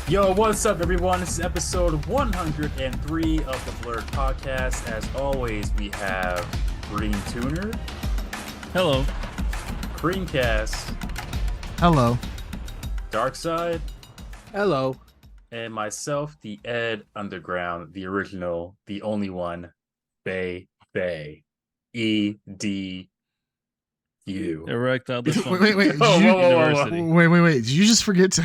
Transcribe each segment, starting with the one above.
Yo, what's up, everyone? This is episode 103 of the Blrd podcast. As always, we have Green Tuner. Hello. Creamcast. Hello. Darkside. Hello. And myself, the Ed Underground, the original, the only one, Bay. E-D-U. Erectile Wait. dysfunction. Wait. Did you just forget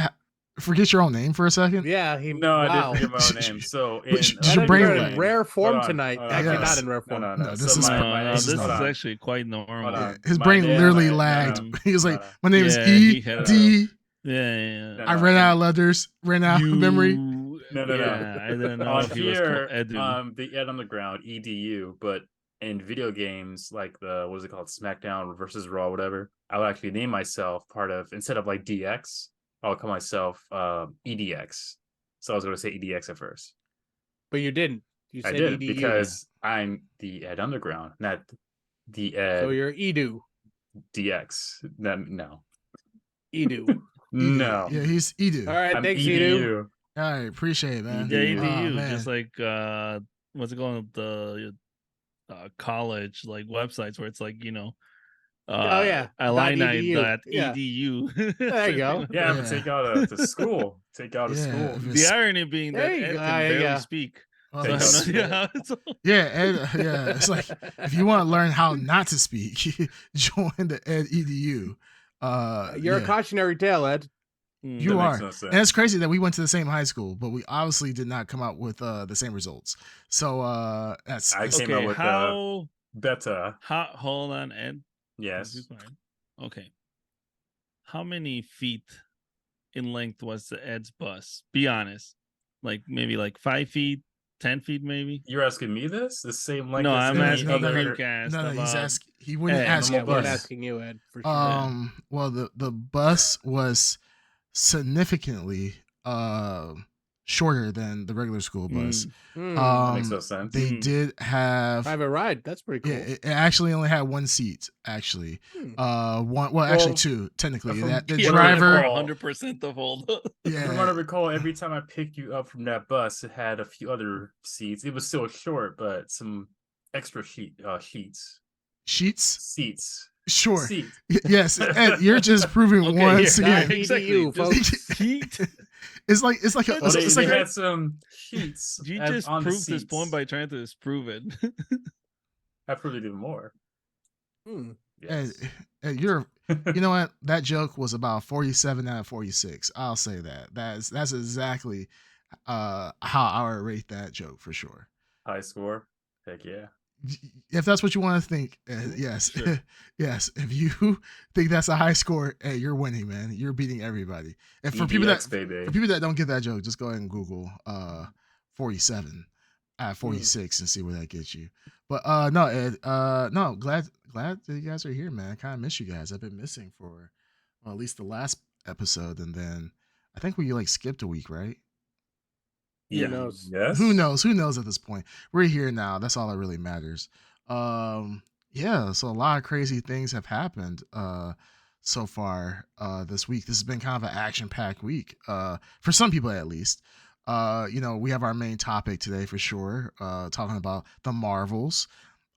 your own name for a second? Yeah, No, I didn't forget my own name. So, your brain you're went. in rare form Hold on, tonight. hold on. Actually, Yes. not in rare form. No. This So is- This is hold on. actually quite normal. Hold on. His My brain name- literally my- lagged. no. He was like, No. "My name is Yeah, he had E-D. Yeah. I ran out of letters, ran out of memory." No. Yeah, I didn't know On if he was here, called Edu. the Ed Underground, EDU, but in video games like the, what is it called, SmackDown versus Raw, whatever, I would actually name myself instead of like DX, I would call myself EDX. So I was going to say EDX at first. But you didn't. You I said did EDU. because I'm the Ed Underground, not the Ed So you're Edu. DX. No. Edu. No. Yeah, he's Edu. All right, I'm thanks, Edu. EDU. All right, appreciate it, man. Yeah, EDU. EDU, Oh, man. just like what's it called, the college like websites where it's like, Oh, yeah. Illini.edu. Yeah. There you go. Yeah, but Yeah. take out to school. Take out of Yeah, school. if The it's- irony being that There you Ed go. can Yeah, barely yeah. speak. well, So I Take have out no idea how it's all- yeah, it's like if you want to learn how not to speak, join the Ed EDU. You're a yeah. cautionary tale, Ed. You That are. makes no sense. And it's crazy that we went to the same high school, but we obviously did not come out with the same results. So that's I came out Okay, with how Beta. hold on, Ed. Yes. Be quiet. Okay. How many feet in length was the Ed's bus? Be honest. Like maybe like 5 feet, 10 feet, maybe. You're asking me this? The same length No, as I'm any asking other- Creamcast no, he's about- asking. He wouldn't Ed, ask Yeah, normal we're bus. asking you, Ed, for sure. Well, the bus was significantly shorter than the regular school bus. Hmm. That makes no sense. They Hmm. did have. Private ride. That's pretty cool. Yeah, it actually only had one seat. Actually, Hmm. one. Well, actually Well, two. Technically, from- that the Yeah, driver. recall- 100% of all the From what I Yeah, recall, every time I picked you up from that bus, it had a few other seats. It was still short, but some extra sheets. Seats. Sure. Seat. Yes, and you're just proving Okay, once here, again. Not exactly. EDU, Just feet. It's like a. Well, Well, it's they like had some sheets. You as- just on the proved this seats. point by trying to disprove it. I proved it even more. Hmm. and, Yes. and you're. You know what? That joke was about 47 out of 46. I'll say that. That's exactly how I would rate that joke for sure. High score. Heck yeah. If that's what you want to think, yes, Sure. yes. If you think that's a high score, hey, you're winning, man. You're beating everybody. And for people EDX, that baby. for people that don't get that joke, just go ahead and Google 47 at 46 and see where that gets you. But no, Ed, no, glad that you guys are here, man. I kind of miss you guys. I've been missing for at least the last episode, and then I think we like skipped a week, right? Yeah. Who knows? Yes. Who knows at this point? We're here now. That's all that really matters. Yeah, so a lot of crazy things have happened so far this week. This has been kind of an action-packed week for some people at least. We have our main topic today for sure, talking about the Marvels,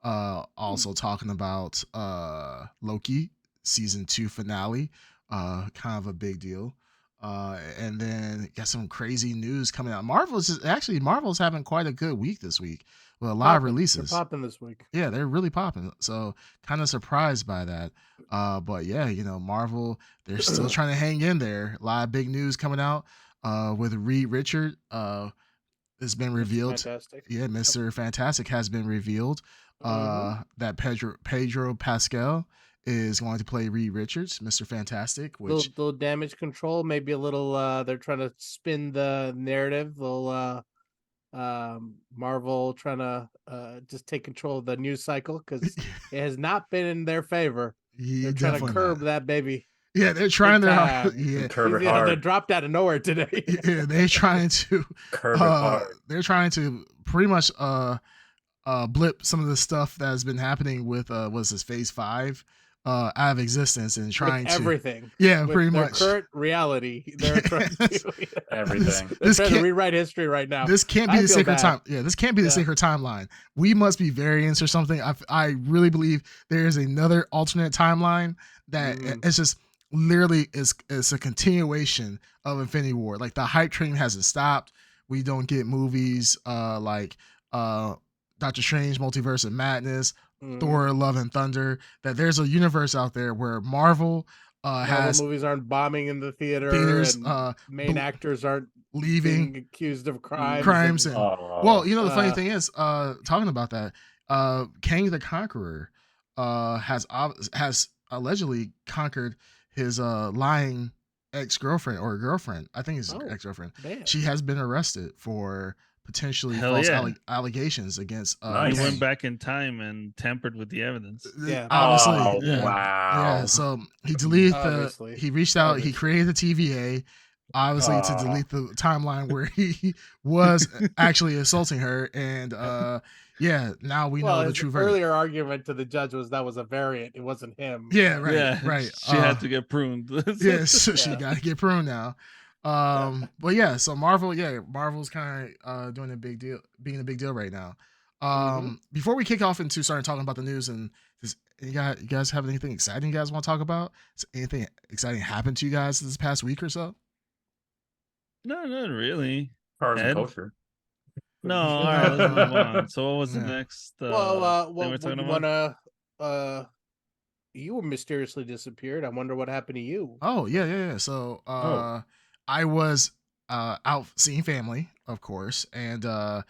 also talking about Loki season 2 finale, kind of a big deal. And then got some crazy news coming out. Marvel's having quite a good week this week with a lot of releases. They're popping this week. Yeah, they're really popping. So kind of surprised by that. But yeah, Marvel, they're still trying to hang in there. A lot of big news coming out with Reed Richard. It's been revealed. Fantastic. Yeah, Mr. Fantastic has been revealed. That Pedro Pascal is going to play Reed Richards, Mr. Fantastic, which Little damage control, maybe a little. They're trying to spin the narrative. Little Marvel trying to just take control of the news cycle because it has not been in their favor. They're trying to definitely curb not. that baby. Yeah, they're trying big to. time. Yeah, Curve it They hard. dropped out of nowhere today. yeah, they're trying to. Curve it hard. They're trying to pretty much blip some of the stuff that has been happening with what's this phase 5 out of existence and trying with everything. yeah, with pretty their much current reality. They're trying to Everything. they're trying to rewrite history right now. This can't be I the feel sacred bad. time. Yeah, this can't be the sacred timeline. We must be variants or something. I really believe there is another alternate timeline that it's just literally is a continuation of Infinity War. Like the hype train hasn't stopped. We don't get movies like Doctor Strange, Multiverse of Madness, Thor, Love and Thunder. That there's a universe out there where Marvel has movies aren't bombing in the theaters, and main actors aren't leaving, being accused of crimes. Well, you know, the funny thing is, talking about that, Kang the Conqueror has allegedly conquered his lying ex-girlfriend or girlfriend. I think it's ex-girlfriend. Man. She has been arrested for potentially false allegations against He went back in time and tampered with the evidence. Yeah. Obviously. Wow. Yeah, so he deleted he reached out, he created the TVA obviously to delete the timeline where he was actually assaulting her, and now we know the true verdict. Earlier argument to the judge was that was a variant, it wasn't him. Yeah, right. She had to get pruned. So she got to get pruned now. But yeah, so Marvel's kind of being a big deal right now. Before we kick off into starting talking about the news, and you guys have anything exciting you guys want to talk about? Has anything exciting happened to you guys this past week or so? No, not really. Cars and culture. No, all right, let's move on. So what was the next thing we're talking about? You were mysteriously disappeared. I wonder what happened to you. Oh, yeah. So I was out seeing family, of course, and the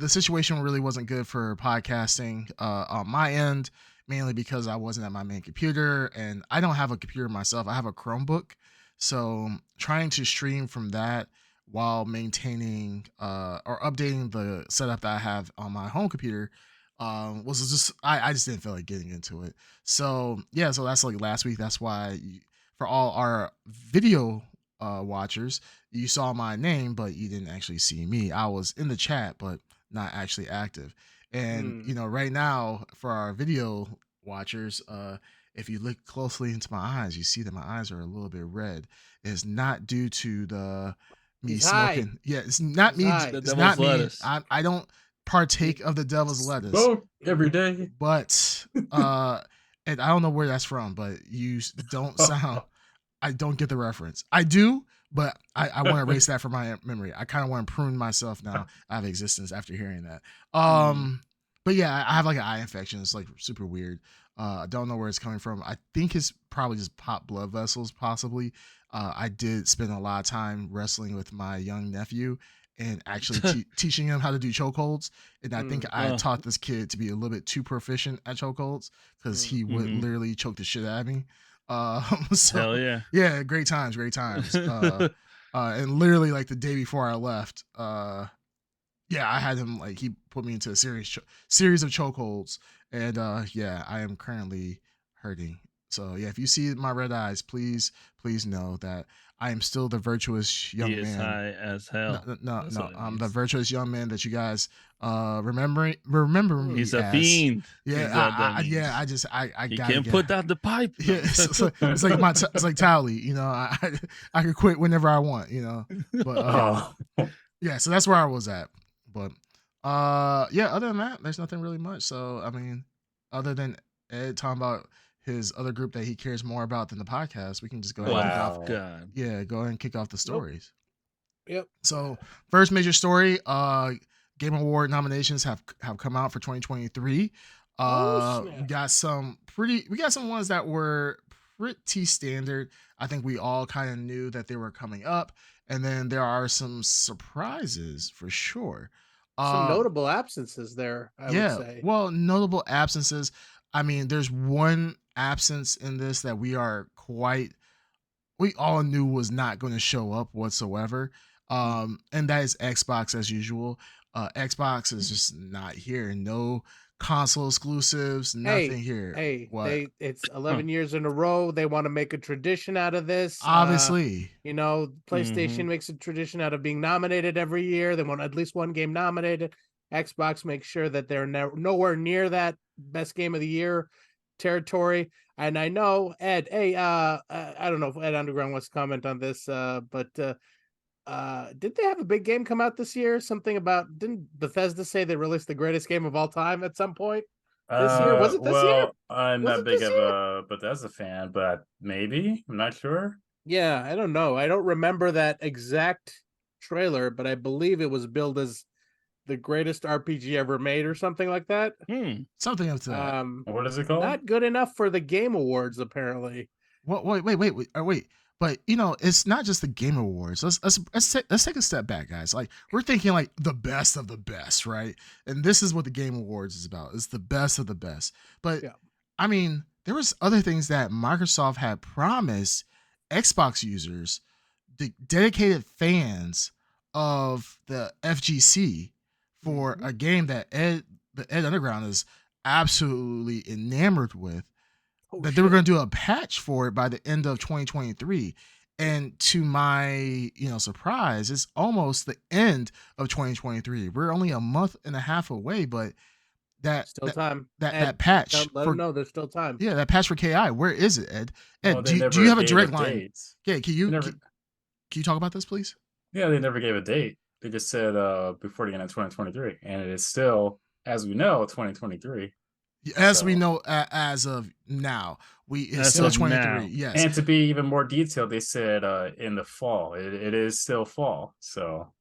situation really wasn't good for podcasting on my end, mainly because I wasn't at my main computer, and I don't have a computer myself. I have a Chromebook, so trying to stream from that while maintaining or updating the setup that I have on my home computer was just I just didn't feel like getting into it. So so that's like last week. That's why for all our video watchers, you saw my name, but you didn't actually see me. I was in the chat, but not actually active. And right now for our video watchers, if you look closely into my eyes, you see that my eyes are a little bit red. It's not due to me smoking. High. Yeah, it's not me. It's not me. I don't partake of the devil's lettuce. Smoke every day. But and I don't know where that's from, but you don't sound. I don't get the reference. I do, but I want to erase that from my memory. I kind of want to prune myself now out of existence after hearing that. But yeah, I have like an eye infection. It's like super weird. I don't know where it's coming from. I think it's probably just popped blood vessels, possibly. I did spend a lot of time wrestling with my young nephew and actually teaching him how to do chokeholds. And I think I taught this kid to be a little bit too proficient at chokeholds because he would literally choke the shit out of me. So, hell yeah. Yeah, great times. And literally like the day before I left, I had him like he put me into a series of chokeholds, and I am currently hurting. So if you see my red eyes, please know that I am still the virtuous young man. He is high as hell. No, I'm the virtuous young man that you guys remember me. He's a fiend. Yeah, I he can't put down the pipe. Yeah, it's like Towley, I can quit whenever I want, But so that's where I was at. But other than that, there's nothing really much. So I mean, other than Ed talking about his other group that he cares more about than the podcast, we can just go ahead and kick off. God. Yeah, go ahead and kick off the stories. Yep. So first major story, Game Award nominations have come out for 2023. We got some ones that were pretty standard. I think we all kind of knew that they were coming up, and then there are some surprises for sure. Some notable absences there, I would say. Well, notable absences. I mean, there's one absence in this that we all knew was not going to show up whatsoever. And that is Xbox as usual. Xbox is just not here. No console exclusives, nothing here. It's 11 years in a row. They want to make a tradition out of this. Obviously. PlayStation makes a tradition out of being nominated every year. They want at least one game nominated. Xbox makes sure that they're nowhere near that best game of the year territory. And I know Ed, hey, I don't know if Ed Underground wants to comment on this, but did they have a big game come out this year? Something about, didn't Bethesda say they released the greatest game of all time at some point this year? Was it this year? Well, I'm Was not it big this of year? a Bethesda fan, but maybe. I'm not sure. Yeah, I don't know. I don't remember that exact trailer, but I believe it was billed as the greatest RPG ever made or something like that. Something up to that. What is it called? Not good enough for the Game Awards, apparently. Wait. But you know, it's not just the Game Awards. Let's take a step back, guys. Like we're thinking like the best of the best, right? And this is what the Game Awards is about. It's the best of the best. But Yeah. I mean, there was other things that Microsoft had promised Xbox users, the dedicated fans of the FGC, for a game that Ed Underground is absolutely enamored with. That they were going to do a patch for it by the end of 2023, and to my surprise, it's almost the end of 2023. We're only a month and a half away, but Still time. that patch Let them know there's still time. Yeah, that patch for KI, where is it, Ed? Well, do you have a direct line? Yeah, can you talk about this, please? Yeah, they never gave a date. They just said before the end of 2023, and it is still, as we know, 2023. As we know, as of now, it's still 23. Yes, and to be even more detailed, they said in the fall. It is still fall. So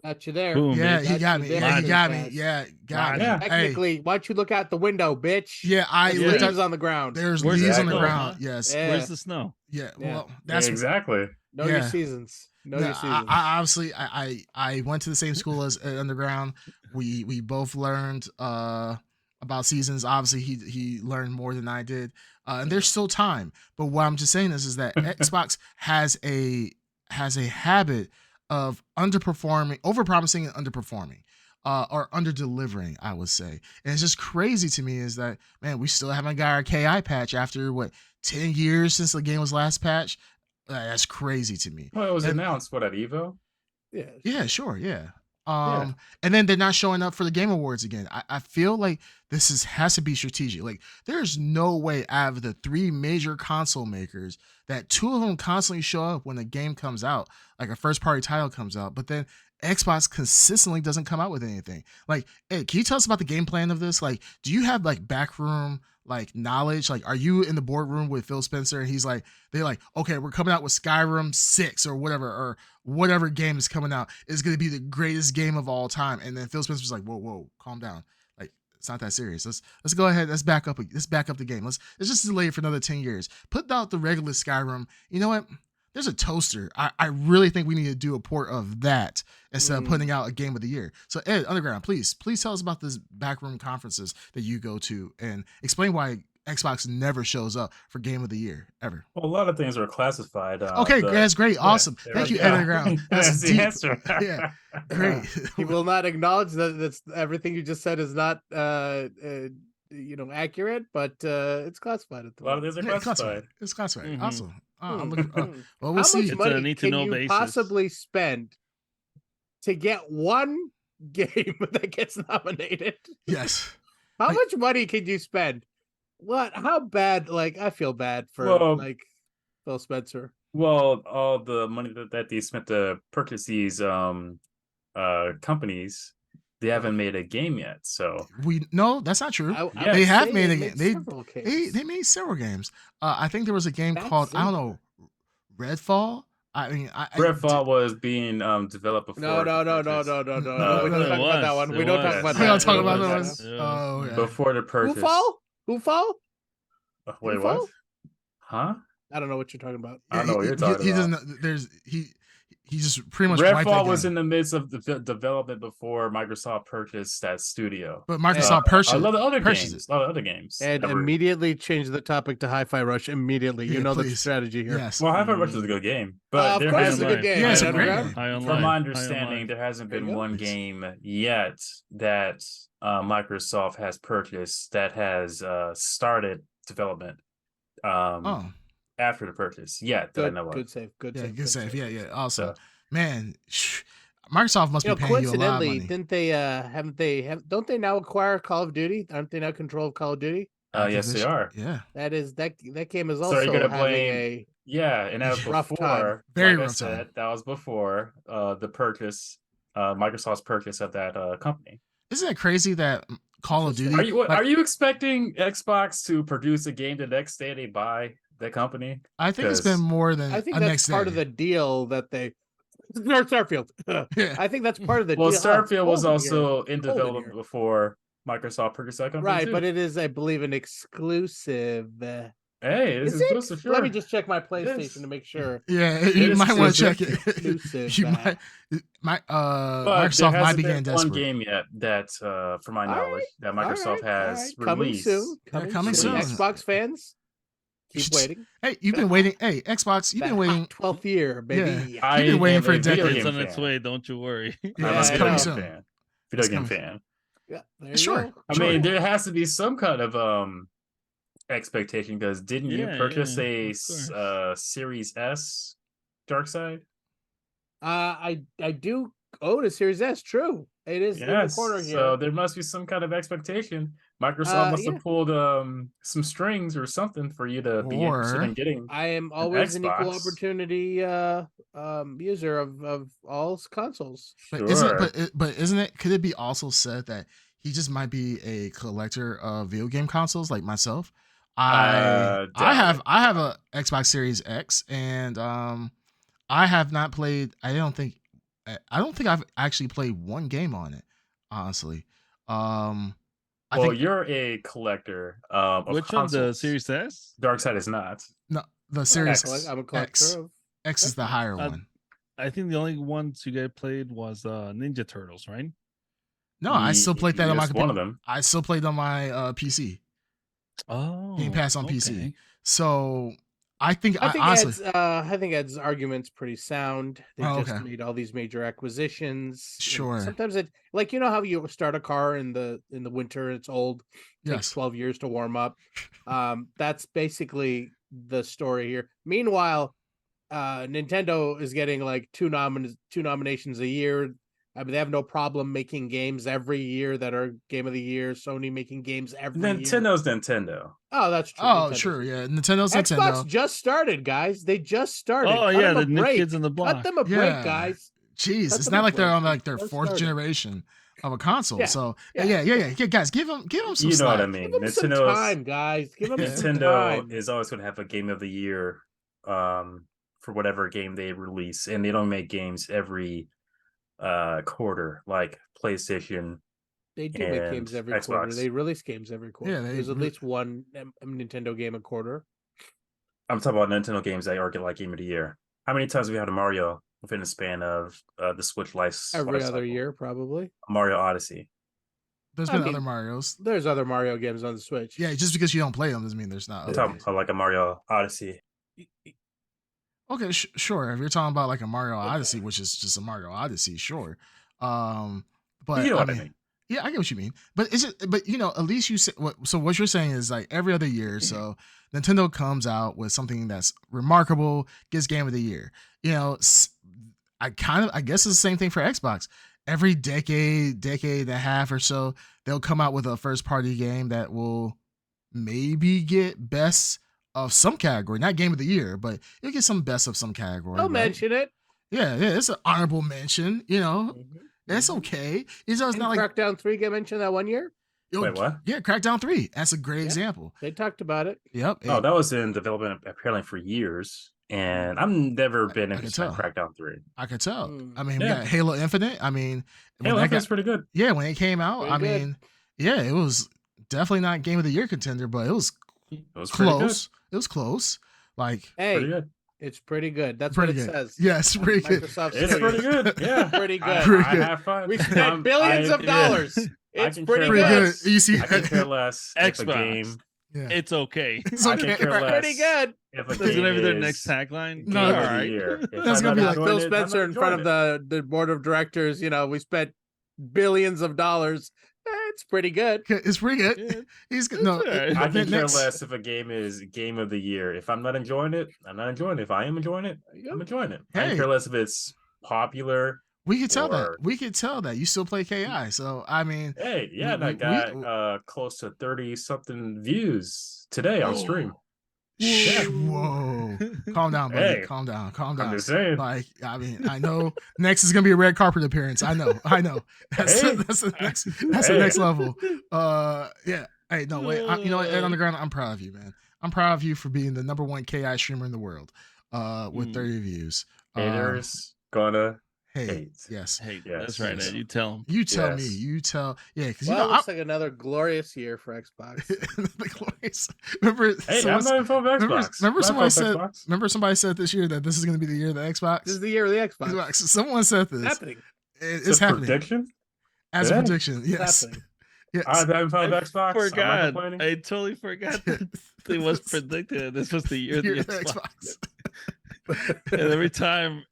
got you there. Boom, yeah, bitch. he got me. Yeah, he got me. Fast. Yeah, got me. Yeah. Technically, why don't you look out the window, bitch? Yeah, I There's looked leaves on the ground. There's Where's leaves the on the snow, ground. huh? Yes. Yeah. Where's the snow? Yeah. Yeah. Well, that's exactly. Know yeah. your seasons. Know your seasons. I obviously I went to the same school as Underground. We both learned about seasons. Obviously, he learned more than I did, and there's still time. But what I'm just saying is that Xbox has a habit of underperforming, overpromising, and underperforming, or under-delivering, I would say. And it's just crazy to me is that, man, we still haven't got our KI patch after 10 years since the game was last patched. That's crazy to me. Well, it was announced at Evo. Yeah, sure, yeah. And then they're not showing up for the Game Awards again. I feel like this has to be strategic. Like, there's no way out of the 3 major console makers that 2 of them constantly show up when a game comes out, like a first party title comes out, but then Xbox consistently doesn't come out with anything. Like, hey, can you tell us about the game plan of this? Like, do you have like backroom knowledge? Like, are you in the boardroom with Phil Spencer and they're like, okay, we're coming out with Skyrim 6 or whatever game is coming out is going to be the greatest game of all time. And then Phil Spencer's like, whoa, calm down. Like, it's not that serious. Let's go ahead. Let's back up the game. Let's just delay it for another 10 years. Put out the regular Skyrim. You know what? There's a toaster. I really think we need to do a port of that instead of putting out a game of the year. So Ed Underground, please tell us about this backroom conferences that you go to and explain why Xbox never shows up for game of the year ever. Well, a lot of things are classified. Okay, that's great. Awesome. Thank you, Ed Underground. That's the answer. Yeah, great. He will not acknowledge that everything you just said is not accurate, but it's classified at the A lot of these are classified. It's classified. Mm-hmm. Awesome. I'm looking. Well, we'll How see. much money can you possibly spend to get one game that gets nominated? Yes. How much money can you spend? What? How bad? Like, I feel bad for Phil Spencer. Well, all the money that they spent to purchase these companies, they haven't made a game yet. So no, that's not true. They have made a game. They made several games. I think there was a game called I don't know, Redfall. I mean, Redfall was being developed before. No. We don't talk about that one. We don't talk about that. We don't talk about that one. Oh, yeah. Before the purchase. Who fall? Wait, what? Huh? I don't know what you're talking about. I don't know what you're talking about. Doesn't. He just pretty much. Redfall was in the midst of the development before Microsoft purchased that studio. But Microsoft purchased. A lot of other games. And immediately change the topic to Hi-Fi Rush. Immediately, you know the strategy here. Yes. Well, Hi-Fi Rush is a good game, but of course, it's a good game. Yeah, it's a great game. From my understanding, there hasn't been one game yet that Microsoft has purchased that has started development. After the purchase, that I know of. Good save. Yeah. Also, man, Microsoft must be paying you a lot of coincidentally, money. didn't they don't they now acquire Call of Duty? Aren't they now control of Call of Duty? Yes, they are. Yeah, That game is So you're also gonna having blame? a Yeah, and that was rough time. before. Very like I rough said, time. that was before the purchase, Microsoft's purchase of that company. Isn't it crazy that Call of Duty? Are you expecting Xbox to produce a game the next day they buy the company? I think it's been more than I think a that's next part day. of the deal that they Starfield. Yeah. I think that's part of the Well, deal. Starfield was cold in here. also in Cold in development here. before Microsoft purchased that company. Right, too. but it is, I believe, an exclusive. Hey, it's Is exclusive. it? Sure. Let me just check my is. PlayStation to make sure. Yeah, you is might want to check exclusive. it. Exclusive. You might. But Microsoft there might hasn't be been getting one desperate. game yet that, from my All knowledge, that Microsoft has Coming released. soon. coming soon. Xbox fans, You keep should- waiting. Hey, you've been waiting. Hey, Xbox, you've That been waiting. 12th year, baby. I You've been waiting am for a video decade. It's game on its fan. way. Don't you worry. Yeah, Yeah, it's I coming know. soon. Fan. Video It's game coming. fan. Yeah, there you Sure. go. I Sure. mean, there has to be some kind of expectation, because didn't you Yeah, purchase yeah, a of course. Series S Dark Side? I do own a Series S. True, it is in the corner here. So there must be some kind of expectation. Microsoft must yeah. have pulled some strings or something for you to be interested in getting. I am always an equal Xbox. opportunity user of all consoles. But Sure. isn't it? Could it be also said that he just might be a collector of video game consoles like myself? I have a Xbox Series X, and I have not played. I don't think I've actually played one game on it. Honestly, I Well, think you're a collector of Which one? The consoles. Series S? Dark Side is not. no, the Series I'm a collector X. of. X is the higher Uh, one. I think the only ones you guys played was Ninja Turtles, right? No, I still played that on my Just one of them. I still played on my PC. Oh, Game Pass on PC. okay. So I think honestly, I think Ed's argument's pretty sound. They just okay. made all these major acquisitions. and Sure. sometimes it, like, you know how you start a car in the winter, it's old, takes Yes. 12 years to warm up. That's basically the story here. Meanwhile, Nintendo is getting like two nominations a year. I mean, they have no problem making games every year that are Game of the Year. Sony making games every year. Nintendo's Nintendo. Oh, that's true. Oh, Nintendo's sure, Nintendo. yeah. Nintendo. Xbox just started, guys. They just started. Oh, Cut yeah, them a the new break. kids on the Cut block. them a break, Yeah. guys. Jeez, Cut it's them not a like they're break. on like their Just fourth started. generation of a console. Yeah. So Yeah. yeah, guys, give them some You know what I slack. mean? Give them some Nintendo's time, guys. Give them some Nintendo time. is always going to have a game of the year for whatever game they release, and they don't make games every quarter like PlayStation. They do make games and every quarter. Xbox. They release games every quarter. Yeah, There's at least one Nintendo game a quarter. I'm talking about Nintendo games that are like game of the year. How many times have we had a Mario within the span of the Switch life? Every other cycle? year, probably. Mario Odyssey. There's I been mean, other Marios. There's other Mario games on the Switch. Yeah, just because you don't play them doesn't mean there's not I'm other talking games. about like a Mario Odyssey. Okay, sure. If you're talking about like a Mario Odyssey, which is just a Mario Odyssey, sure. But You know what I mean, mean. yeah, I get what you mean. But is it? But you know, at least you say so. What you're saying is like every other year. So Nintendo comes out with something that's remarkable, gets Game of the Year. You know, I guess it's the same thing for Xbox. Every decade and a half or so, they'll come out with a first party game that will maybe get best of some category, not Game of the Year, but you'll get some best of some category. I'll right? mention it. Yeah, it's an honorable mention. You know, Mm-hmm. it's okay. It's not like Crackdown 3 get mentioned that one year. Wait, what? Yeah, Crackdown 3. That's a great Yeah. example. They talked about it. Yep. Oh, that was in development apparently for years, and I've never been interested in tell. Crackdown 3. I could tell. I mean, Yeah. we got Halo Infinite. I mean, when Halo that Infinite's pretty good. yeah, when it came out, Pretty I good. mean, yeah, it was definitely not Game of the Year contender, but it was It was pretty good. close. It was close. Like Pretty Hey, good. it's pretty good. That's pretty what it good. says. Yes, on pretty good. Microsoft It's Studios. pretty good. Yeah, Pretty good. I Pretty good. have fun. We spent billions of dollars. I It's can pretty care Pretty good. less. good. You see, I can care less if a Xbox. game. yeah. It's okay. It's I okay. can care less Pretty good. if a That's game gonna be their is next tagline. game No, of All the right. year. If That's I'm gonna not be like enjoying Phil it, I'm Spencer not in front of enjoying the board of directors. You know, we spent billions of dollars. It's pretty good. It's pretty good. Yeah, He's good. No, all right. it. I can care next- less if a game is game of the year. If I'm not enjoying it, I'm not enjoying it. If I am enjoying it, I'm enjoying it. I Hey. can care less if it's popular We could tell that. Or- We could tell that you still play KI. So I mean, Hey, yeah, we- that got close to 30-something views today on stream. Yeah. Whoa. Calm down, buddy. Hey, Calm down. Calm I'm down. just saying. Like, I mean, I know next is gonna be a red carpet appearance. I know. That's Hey. that's the next that's the Hey. next level. Yeah. Hey, no, wait. You know what, Ed Underground, I'm proud of you, man. I'm proud of you for being the #1 KI streamer in the world. With 30 views. Haters gonna Hey, yes. Hey, Yes, that's right, yes. Ed. You tell him. You tell me. Yes. You tell. Yeah, because Well, you it know, looks like another glorious year for Xbox. the glorious. Remember, Hey, I'm someone- not involved with Xbox. remember Not somebody involved with said. Xbox. Remember somebody said this year that this is going to be the year of the Xbox. This is the year of the Xbox. Xbox. Someone said this. Happening. It's a happening prediction. as a Yeah. prediction. Yes. Happening. Yes. I haven't found I Xbox. I'm not forgot. complaining. I totally forgot that it was predicted. This was the year of the Year of Xbox. And every time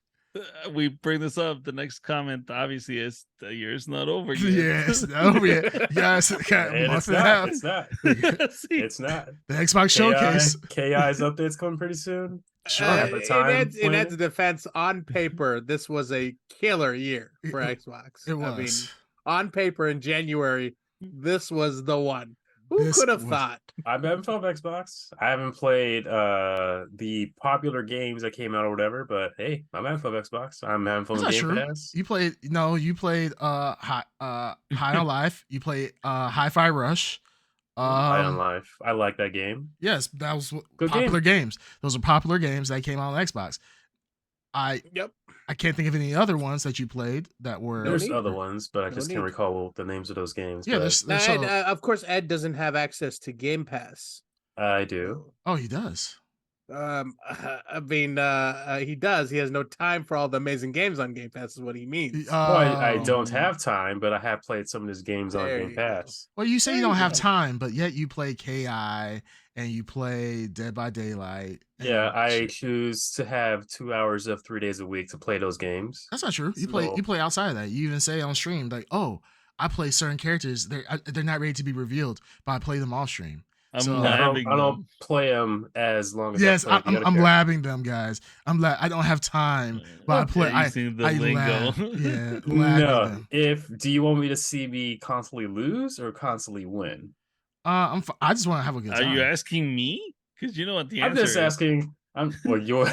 we bring this up, the next comment obviously is the year's not over yet. Yes. Over yet. Yes. Got a And month it's and a not. half. It's not. See, It's not. The Xbox showcase. KI's update's coming pretty soon. Sure. At the time, in Ed's when- defense, on paper, this was a killer year for Xbox. It was. I mean, on paper in January, this was the one. Who This could have was- thought? I haven't found Xbox. I haven't played the popular games that came out or whatever, but hey, I'm having fun with Xbox. I'm having fun That's with not Game true. Pass. You played High on Life. You played Hi-Fi Rush. High on Life. I like that game. Yes, that was Good popular games. Those are popular games that came out on Xbox. Yep. I can't think of any other ones that you played that were. No There's need. other ones, but I No just need. can't recall the names of those games. Yeah, but there's Now, so, Ed, of course, Ed doesn't have access to Game Pass. I do. oh, he does. I mean, he does. He has no time for all the amazing games on Game Pass, is what he means. Well, I don't Oh. have time, but I have played some of his games on There Game you go. Pass. Well, you say There you don't you have go. time, but yet you play KI and you play Dead by Daylight. Yeah, and I shit. choose to have 2 hours of 3 days a week to play those games. That's not true. You So- play outside of that. You even say on stream like, "Oh, I play certain characters. They're not ready to be revealed, but I play them off stream." I'm So- I labbing don't them. play them as long as Yes, I play the other I'm characters. labbing them, guys. I don't have time, but I play. Yeah, using the I lingo. lab. Yeah, labbing No, them. do you want me to see me constantly lose or constantly win? I just want to have a good Are time. you asking me? Because you know what the I'm answer just is. asking. Well, you're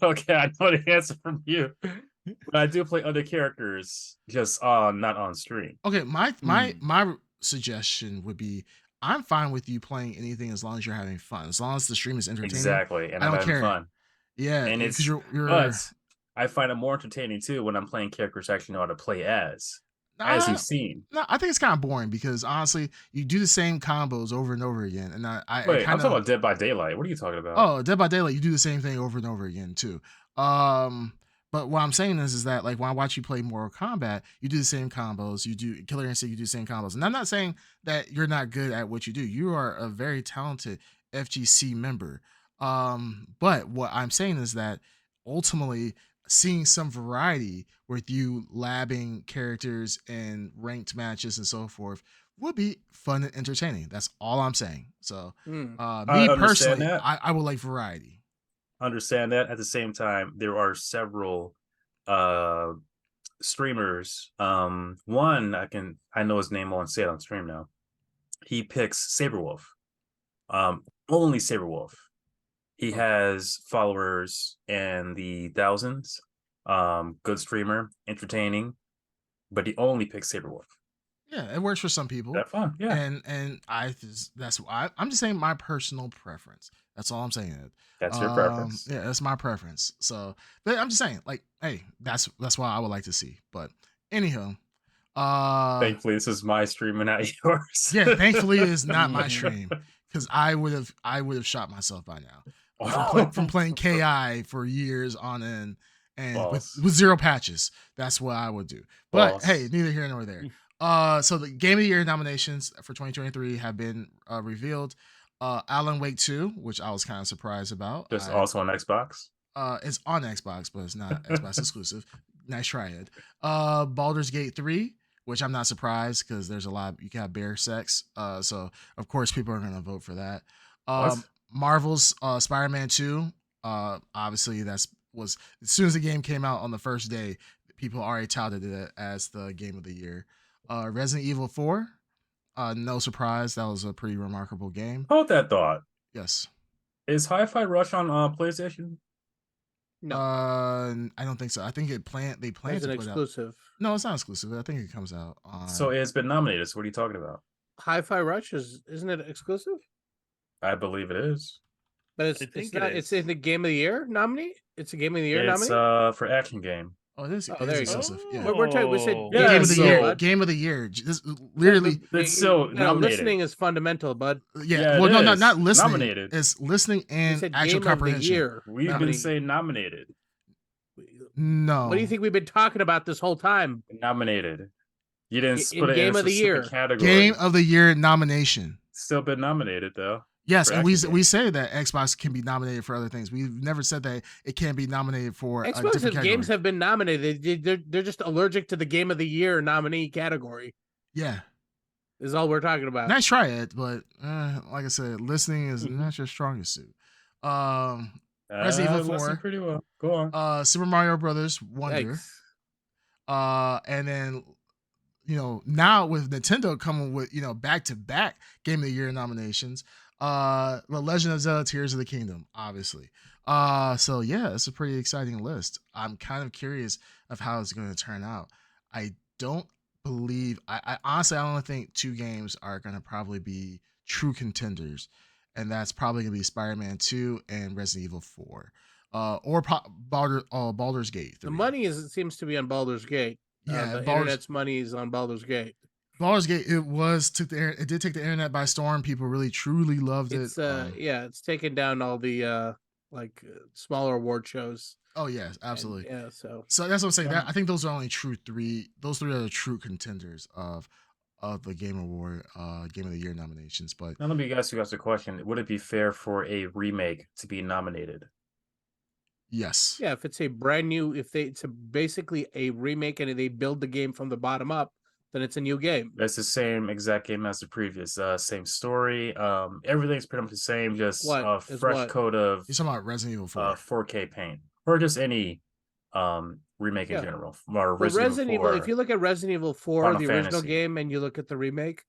okay. I know the answer from you, but I do play other characters, just not on stream. Okay, my suggestion would be I'm fine with you playing anything as long as you're having fun, as long as the stream is entertaining. Exactly, and I I'm don't having care. fun. Yeah, And because it's you're But I find it more entertaining too when I'm playing characters I actually know how to play as you've seen. No, I think it's kind of boring because honestly, you do the same combos over and over again, and I Wait, kind I'm of talking about Dead by Daylight. What are you talking about? oh, Dead by Daylight, you do the same thing over and over again too. But what I'm saying is that like when I watch you play Mortal Kombat, you do the same combos. You do Killer Instinct, you do the same combos. And I'm not saying that you're not good at what you do. You are a very talented FGC member. But what I'm saying is that ultimately seeing some variety with you labbing characters and ranked matches and so forth would be fun and entertaining. That's all I'm saying. So Hmm. I me understand personally, that. I would like variety. Understand that. At the same time, there are several streamers. One I know his name. I won't say it on stream now. He picks Saberwolf. Only Saberwolf. He has followers in the thousands. Good streamer, entertaining, but he only picks Saberwolf. Yeah, it works for some people. That fun, yeah. And that's why I'm just saying my personal preference. That's all I'm saying. That's your preference. Yeah, that's my preference. So, but I'm just saying, like, hey, that's why I would like to see. But anyhow, Thankfully, this is my stream and not yours. yeah, thankfully it is not my stream because I would have shot myself by now from playing KI for years on end and with zero patches. That's what I would do. But False. hey, neither here nor there. So the Game of the Year nominations for 2023 have been revealed. Alan Wake 2, which I was kind of surprised about. Just also on Xbox. It's on Xbox, but it's not Xbox exclusive. Nice try, Ed. Baldur's Gate 3, which I'm not surprised because there's a lot. You can have bear sex, so of course people are going to vote for that. Marvel's Spider-Man 2. Obviously, was as soon as the game came out on the first day, people already touted it as the game of the year. Resident Evil 4, no surprise, that was a pretty remarkable game. Hold that thought. Yes. Is Hi-Fi Rush on PlayStation? No, I don't think so. I think they plan it's to an put it out. exclusive. No, it's not exclusive. I think it comes out on. So it's been nominated. So what are you talking about? Hi-Fi Rush isn't it exclusive? I believe it is. But I it's think not. it It's is. in the Game of the Year nominee. It's a Game of the Year It's nominee. for action game. Oh, it is. Oh, it there is you go. exclusive. Yeah. We're talking. We said Oh. Yeah, Game of the year. so- Game of the year. This literally. It's still nominated. Listening is fundamental, bud. Yeah. Yeah, Well, it no, is. not listening. Nominated. It's listening You and said actual Game of the comprehension. Year. We've No. been saying nominated. No. What do you think we've been talking about this whole time? Nominated. You didn't In put it Game in a of the specific Year. category. Game of the year nomination. Still been nominated though. Yes, For and we action say that Xbox can be nominated for other things. We've never said that it can't be nominated for a different Exclusive category. games have been nominated. They're just allergic to the Game of the Year nominee category. Yeah. Is all we're talking about. Nice try, Ed, but like I said, listening is not your strongest suit. Resident Evil 4. Listened pretty well. Go on. Super Mario Brothers Wonder. Yikes. And then now with Nintendo coming with back-to-back Game of the Year nominations, The Legend of Zelda: Tears of the Kingdom, obviously. So yeah, it's a pretty exciting list. I'm kind of curious of how it's going to turn out. I don't believe I honestly I don't think two games are going to probably be true contenders, and that's probably going to be Spider-Man 2 and Resident Evil 4, or Baldur's Gate 3. The money seems to be on Baldur's Gate. Yeah, the internet's money is on Baldur's Gate. Baldur's Gate, it did take the internet by storm. People really truly loved it. It's taken down all the smaller award shows. Oh yes, absolutely. And, so that's what I'm saying. That I think those are only three. Those three are the true contenders of the Game Award, Game of the Year nominations. But Now let me ask you guys a question: would it be fair for a remake to be nominated? yes. Yeah, if it's a brand new, it's basically a remake and they build the game from the bottom up, then it's a new game. That's the same exact game as the previous, same story. Everything's pretty much the same, just a fresh coat of. You're talking about Resident Evil 4, 4K paint, or just any remake in general. Or Resident Evil. If you look at Resident Evil 4, Final the original Fantasy. game, and you look at the remake,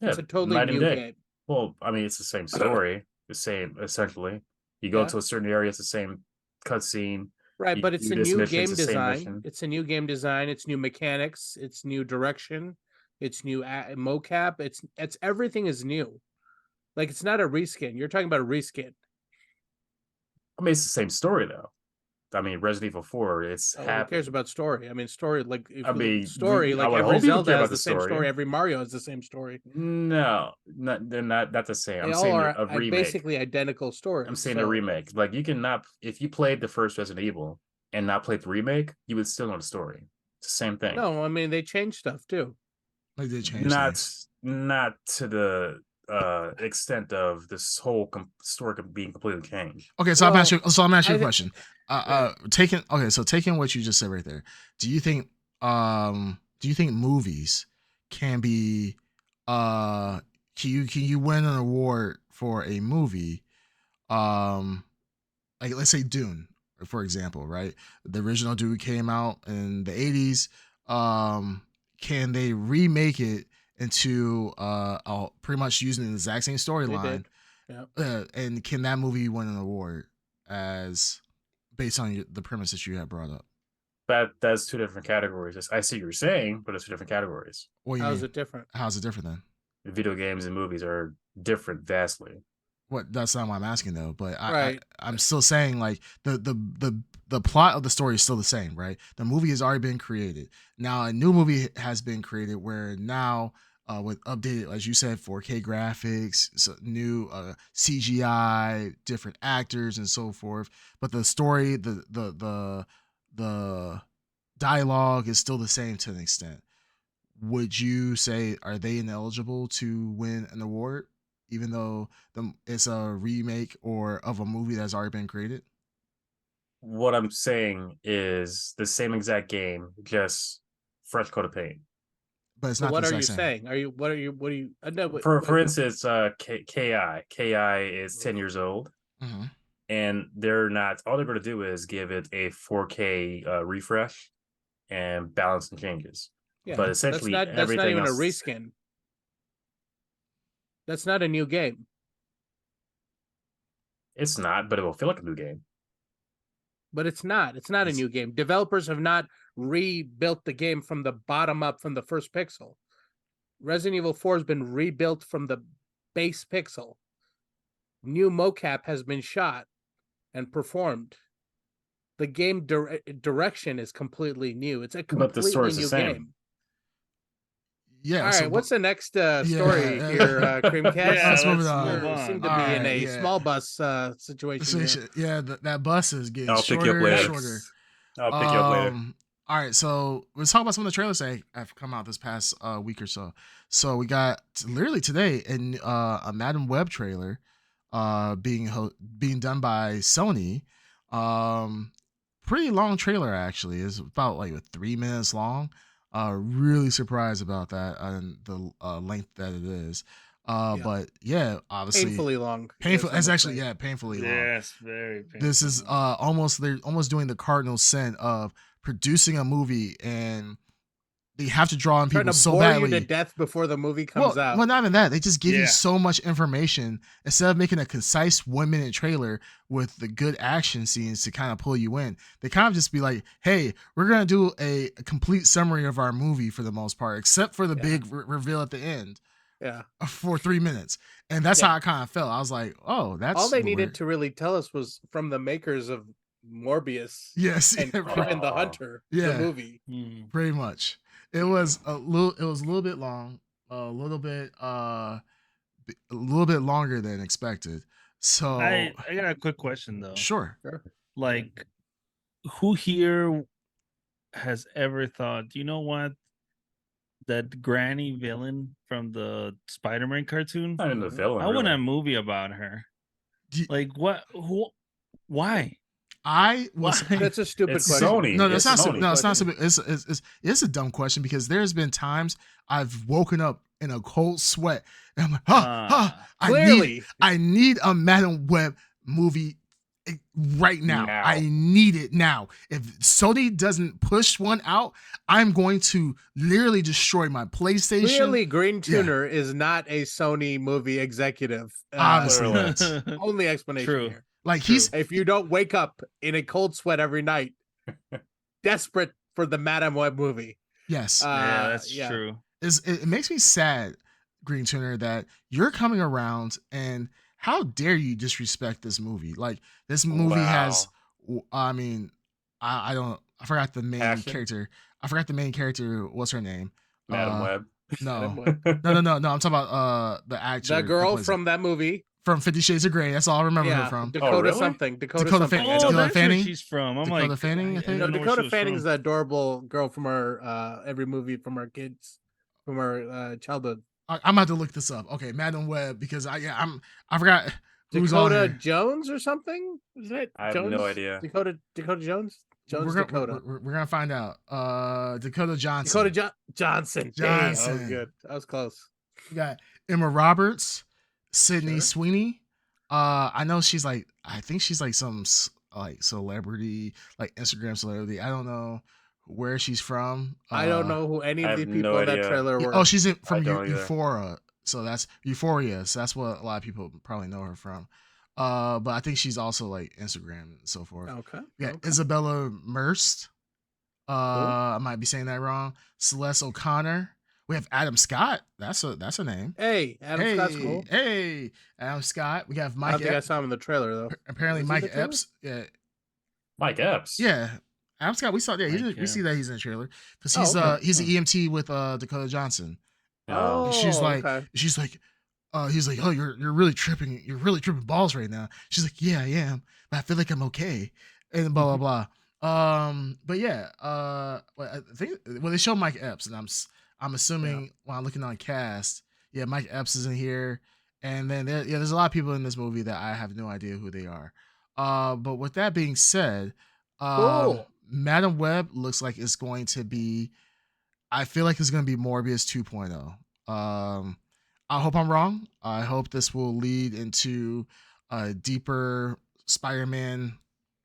Yeah, it's a totally night and new day. game. Well, I mean, it's the same story, the same essentially. You go to a certain area, it's the same cutscene. Right, You but it's do a this new mission, game it's the same design. mission. It's a new game design. It's new mechanics. It's new direction. It's new mocap. It's everything is new. Like it's not a reskin. You're talking about a reskin. I mean, it's the same story though. I mean, Resident Evil 4, it's Who happening. cares about story? I mean, story like if I you look at mean, story I like would every hope people Zelda care has about the the same story. story. Every Mario has the same story. No, they're not the same. They I'm all saying are a remake. basically identical stories. I'm saying a remake. Like you cannot, if you played the first Resident Evil and not played the remake, you would still know the story. It's the same thing. No, I mean they changed stuff too. They did change things. Not to the extent of this whole story being completely changed. Okay, so I'm asking you a I question. Taking what you just said right there, do you think movies can be can you win an award for a movie, like let's say Dune, for example, right? The original Dune came out in the 80s. Can they remake it into pretty much using the exact same storyline? Yeah. And can that movie win an award as based on the premise that you have brought up? That's two different categories. I see what you're saying, but it's two different categories. How's it different? How's it different then? Video games and movies are different vastly. What? That's not what I'm asking though. But Right. I'm still saying like the plot of the story is still the same, right? The movie has already been created. Now a new movie has been created where now with updated, as you said, 4K graphics, so new CGI, different actors and so forth. But the story, the dialogue is still the same to an extent. Would you say are they ineligible to win an award, even though it's a remake or of a movie that's already been created? What I'm saying is the same exact game, just fresh coat of paint. But it's So not. what the are you exact same. saying? What are you? No, For instance, KI is 10 years old, Mm-hmm. and they're not. All they're going to do is give it a 4K refresh, and balance and changes. Yeah, But essentially, that's not everything even else, a reskin. That's not a new game. it's not, but it will feel like a new game. But it's not. It's not a new game. Developers have not rebuilt the game from the bottom up from the first pixel. Resident Evil 4 has been rebuilt from the base pixel. New mocap has been shot and performed. The game direction is completely new. It's a But the completely story's the new same. game. Yeah. All so, right, what's the next story yeah. here, Creamcast? Yeah, let's move it let's on. move on. Seem to All be right, in a yeah. small bus situation here. Yeah, that bus is getting I'll pick you up shorter and later. shorter. I'll pick you up later. All right, so let's talk about some of the trailers that have come out this past week or so. So we got literally today a Madam Web trailer being done by Sony. Pretty long trailer actually. It's about like 3 minutes long. Really surprised about that and the length that it is. But yeah, obviously Painfully long. painful. Yes, It's I would actually say. painfully long. Yes, very painful. This is they're almost doing the cardinal sin of producing a movie and they have to draw in Trying people to so bore badly. you to death before the movie comes out. Well, not even that. They just give you Yeah. so much information instead of making a concise 1 minute trailer with the good action scenes to kind of pull you in. They kind of just be like, "Hey, we're gonna do a complete summary of our movie for the most part, except for the big reveal at the end." Yeah. For 3 minutes. And that's how I kind of felt. I was like, "Oh, that's all they weird." needed to really tell us was from the makers of Morbius Yes, and yeah, Kraven the Hunter, Yeah. the movie. pretty much. It was a little bit long, a little bit longer than expected. So I got a quick question though. sure. Like, who here has ever thought, you know what? That granny villain from the Spider-Man cartoon? Not even the villain. I want really. a movie about her. Do you- Like, what? Who? Why? I was Why? That's a stupid It's question. Sony. No, It's that's not Sony. stupid. No, it's not stupid. It's a dumb question because there's been times I've woken up in a cold sweat and I'm like, Clearly. I need a Madam Web movie right now. Now. I need it now. If Sony doesn't push one out, I'm going to literally destroy my PlayStation. Clearly, Green Tuner is not a Sony movie executive. Obviously Literally. not. Only explanation True. here. Like True. If you don't wake up in a cold sweat every night, desperate for the Madame Web movie. yes. Yeah, that's true. It makes me sad, Green Tuner, that you're coming around and how dare you disrespect this movie? Like this movie has, I mean, I forgot the main Passion? character. I forgot the main character. What's her name? Madam Web. No, Madam no. I'm talking about the actor. The girl that plays from that movie. from 50 Shades of Grey. That's all I remember her from. Dakota really? something. Dakota Dakota something. Fanning. I Oh, know. Dakota that's where Fanning? she's from. I'm Dakota like, Fanning, I think? No, didn't know where Dakota she was Fanning's from. the adorable girl from our every movie from our kids, from our childhood. I'm about to look this up. Okay, Madam Web, because I forgot who's on Dakota here. Jones or something? Is that I have Jones? no idea. Dakota Jones? Jones Dakota. We're gonna find out. Dakota Johnson. Dakota Johnson. Dang, that was Johnson. good. That was close. We got Emma Roberts, Sydney Sure. Sweeney. I know she's like, I think she's like some like celebrity, like Instagram celebrity. I don't know where she's from. I don't know who any I of the have people no in that idea. trailer were. Oh, she's from I don't either. Euphoria. So that's Euphoria. So that's what a lot of people probably know her from. But I think she's also like Instagram and so forth. Okay. Yeah, okay. Isabella Merst. I might be saying that wrong. Celeste O'Connor. We have Adam Scott. That's a name. Hey, Adam Scott's cool. Hey, Adam Scott. We have I Mike. don't think I saw him in the trailer though. Apparently, Was he Mike in the trailer? Epps. Yeah, Mike Epps. yeah. Adam Scott. We saw. Yeah, Mike we see that he's in the trailer because Oh, he's okay. he's an EMT with Dakota Johnson. Oh. And she's like, okay. he's like, oh, you're really tripping. You're really tripping balls right now. She's like, yeah, I am, but I feel like I'm okay. And blah blah blah. But yeah, I think they show Mike Epps, and I'm assuming while I'm looking on cast, yeah, Mike Epps is in here, and then there's a lot of people in this movie that I have no idea who they are. But with that being said, Cool. Madam Web looks like it's going to be. I feel like it's going to be Morbius 2.0. I hope I'm wrong. I hope this will lead into a deeper Spider-Man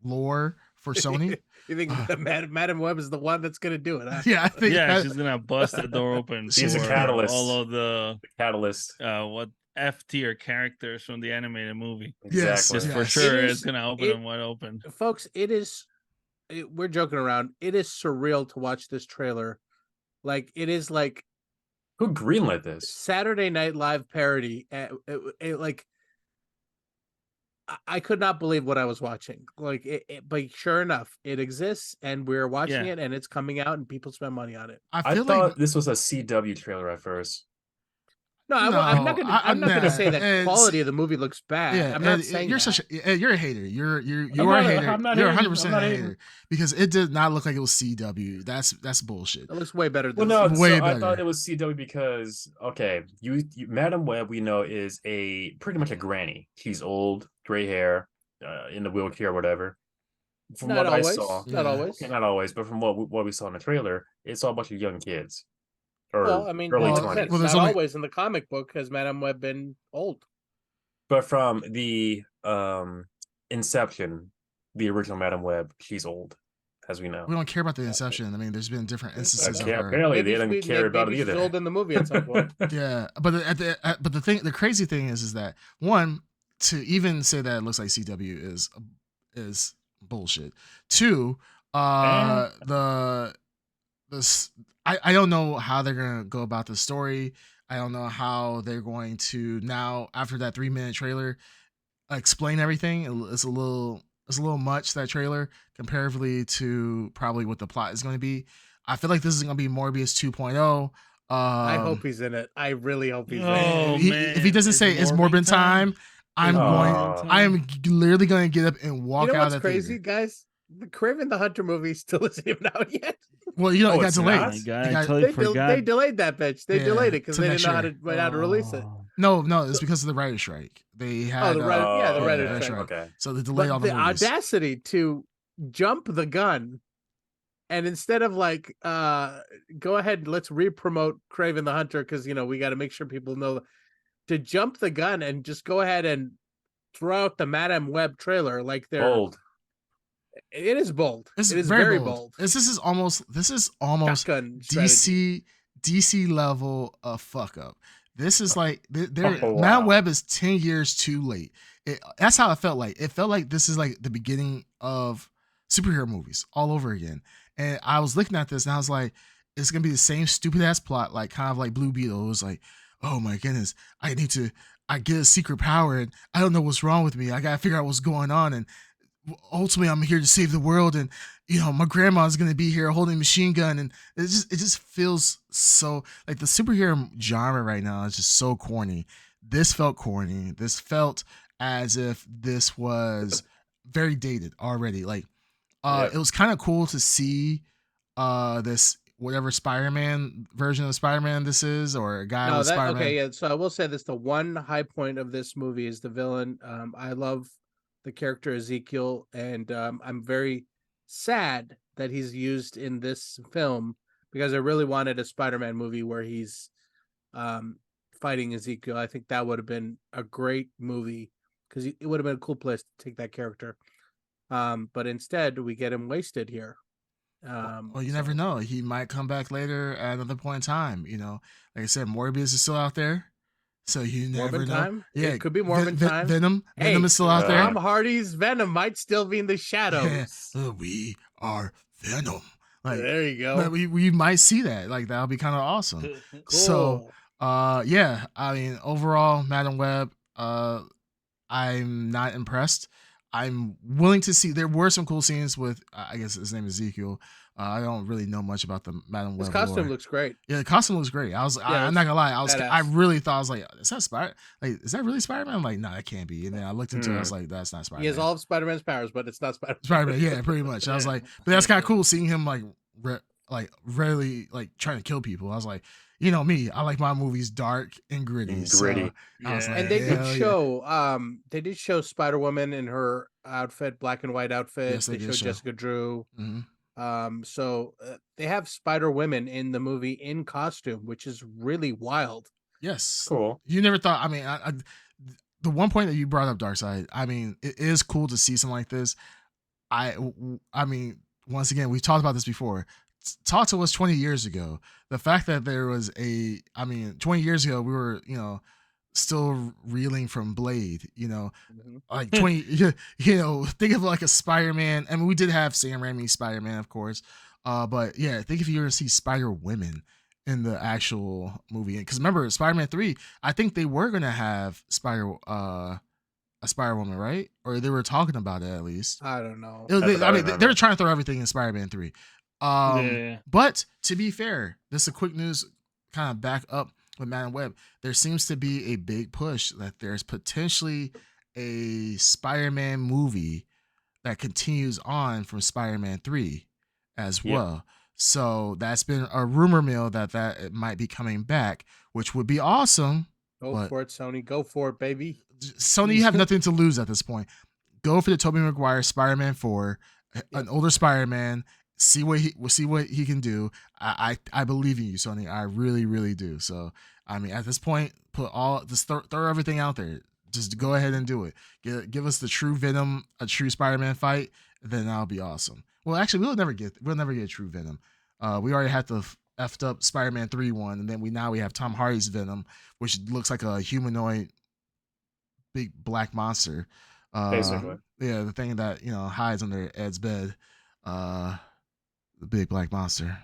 lore for Sony. You think that Madam Web is the one that's going to do it? Huh? Yeah, I think Yeah, she's gonna bust the door open She's a for catalyst. all of the Catalyst. what F tier characters from the animated movie. Yes, Exactly. Just for yes. sure, It it's is- gonna open it- them wide open. Folks, we're joking around. It is surreal to watch this trailer. Like, it is like Who greenlit this? Saturday Night Live parody. Like, I could not believe what I was watching. Like, but sure enough, it exists, and we're watching Yeah. it, and it's coming out, and people spend money on it. I I feel thought like this was a CW trailer at first. No, I'm not No, gonna. I'm not gonna say that it's- quality of the movie looks bad. yeah, I'm not Ed, saying you're that. such a you're a hater. You are not a a- hater. I'm not You're hating. 100% I'm not a hating. hater because it did not look like it was CW. That's bullshit. It looks way better Well, than no, It's way so I thought better. it was CW because you Madam Web we know is pretty much a granny. She's old, gray hair, in the wheelchair or whatever. From Not what I always. saw, Not Yeah. always. okay, not always, but from what we saw in the trailer, it's all a bunch of young kids. Or Well, I mean, early well, like I said, 20s. it's well, there's not only- always in the comic book has Madame Web been old. But from the Inception, the original Madam Web, she's old, as we know. We don't care about the Inception. I mean, there's been different instances of Yeah, her. apparently they didn't care about it maybe she's either. old in the movie at some point. Yeah, but the crazy thing is that one, to even say that it looks like CW is bullshit. Two, I don't know how they're gonna go about the story. I don't know how they're going to now after that 3-minute trailer explain everything. It's a little much, that trailer, comparatively to probably what the plot is going to be. I feel like this is going to be Morbius 2.0. I hope he's in it. I really hope he's in it. Oh, if he doesn't it's say it's Morbin Morbin time, I'm Oh. I am literally going to get up and walk You know out what's of the crazy, theater. guys? The Craven the Hunter movie still isn't even out yet. Well, you know, Oh, it got it's delayed. not? Oh my God, It I got- totally They forgot. delayed that bitch. They Yeah, delayed it because to they next didn't know how to year. release it. No, it's because of the writer's strike. They had the writer- yeah, the writer's writer's strike. Okay. So they delayed all But the the movies. audacity to jump the gun and instead of like go ahead, let's re-promote Craven the Hunter because we got to make sure people know to jump the gun and just go ahead and throw out the Madame Web trailer like they're Bold. It is bold. It's It is very bold. This is almost Shotgun strategy. DC level of fuck up. This is like Oh, wow. Madame Web is 10 years too late. That's how it felt like. It felt like this is like the beginning of superhero movies all over again. And I was looking at this and I was like, it's gonna be the same stupid ass plot, like kind of like Blue Beetle. It was like, oh my goodness, I get a secret power and I don't know what's wrong with me. I gotta figure out what's going on, and ultimately I'm here to save the world, and my grandma's gonna be here holding a machine gun, and it just feels so like the superhero genre right now is just so corny. This felt corny. This felt as if this was very dated already. Like it was kind of cool to see this whatever Spider-Man version of Spider-Man this is, or a guy with Spider-Man. Okay, yeah. So I will say this: the one high point of this movie is the villain. I love the character Ezekiel, and I'm very sad that he's used in this film because I really wanted a Spider-Man movie where he's fighting Ezekiel. I think that would have been a great movie because it would have been a cool place to take that character. But instead, we get him wasted here. Well, you never know. He might come back later at another point in time. Like I said, Morbius is still out there, so you never Morbin know. time? Yeah, It could be Morbin time. Venom Hey, is still out there. Tom Hardy's Venom might still be in the shadows. We are Venom. Like, There you go. but we might see that. Like, that'll be kind of awesome. So, yeah. I mean, overall, Madam Web, I'm not impressed. I'm willing to see. There were some cool scenes with, I guess his name is Ezekiel. I don't really know much about the Madam Web. His costume lore. looks great. Yeah, the costume looks great. I'm it's not gonna lie. I badass. really thought, I was like, is that is that really Spider-Man? I'm like, no, that can't be. And then I looked into it. I was like, that's not Spider-Man. He has all of Spider-Man's powers, but it's not Spider-Man. Spider-Man, yeah, pretty much. I was like, but that's kind of cool seeing him like really like trying to kill people. I was like, me, I like my movies dark and gritty. And so gritty. I was like, And they hell did yeah. show they did show Spider-Woman in her outfit, black and white outfit. Yes, they they did showed show. Jessica Drew. Mhm. So they have Spider-Women in the movie in costume, which is really wild. Yes. Cool. You never thought. I mean, the one point that you brought up, Darkseid. I mean, it is cool to see something like this. I mean, once again, we've talked about this before. Talk to us 20 years ago. The fact that there was 20 years ago, we were, still reeling from Blade, like 20, think of like a Spider-Man. I mean, we did have Sam Raimi's Spider-Man, of course. But yeah, think if you were to see Spider Women in the actual movie. Because remember, Spider-Man 3, I think they were going to have a Spider Woman, right? Or they were talking about it at least. I don't know. They were trying to throw everything in Spider-Man 3. Yeah. But to be fair, this is a quick news kind of back up with Madam Web. There seems to be a big push that there's potentially a Spider-Man movie that continues on from Spider-Man 3 as well. So that's been a rumor mill that it might be coming back, which would be awesome. Go for it, Sony. Go for it, baby. Sony, you have nothing to lose at this point. Go for the Tobey Maguire Spider-Man 4, an older Spider-Man. See what he can do. I believe in you, Sony. I really, really do. So I mean, at this point, throw everything out there. Just go ahead and do it. Give us the true Venom, a true Spider-Man fight. Then that'll be awesome. Well, actually, we'll never get a true Venom. We already had the effed up Spider-Man 3 one, and then we have Tom Hardy's Venom, which looks like a humanoid big black monster. Basically. Yeah, the thing that hides under Ed's bed. The big black monster.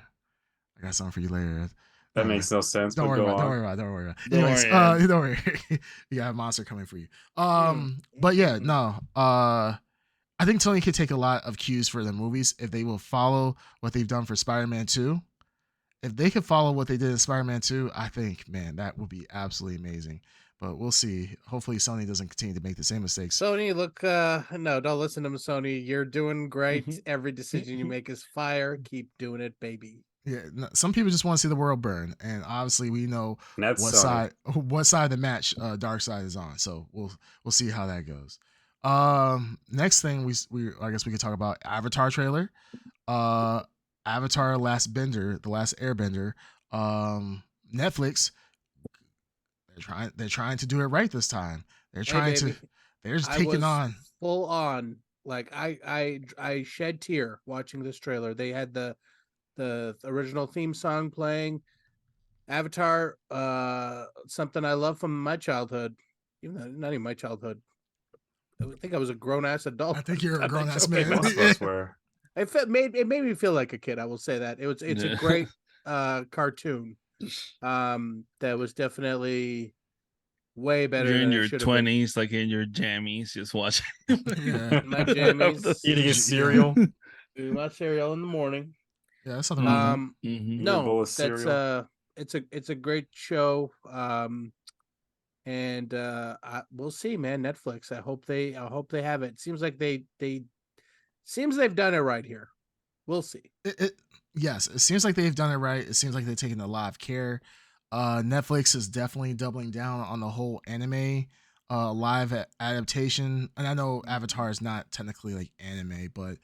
I got something for you later. That makes no sense. Don't worry about it. Anyways, don't worry. You got a monster coming for you. But yeah, no. I think Tony could take a lot of cues for the movies if they will follow what they've done for Spider-Man 2. If they could follow what they did in Spider-Man 2, I think, man, that would be absolutely amazing. But we'll see. Hopefully Sony doesn't continue to make the same mistakes. Sony, look, no, don't listen to him, Sony. You're doing great. Every decision you make is fire. Keep doing it, baby. Yeah, some people just want to see the world burn, and obviously we know what side of the match Darkseid is on. So we'll see how that goes. Next thing I guess we could talk about Avatar trailer. Avatar: The Last Airbender. Netflix. They're trying to do it right this time. They're just taking on full on. Like I shed tear watching this trailer. They had the original theme song playing. Avatar, something I love from my childhood. Even though not even my childhood. I think I was a grown ass adult. I think you're a grown ass man. It made me feel like a kid. I will say that it's a great cartoon. That was definitely way better. You're in than your 20s, like in your jammies, just watching. My jammies, eating a cereal. Eating my cereal in the morning. Yeah, that's something wrong. No, that's it's a great show. And we'll see, man. Netflix. I hope they have it. Seems like they've done it right here. We'll see. Yes, it seems like they've done it right. It seems like they're taking a lot of care. Netflix is definitely doubling down on the whole anime live adaptation. And I know Avatar is not technically like anime, but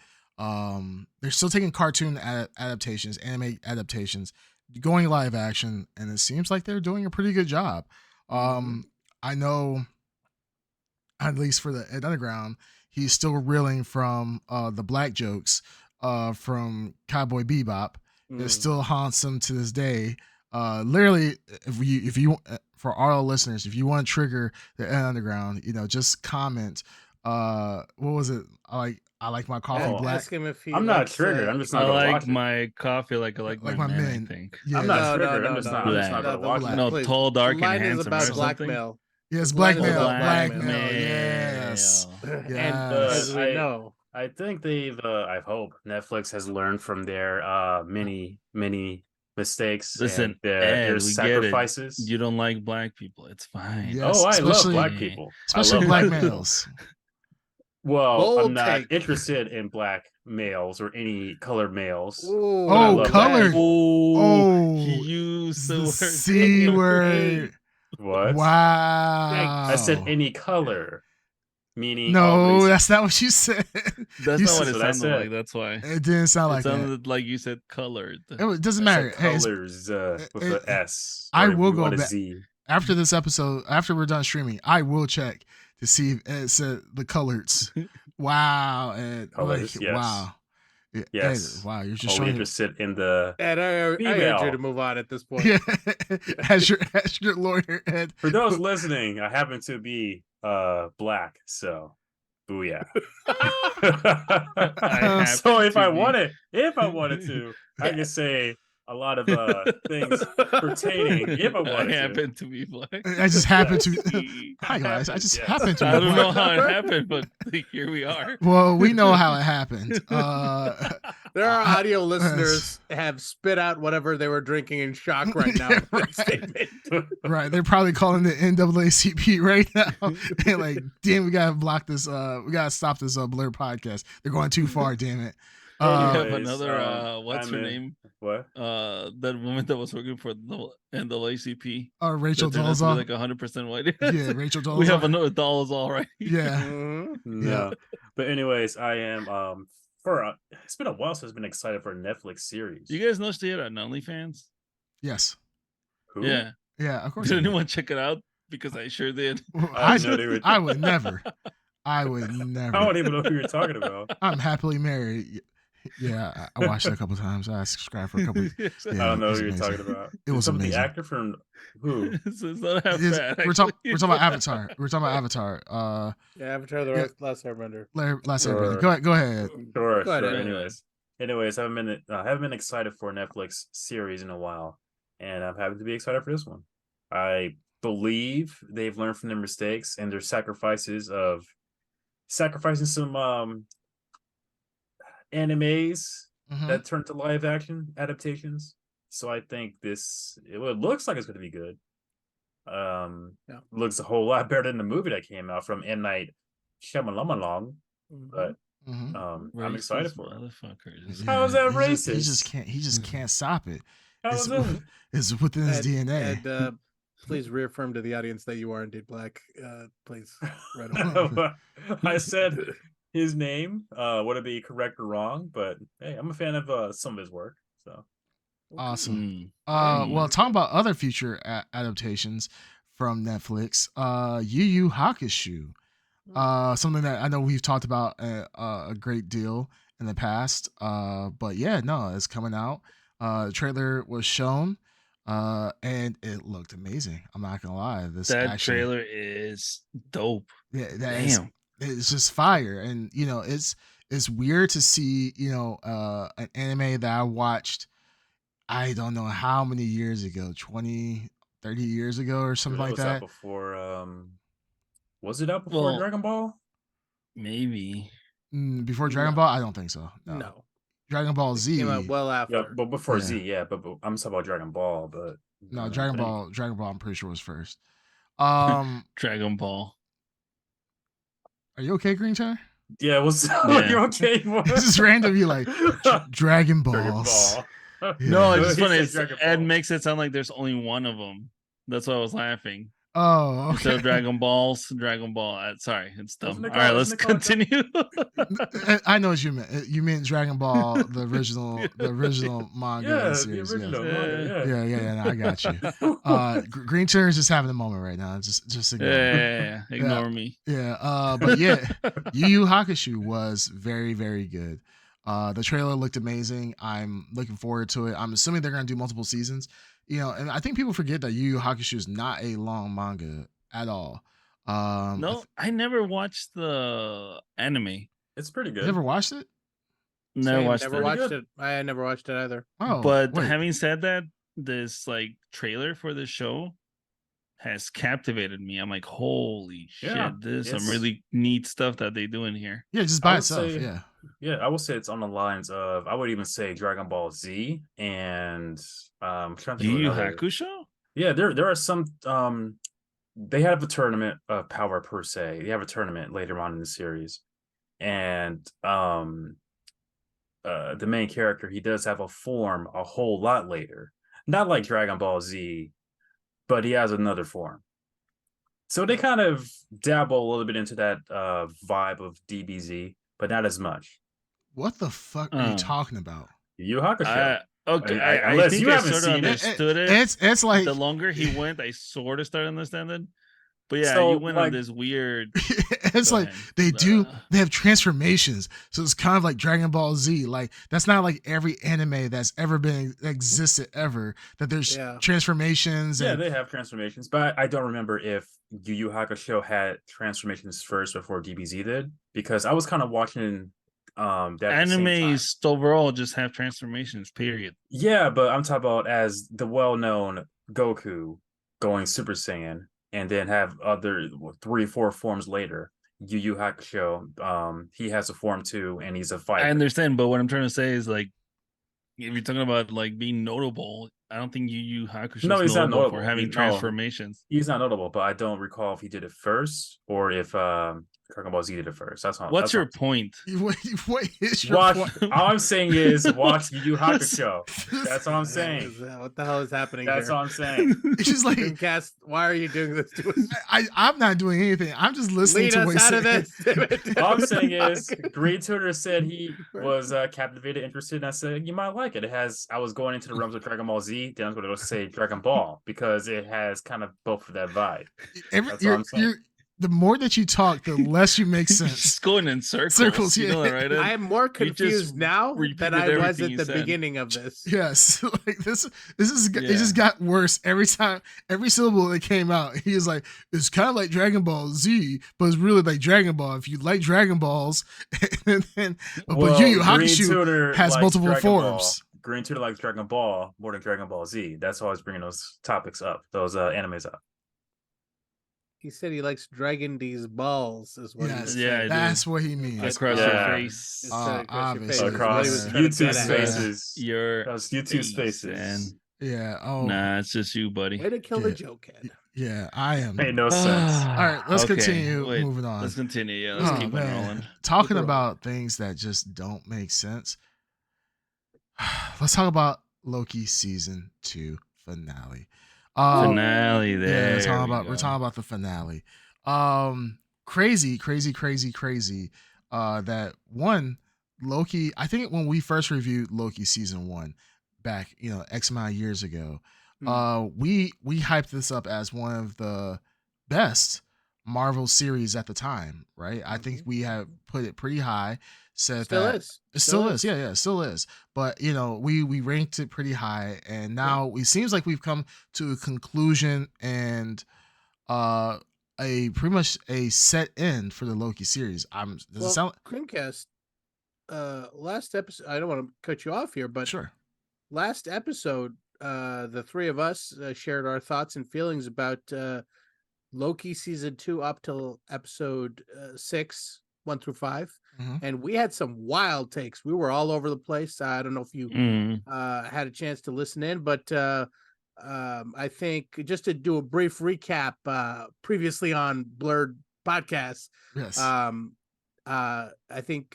they're still taking cartoon adaptations, anime adaptations, going live action, and it seems like they're doing a pretty good job. I know, at least for the Ed Underground, he's still reeling from the black jokes from Cowboy Bebop. It still haunts him to this day. Literally, if you for our listeners, if you want to trigger the Ed Underground, just comment. What was it? I like my coffee black. Ask him if he I'm not triggered. I'm just not. I like my coffee like my men. I think. Yeah. I'm not triggered. I'm just not gonna watch it. No, tall, dark, and handsome. Is about blackmail. Yes, blackmail. Blackmail. Yes. And as we know, I think I hope Netflix has learned from their many mistakes. Listen, and their sacrifices. You don't like black people. It's fine. Yes, I love black people, especially black males. Well, Bold I'm not take. interested in black males or any colored males. Ooh, colored. He used the word C word. What? Wow. I said any color, meaning no, that's not what you said. That's not what it what sounded like. That's why it didn't sound like it sounded like you said colored. It doesn't matter. Colors with an S. I will go back after this episode. After we're done streaming, I will check to see if it said the colors Wow, Ed. Colors, Like, yes. wow. Yeah, Yes. Ed, wow, you're just Only showing interested in the And I urge you female. to move on at this point. Yeah, as your lawyer, Ed. For those listening, I happen to be black, so booyah. So if I wanted to, I could say a lot of things pertaining if I I wanted to. happen to be black. I just happened to. Yes. Hi guys, I just Yes. happened to. I be don't know black. how it happened, but here we are. Well, we know how it happened. There are audio listeners have spit out whatever they were drinking in shock right now. Yeah, with that right. statement. Right, they're probably calling the NAACP right now. They're like, "Damn, we gotta block this. We gotta stop this Blrd podcast. They're going too far. Damn it." We have Anyways, another what's I'm her in- name? What? That woman that was working for the NAACP. Rachel that turned out to be Dolezal. like 100% white. Yeah, Rachel Dolezal. We have another Dolezal, right? Yeah. Mhm. No. But anyways, I am it's been a while since I've been excited for a Netflix series. You guys know she had an OnlyFans? Yes. Who? Yeah. Yeah. Of course. Did I do. anyone check it out? Because I sure did. I didn't know they were- I would never. I would never. I don't even know who you're talking about. I'm happily married. Yeah, I watched it a couple times. I subscribed for a couple. I Yeah, don't know it was who you're amazing. talking about. It was Some amazing. The actor from who? So it's not half It is- bad. we're talking about Avatar. We're talking about Avatar. Yeah, Avatar the Yeah. Last Airbender. Last Sure. Airbender. Go ahead. Sure, Go ahead, sure. Ed. Anyways, I haven't been excited for a Netflix series in a while, and I'm happy to be excited for this one. I believe they've learned from their mistakes and their sacrificing some animes Mhm. that turned to live action adaptations. So I think it looks like it's going to be good. Yeah. Looks a whole lot better than the movie that came out from M. Night Shyamalan. But Mhm. I'm excited Racist for it. motherfuckers. How is that He just racist? can't. He just can't stop it. How It's, is it? it's within his Ed, DNA. Ed, please reaffirm to the audience that you are indeed black. Please. Right away. I said his name. Would it be correct or wrong? But hey, I'm a fan of some of his work. So Awesome. Mm. Well, talking about other future adaptations from Netflix, Yu Yu Hakusho, something that I know we've talked about a great deal in the past. But yeah, no, it's coming out. The trailer was shown, and it looked amazing. I'm not gonna lie. That trailer is dope. yeah, Damn. it's just fire, and it's weird to see an anime that I watched. I don't know how many years ago, 20, 30 years ago or something like was out that. before. Was it out before Well, Dragon Ball? Maybe. Before Dragon No. Ball, I don't think so. No. Dragon Ball It Z. came out well after. Yeah, but before Yeah. Z, yeah. But I'm talking about Dragon Ball. But No, I Dragon think- Ball. I'm pretty sure was first. Dragon Ball. Are you okay, Green Chair? Yeah, was Yeah. you okay? It's just random. You like Dragon Balls. Dragon Ball. Yeah. No, it's just He funny. said It's, Dragon Ed Ball. makes it sound like there's only one of them. That's why I was laughing. Oh, Instead okay. of Dragon Balls, Dragon Ball. Sorry, it's dumb. Wasn't All it right, called- let's wasn't it called continue. I know what you meant. You meant Dragon Ball, the original manga Yeah, the series. original. Yeah. manga, Yeah. No, I got you. Green Chair is just having a moment right now. Just ignore. it. Yeah, ignore me. Yeah. But yeah, Yu Yu Hakusho was very, very good. The trailer looked amazing. I'm looking forward to it. I'm assuming they're going to do multiple seasons. And I think people forget that Yu Yu Hakusho is not a long manga at all. No, I never watched the anime. It's pretty You good. never watched it? Never watched never it. watched Good. it. I never watched it either. Oh, But wait. having said that, this trailer for the show has captivated me. I'm like, holy Yeah, shit, there's some it's- really neat stuff that they do in here. Yeah, just I by would itself. say- Yeah. Yeah, I would say it's on the lines of I would even say Dragon Ball Z and I'm trying to think Yu of Yu another- Hakusho? Yeah, there are some they have a tournament of power per se. They have a tournament later on in the series. And the main character, he does have a form a whole lot later. Not like Dragon Ball Z, but he has another form. So they kind of dabble a little bit into that vibe of DBZ, but not as much. What the fuck are you Oh. talking about? Yu Yu Hakusho. Okay, I- I unless think you I haven't sort of seen it. understood it. It's like The longer he went, I sort of started understanding. But yeah, So, you went on like- this weird. It's Go like ahead. they have transformations, so it's kind of like Dragon Ball Z. Like that's not like every anime that's ever been existed ever, that there's Yeah. transformations. Yeah, And they have transformations, but I don't remember if Yu Yu Hakusho had transformations first before DBZ did, because I was kind of watching that at the same time. Animes overall just have transformations. Period. Yeah, but I'm talking about as the well-known Goku going Super Saiyan, and then have other 3-4 forms later. Yu Yu Hakusho, he has a form too, and he's a fighter. I understand, but what I'm trying to say is like, if you're talking about like being notable, I don't think Yu Yu Hakusho No, is he's not notable for notable. having No. transformations. He's not notable, but I don't recall if he did it first or if Dragon Ball Z did it first. That's all. What's that's your all. point? what is your Watch. point? All I'm saying is watch Yu Yu Hakusho. That's all I'm saying. What the hell is happening That's here? all I'm saying. It's just like Dreamcast, why are you doing this to us? I'm not doing anything. I'm just listening Lead to us what he's out of saying. this. Damn it. All I'm saying is Green Tutor said he was captivated, interested, and I said you might like it. It has. I was going into the realms of Dragon Ball Z, then I was going to say Dragon Ball because it has kind of both of that vibe. That's all I'm saying. The more that you talk, the less you make You're sense. just going in circles. Circles, You know yeah. that, right? Ed? I am more You just confused now than repeated I was everything at you the said. beginning of this. Yes, like this is it Yeah. just got worse every time. Every syllable that came out, he was like, "It's kind of like Dragon Ball Z, but it's really like Dragon Ball. If you like Dragon Balls, and then but Yu Yu Hakusho has likes multiple Dragon Ball. forms." Green Tutor likes Dragon Ball more than Dragon Ball Z. That's why I was bringing those topics up, those animes up. He said he likes Dragon D's balls, is what Yes, he Yeah, I said. do. that's what he means. Across Yeah. your face. Just said across your obviously. face is what he was Across trying to YouTube get at. spaces. Your Those YouTube face, spaces. man. Yeah. Oh, Nah, it's just you, buddy. Way to kill the Yeah. joke, Ed. yeah. I am. Made no sense. All right, let's Okay, continue wait, moving on. Let's continue. Yeah, let's Oh, keep on man. rolling. Talking Keep it about things that just don't make sense. Let's talk about Loki season 2 finale. Finale there. Yeah, we're talking about the finale. Crazy. That one Loki. I think when we first reviewed Loki season 1 back, X amount of years ago, we hyped this up as one of the best Marvel series at the time, right? I think we have put it pretty high. Said Still that is. it still is. Yeah, it still is. But we ranked it pretty high, and now it seems like we've come to a conclusion and a pretty much a set end for the Loki series. Does it sound Creamcast, last episode, I don't want to cut you off here, but sure? last episode, the three of us shared our thoughts and feelings about Loki season 2 up till episode 6, 1 through 5. Mhm. And we had some wild takes. We were all over the place. I don't know if you had a chance to listen in, but I think just to do a brief recap, previously on Blrd podcast, Yes. I think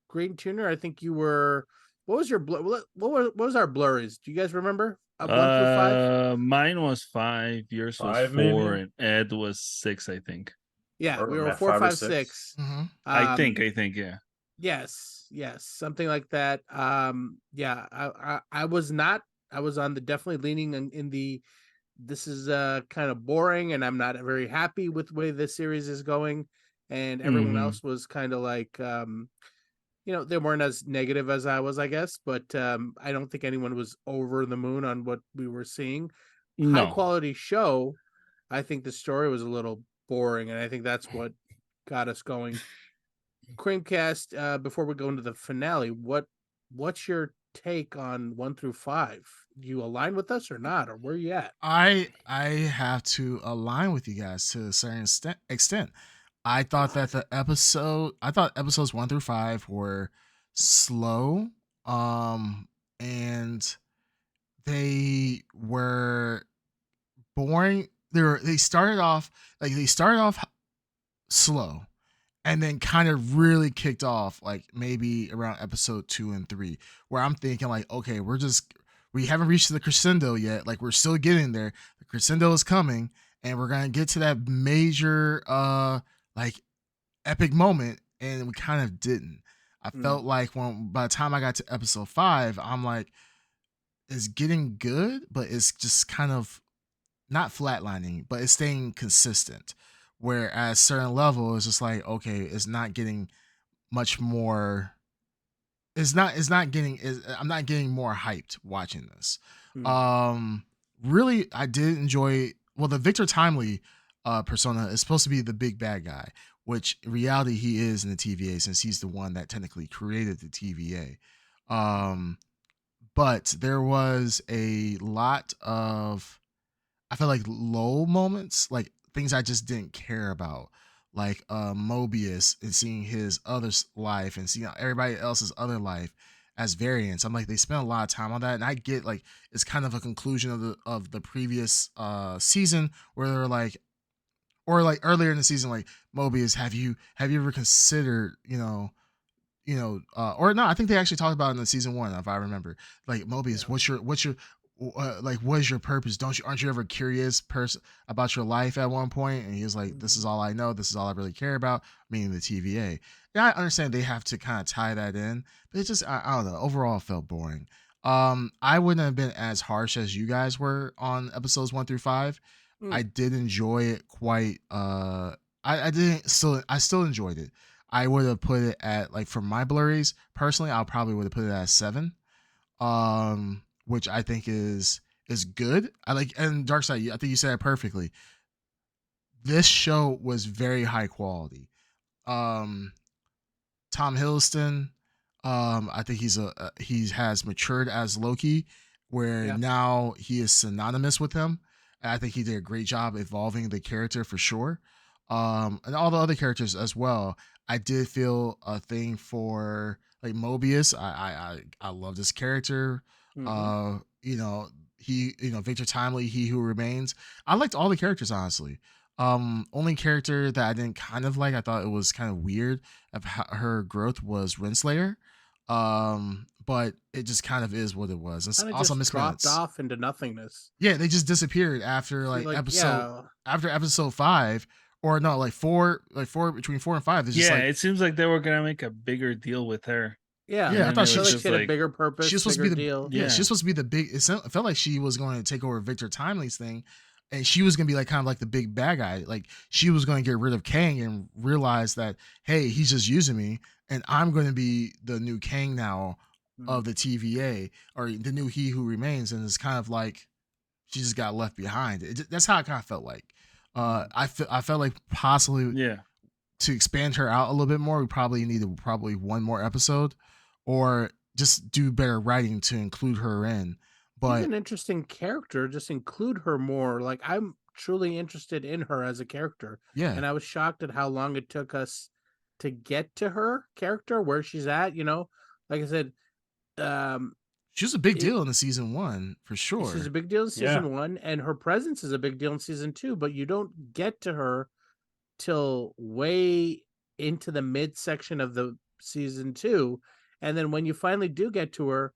Green Tuner, I think you were. What was your what was our blurries? Do you guys remember? 1 through 5. Mine was 5. Yours was 5 4, maybe? and Ed was 6. I think. Yeah, Or we were at 4, 5 or 5, 6. 6. Mhm. I think. Yeah. Yes, something like that. Yeah, I was not. I was on the definitely leaning in the. This is kind of boring, and I'm not very happy with the way this series is going. And everyone else was kind of like, they weren't as negative as I was, I guess. But I don't think anyone was over the moon on what we were seeing. No. High quality show. I think the story was a little boring, and I think that's what got us going. Creamcast, before we go into the finale, what's your take on 1 through 5? Do you align with us or not, or where you at? I have to align with you guys to a certain extent. I thought that episodes 1 through 5 were slow, and they were boring. They started off slow, and then kind of really kicked off like maybe around episode 2 and 3, where I'm thinking like, okay, we haven't reached the crescendo yet. Like, we're still getting there. The crescendo is coming, and we're gonna get to that major like epic moment, and we kind of didn't. I felt like by the time I got to episode 5, I'm like, it's getting good, but it's just kind of not flatlining, but it's staying consistent. Whereas certain level is just like, okay, it's not getting much more. I'm not getting more hyped watching this. Really, I did enjoy. Well, the Victor Timely persona is supposed to be the big bad guy, which in reality he is in the TVA since he's the one that technically created the TVA. But there was a lot of, I feel like, low moments, like things I just didn't care about, like Mobius and seeing his life and seeing everybody else's other life as variants. I'm like, they spent a lot of time on that, and I get like it's kind of a conclusion of the previous season where they're like, or like earlier in the season, like Mobius, have you ever considered, or no, I think they actually talked about it in the season 1, if I remember. Like, Mobius, what's your like, what is your purpose? Aren't you ever curious about your life at one point? And he was like, this is all I know. This is all I really care about, meaning the TVA. Yeah, I understand they have to kind of tie that in, but it just, I don't know. Overall, it felt boring. I wouldn't have been as harsh as you guys were on episodes 1 through 5. I did enjoy it quite. I still enjoyed it. I would have put it at, like, for my blurries personally, I probably would have put it at 7. Which I think is good. I like, and Darkseid, I think you said it perfectly. This show was very high quality. Tom Hiddleston, I think he has matured as Loki, where now he is synonymous with him. And I think he did a great job evolving the character for sure. And all the other characters as well. I did feel a thing for, like, Mobius. I love this character. Victor Timely, He Who Remains. I liked all the characters, honestly. Only character that I didn't kind of like, I thought it was kind of weird of how her growth, was Renslayer. But it just kind of is what it was. It's also just dropped off into nothingness. Yeah, they just disappeared after after episode 5. Or no, like 4, between 4 and 5. Just it seems like they were gonna make a bigger deal with her. Yeah, I thought she had a bigger purpose. She was supposed to be the deal. Yeah, she's supposed to be the big. It felt like she was going to take over Victor Timely's thing, and she was going to be like kind of like the big bad guy. Like, she was going to get rid of Kang and realize that, hey, he's just using me, and I'm going to be the new Kang now of the TVA, or the new He Who Remains. And it's kind of like she just got left behind. That's how it kind of felt like. I felt like possibly to expand her out a little bit more, we probably needed one more episode, or just do better writing to include her in. But she's an interesting character. Just include her more. Like, I'm truly interested in her as a character. Yeah, and I was shocked at how long it took us to get to her character, where she's at. Like I said, she was a big deal in the season 1 for sure. She's a big deal in season 1, and her presence is a big deal in season 2. But you don't get to her till way into the midsection of the season 2, and then when you finally do get to her,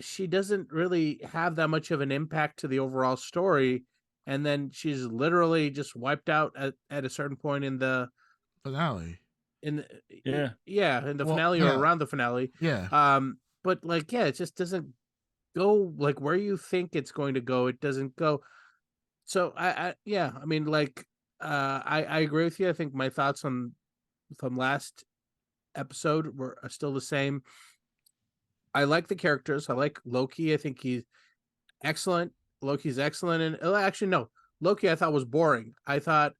she doesn't really have that much of an impact to the overall story, and then she's literally just wiped out at a certain point in the finale. In the finale or around the finale. But like, it just doesn't go like where you think it's going to go. It doesn't go. So I mean, like, I agree with you. I think my thoughts from last episode are still the same. I like the characters. I like Loki. I think he's excellent. Loki's excellent. And actually, no, Loki I thought was boring. I thought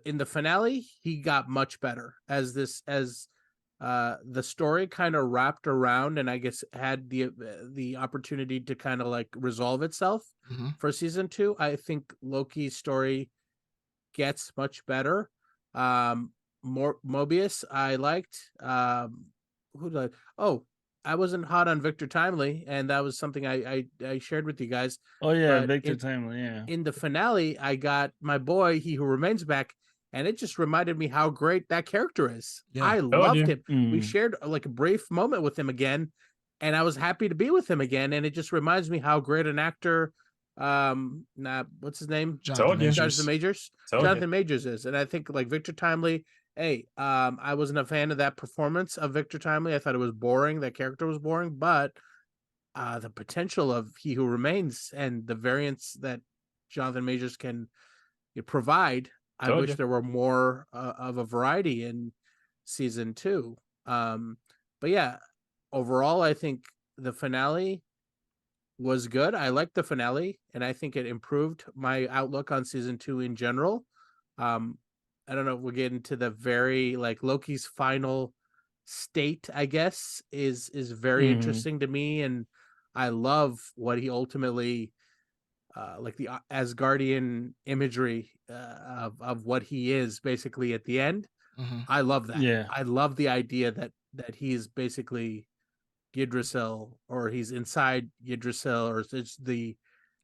in the finale he got much better as the story kind of wrapped around, and I guess had the opportunity to kind of like resolve itself for season 2. I think Loki's story gets much better. More Mobius I liked. Who did I wasn't hot on Victor Timely, and that was something I shared with you guys. Oh yeah, Victor Timely. Yeah. In the finale, I got my boy, He Who Remains, back, and it just reminded me how great that character is. Yeah. I loved him. We shared like a brief moment with him again, and I was happy to be with him again. And it just reminds me how great an actor, what's his name? Jonathan Majors is. And I think like Victor Timely, I wasn't a fan of that performance of Victor Timely. I thought it was boring. That character was boring, but the potential of He Who Remains and the variants that Jonathan Majors can provide. I Told wish ya. there were more of a variety in season 2. But yeah, overall, I think the finale was good. I liked the finale, and I think it improved my outlook on season 2 in general. I don't know if we'll get into the very like Loki's final state, I guess, is very interesting to me, and I love what he ultimately like the Asgardian imagery of what he is basically at the end. Hmm. I love that. Yeah. I love the idea that he's basically Yggdrasil, or he's inside Yggdrasil, or it's the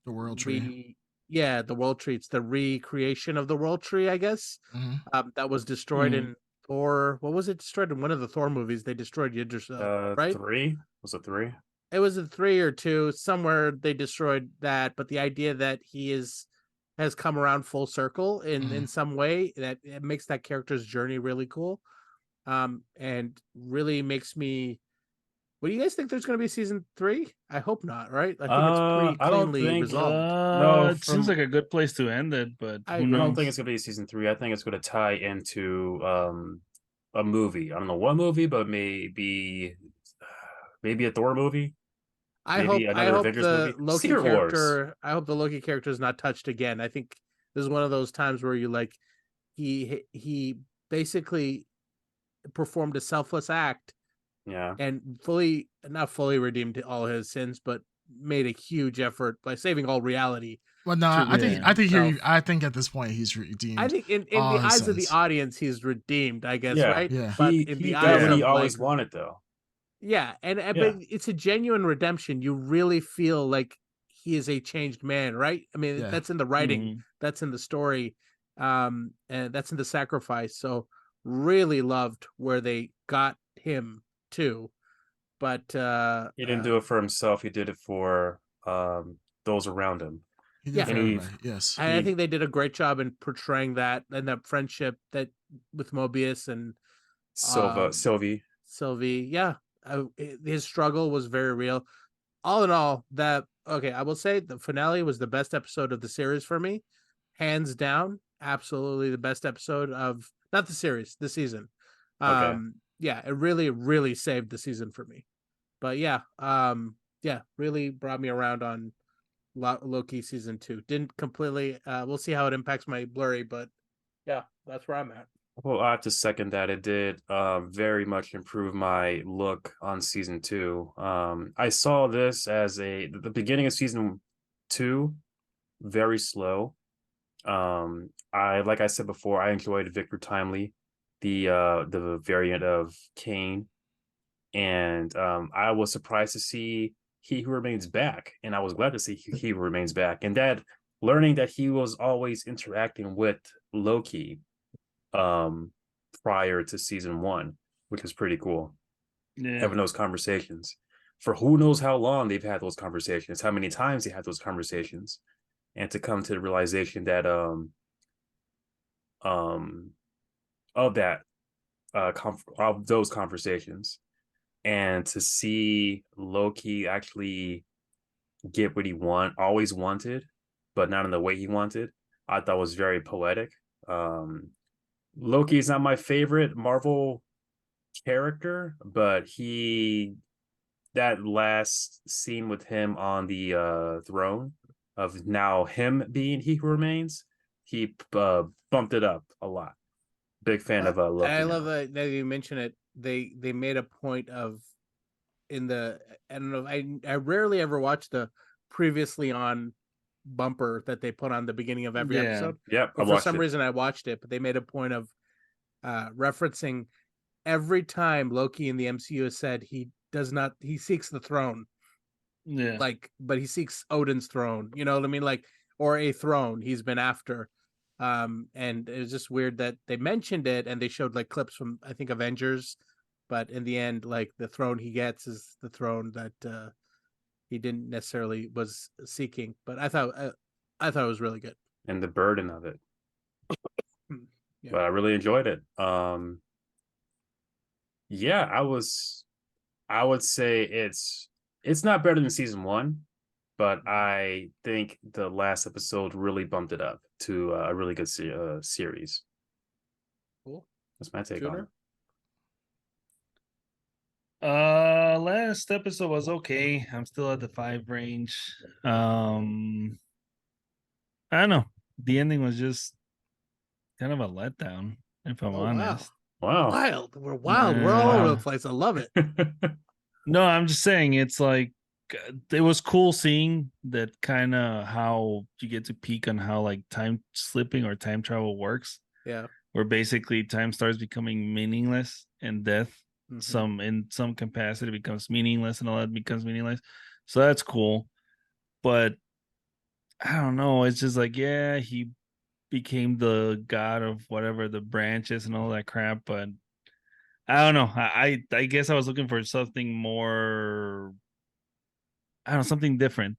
World Tree. the World Tree. It's the recreation of the World Tree, I guess. Hmm. That was destroyed in Thor. What was it destroyed in one of the Thor movies? They destroyed Yggdrasil, right? 3? Was it 3? It was a 3 or 2 somewhere. They destroyed that, but the idea that he has come around full circle in some way, that it makes that character's journey really cool, and really makes me. What do you guys think? There's going to be season 3? I hope not. Right? I think it's pretty I don't cleanly think- resolved. No, It seems from- like a good place to end it, but I who I agree. don't knows? think it's gonna be season 3. I think it's gonna tie into a movie. I don't know what movie, but maybe a Thor movie. I Maybe hope another the Avengers movie. Loki Secret Wars. character. I hope the Loki character is not touched again. I think this is one of those times where you like he basically performed a selfless act Yeah. and not fully redeemed all his sins, but made a huge effort by saving all reality. Well, no, to I think at this point he's redeemed. I think in all the his eyes of the sins. audience, he's redeemed, I guess, Yeah. right? Yeah. But He in the got eyes what of he always like, wanted, though. yeah, and Yeah. but it's a genuine redemption. You really feel like he is a changed man, right? I mean, Yeah. that's in the writing, that's in the story, and that's in the sacrifice. So really loved where they got him too. But He didn't do it for himself. He did it for those around him. He did Yeah. for And he- everybody. Yes. and I think they did a great job in portraying that and that friendship that with Mobius and Sylvie. Sylvie. Yeah, his struggle was very real. All in all, I will say the finale was the best episode of the series for me, hands down. Absolutely the best episode of not the series, the season. Okay. Yeah, it really, really saved the season for me. But yeah, really brought me around on Loki season 2. Didn't completely. We'll see how it impacts my blurry, but yeah, that's where I'm at. Well, I have to second that. It did very much improve my look on season 2. I saw this as the beginning of season 2, very slow. Like I said before, I enjoyed Victor Timely, the variant of Kane, and I was surprised to see He Who Remains back, and I was glad to see He Who Remains back, and that learning that he was always interacting with Loki prior to season 1, which is pretty cool. Yeah. Having those conversations for who knows how long they've had those conversations, how many times they had those conversations, and to come to the realization that of that of those conversations, and to see Loki actually get what he always wanted, but not in the way he wanted, I thought was very poetic. Loki is not my favorite Marvel character, but that last scene with him on the throne, of now him being He Who Remains, he bumped it up a lot. Big fan of Loki. I love that you mention it. They made a point of I don't know, I rarely ever watch the previously on bumper that they put on the beginning of every episode. Yep, But for some reason I watched it, but they made a point of referencing every time Loki in the MCU has said he seeks the throne. Yeah. But he seeks Odin's throne, you know what I mean? Like, or a throne he's been after. And it was just weird that they mentioned it and they showed like clips from, I think, Avengers, but in the end, like, the throne he gets is the throne that he didn't necessarily was seeking. But I thought it was really good. And the burden of it. Yeah. But I really enjoyed it. I would say it's not better than season 1, but I think the last episode really bumped it up to a really good series. Cool. That's my take on it. Last episode was okay. I'm still at the 5 range. I don't know. The ending was just kind of a letdown, if I'm honest. Wow. Wild. We're wild. We're all over the place. I love it. No, I'm just saying it's like it was cool seeing that kind of how you get to peek on how like time slipping or time travel works. Yeah. Where basically time starts becoming meaningless and death in some capacity becomes meaningless and all that becomes meaningless. So that's cool. But I don't know. It's just like, yeah, he became the god of whatever the branches and all that crap, but I don't know. I guess I was looking for something more, I don't know, something different.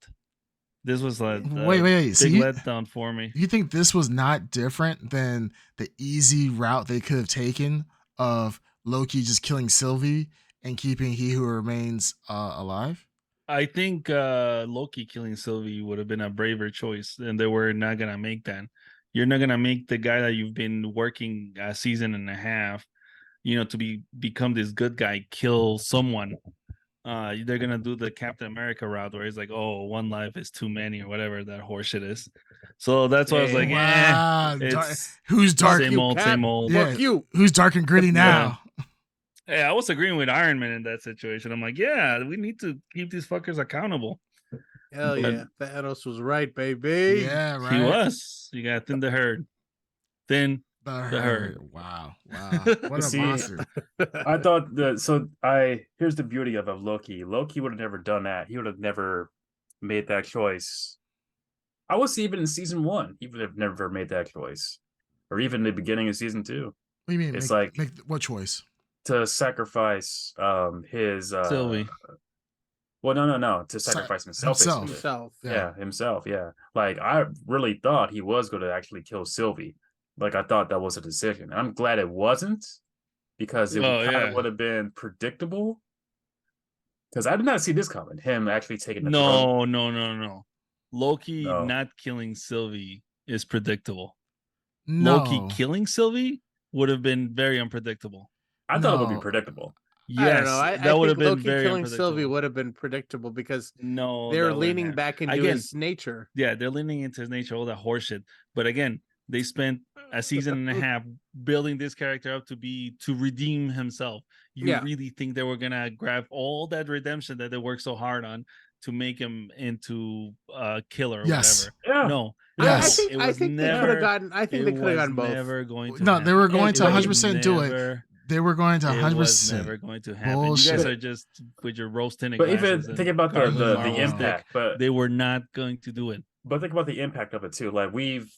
This was like wait. big So letdown for me. You think this was not different than the easy route they could have taken of Loki just killing Sylvie and keeping He Who Remains alive? I think Loki killing Sylvie would have been a braver choice, and they were not gonna make that. You're not gonna make the guy that you've been working a season and a half, to become this good guy kill someone. They're gonna do the Captain America route where it's like, oh, one life is too many or whatever that horseshit is. So that's why I was like, wow, it's who's dark? Same old, same old. Yeah, who's dark and gritty now? Yeah, I was agreeing with Iron Man in that situation. I'm like, yeah, we need to keep these fuckers accountable. Hell yeah, Thanos was right, baby. Yeah, right. He was. You got thin the herd. Thin the herd. Wow. What a monster. I thought here's the beauty of Loki. Loki would have never done that. He would have never made that choice. I would say even in season 1, he would have never made that choice. Or even the beginning of season 2. What do you mean? It's make what choice? To sacrifice his Sylvie. Well, no. To sacrifice himself. Yeah, himself. Yeah. Like, I really thought he was going to actually kill Sylvie. Like, I thought that was a decision. And I'm glad it wasn't, because it kind of would have been predictable. Because I did not see this coming. Him actually taking the throne. No. Loki not killing Sylvie is predictable. No. Loki killing Sylvie would have been very unpredictable. I thought it would be predictable. Yes, that would have been Loki very killing Sylvie would have been predictable because they're leaning back into his nature. Yeah, they're leaning into his nature, all that horseshit. But again, they spent a season and a half building this character up to redeem himself. You really think they were gonna grab all that redemption that they worked so hard on to make him into a killer or whatever? Yeah. No. Yes. I think they could have gotten. I think they could have gotten both. Never going to they were going to 100% do it. They were going to 100%. It was never going to happen. Bullshit. You guys are just with your rose tinted glasses. But even think about the impact. But they were not going to do it. But think about the impact of it too. Like we've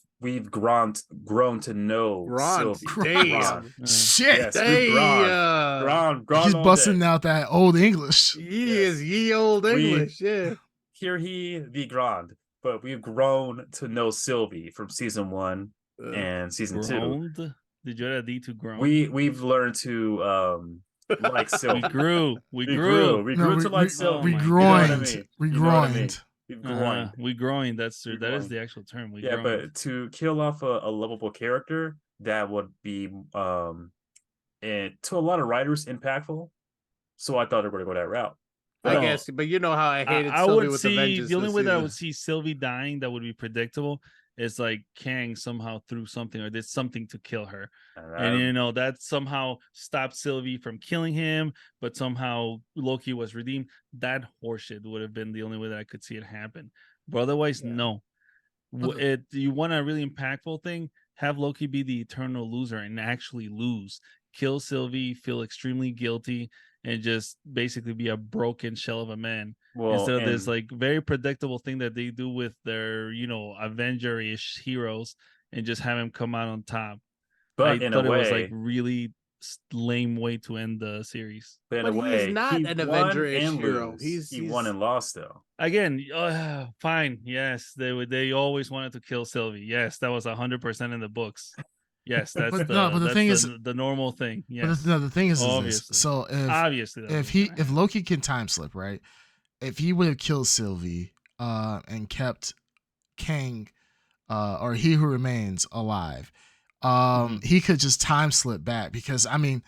grown to know Sylvie. Damn. Shit. Yes, grown. He's busting out that old English. He is old English. Hear he the grand. But we've grown to know Sylvie from season 1 and season 2. Did you add a D to grown? We've learned to like Sylvie. We grew to like Sylvie. We groined. We groined. We groined. That's true. That is the actual term. Groined. But to kill off a lovable character, that would be and to a lot of writers impactful. So I thought they were going to go that route. I guess, but you know how I hated Sylvie with the Vengeance. The only way that I would see Sylvie dying that would be predictable is like Kang somehow threw something or did something to kill her. And that somehow stopped Sylvie from killing him, but somehow Loki was redeemed. That horseshit would have been the only way that I could see it happen. But otherwise, no. You want a really impactful thing, have Loki be the eternal loser and actually lose. Kill Sylvie, feel extremely guilty, and just basically be a broken shell of a man. Instead of this like very predictable thing that they do with their, Avenger-ish heroes and just have him come out on top. But I thought it was like really lame way to end the series. But in a way, he's not an Avenger-ish hero. He won and lost though. Again, fine. Yes, they always wanted to kill Sylvie. Yes, that was 100% in the books. Yes, that's the normal thing. Yes. But the thing is this. So if Loki can time slip, right? If he would have killed Sylvie, and kept Kang, or He Who Remains, alive. He could just time slip back, because I mean,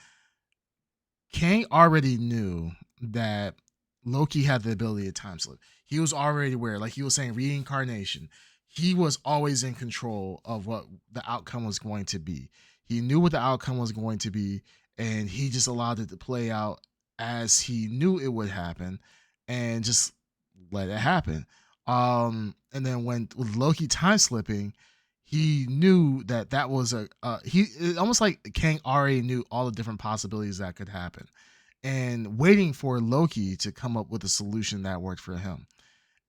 Kang already knew that Loki had the ability to time slip. He was already aware, like he was saying, reincarnation. He was always in control of what the outcome was going to be. He knew what the outcome was going to be, and he just allowed it to play out as he knew it would happen, and just let it happen. And then when with Loki time slipping, he knew that that was almost like Kang already knew all the different possibilities that could happen, and waiting for Loki to come up with a solution that worked for him.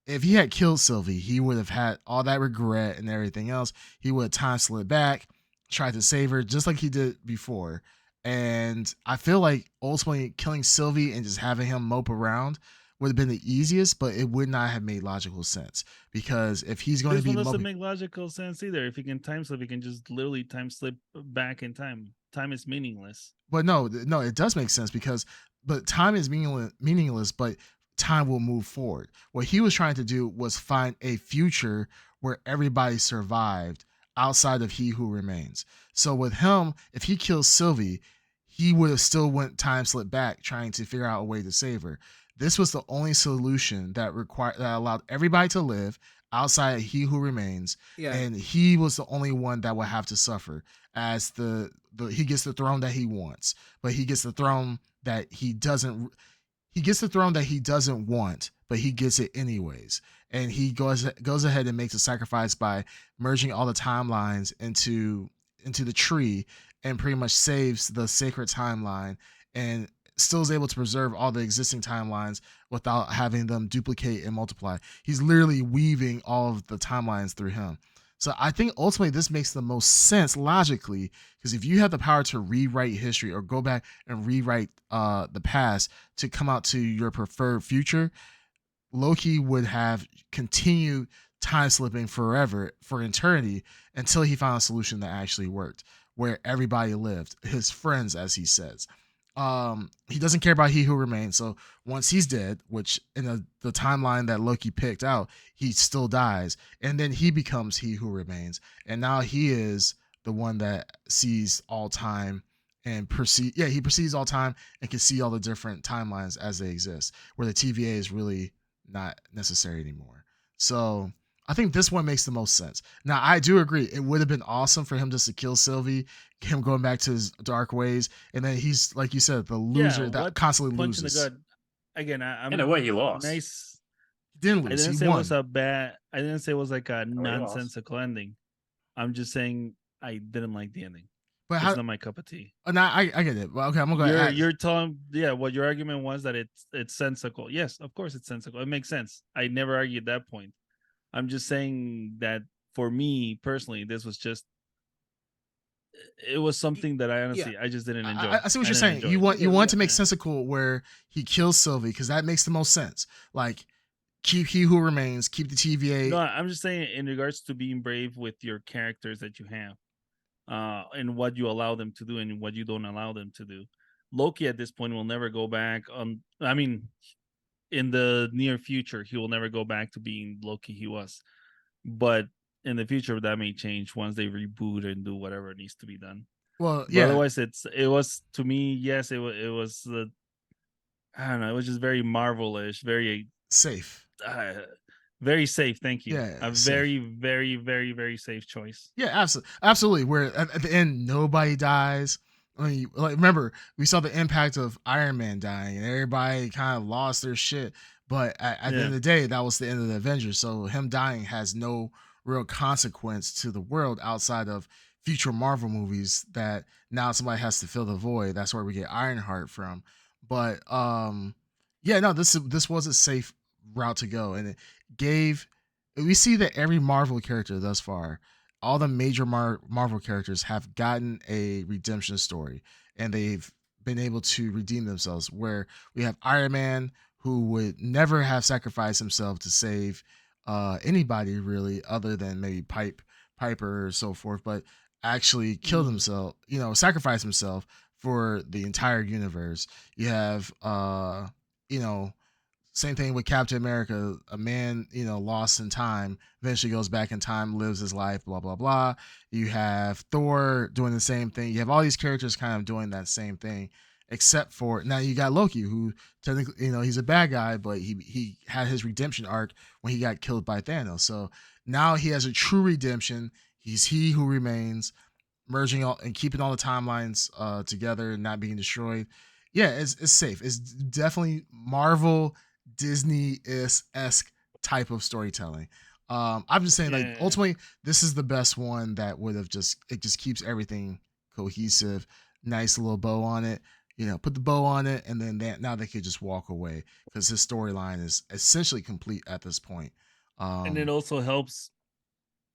If he had killed Sylvie, he would have had all that regret and everything else. He would have time slid back, tried to save her just like he did before. And I feel like ultimately killing Sylvie and just having him mope around would have been the easiest, but it would not have made logical sense, because if he's going This to be one doesn't moping, make logical sense either. If he can time slip, he can just literally time slip back in time. Time is meaningless. but no, it does make sense, because but time is meaningless, but time will move forward. What he was trying to do was find a future where everybody survived outside of He Who Remains. So with him, if he kills Sylvie, he would have still went time slip back trying to figure out a way to save her. This was the only solution that allowed everybody to live outside of He Who Remains, Yeah. and he was the only one that would have to suffer, as the he gets the throne that he wants, but he gets the throne that he doesn't want, but he gets it anyways. And he goes ahead and makes a sacrifice by merging all the timelines into the tree, and pretty much saves the sacred timeline, and still is able to preserve all the existing timelines without having them duplicate and multiply. He's literally weaving all of the timelines through him. So I think ultimately this makes the most sense logically, because if you have the power to rewrite history or go back and rewrite the past to come out to your preferred future, Loki would have continued time slipping forever, for eternity, until he found a solution that actually worked, where everybody lived, his friends, as he says. He doesn't care about He Who Remains. So once he's dead, which in the timeline that Loki picked out, he still dies, and then he becomes He Who Remains, and now he is the one that sees all time and he perceives all time and can see all the different timelines as they exist, where the TVA is really not necessary anymore. So I think this one makes the most sense. Now, I do agree, it would have been awesome for him just to kill Sylvie, him going back to his dark ways, and then he's, like you said, the loser that constantly punch loses. In the gut. Again, I'm in a way he lost. nice. He didn't lose. I didn't he say won. it was a bad. I didn't say it was like a he lost. nonsensical ending. I'm just saying I didn't like the ending. But It's not my cup of tea. No, I get it. Well, okay, I'm gonna go. You're telling, what your argument was, that it's sensical. Yes, of course it's sensical. It makes sense. I never argued that point. I'm just saying that for me personally, this was just, it was something that I honestly I just didn't enjoy. I see what you're saying. You want to make sensical where he kills Sylvie, because that makes the most sense. Like, keep He Who Remains, keep the TVA. No, I'm just saying in regards to being brave with your characters that you have, and what you allow them to do and what you don't allow them to do. Loki at this point will never go back on. I mean, in the near future, he will never go back to being Loki he was. But in the future, that may change once they reboot and do whatever needs to be done. Well, but yeah. Otherwise, it was, to me, yes, it was. I don't know. It was just very Marvel-ish, very safe. Very safe. Thank you. Yeah, a very, very, very, very safe choice. Yeah, absolutely. Where at the end nobody dies. I mean, like, remember, we saw the impact of Iron Man dying, and everybody kind of lost their shit. But at the end of the day, that was the end of the Avengers. So him dying has no real consequence to the world outside of future Marvel movies that now somebody has to fill the void. That's where we get Ironheart from. But this was a safe route to go, and it gave. We see that every Marvel character thus far, all the major Marvel characters have gotten a redemption story, and they've been able to redeem themselves. Where we have Iron Man, who would never have sacrificed himself to save anybody really, other than maybe Piper or so forth, but actually killed himself, sacrificed himself for the entire universe. You have Same thing with Captain America. A man, lost in time, eventually goes back in time, lives his life, blah, blah, blah. You have Thor doing the same thing. You have all these characters kind of doing that same thing, except for now you got Loki, who technically, he's a bad guy, but he had his redemption arc when he got killed by Thanos. So now he has a true redemption. He's he who remains, merging all and keeping all the timelines together and not being destroyed. Yeah, it's safe. It's definitely Marvel Disney-esque type of storytelling. I'm just saying, like, ultimately, this is the best one that would have just keeps everything cohesive, nice little bow on it. Put the bow on it, and then now they could just walk away because his storyline is essentially complete at this point. And it also helps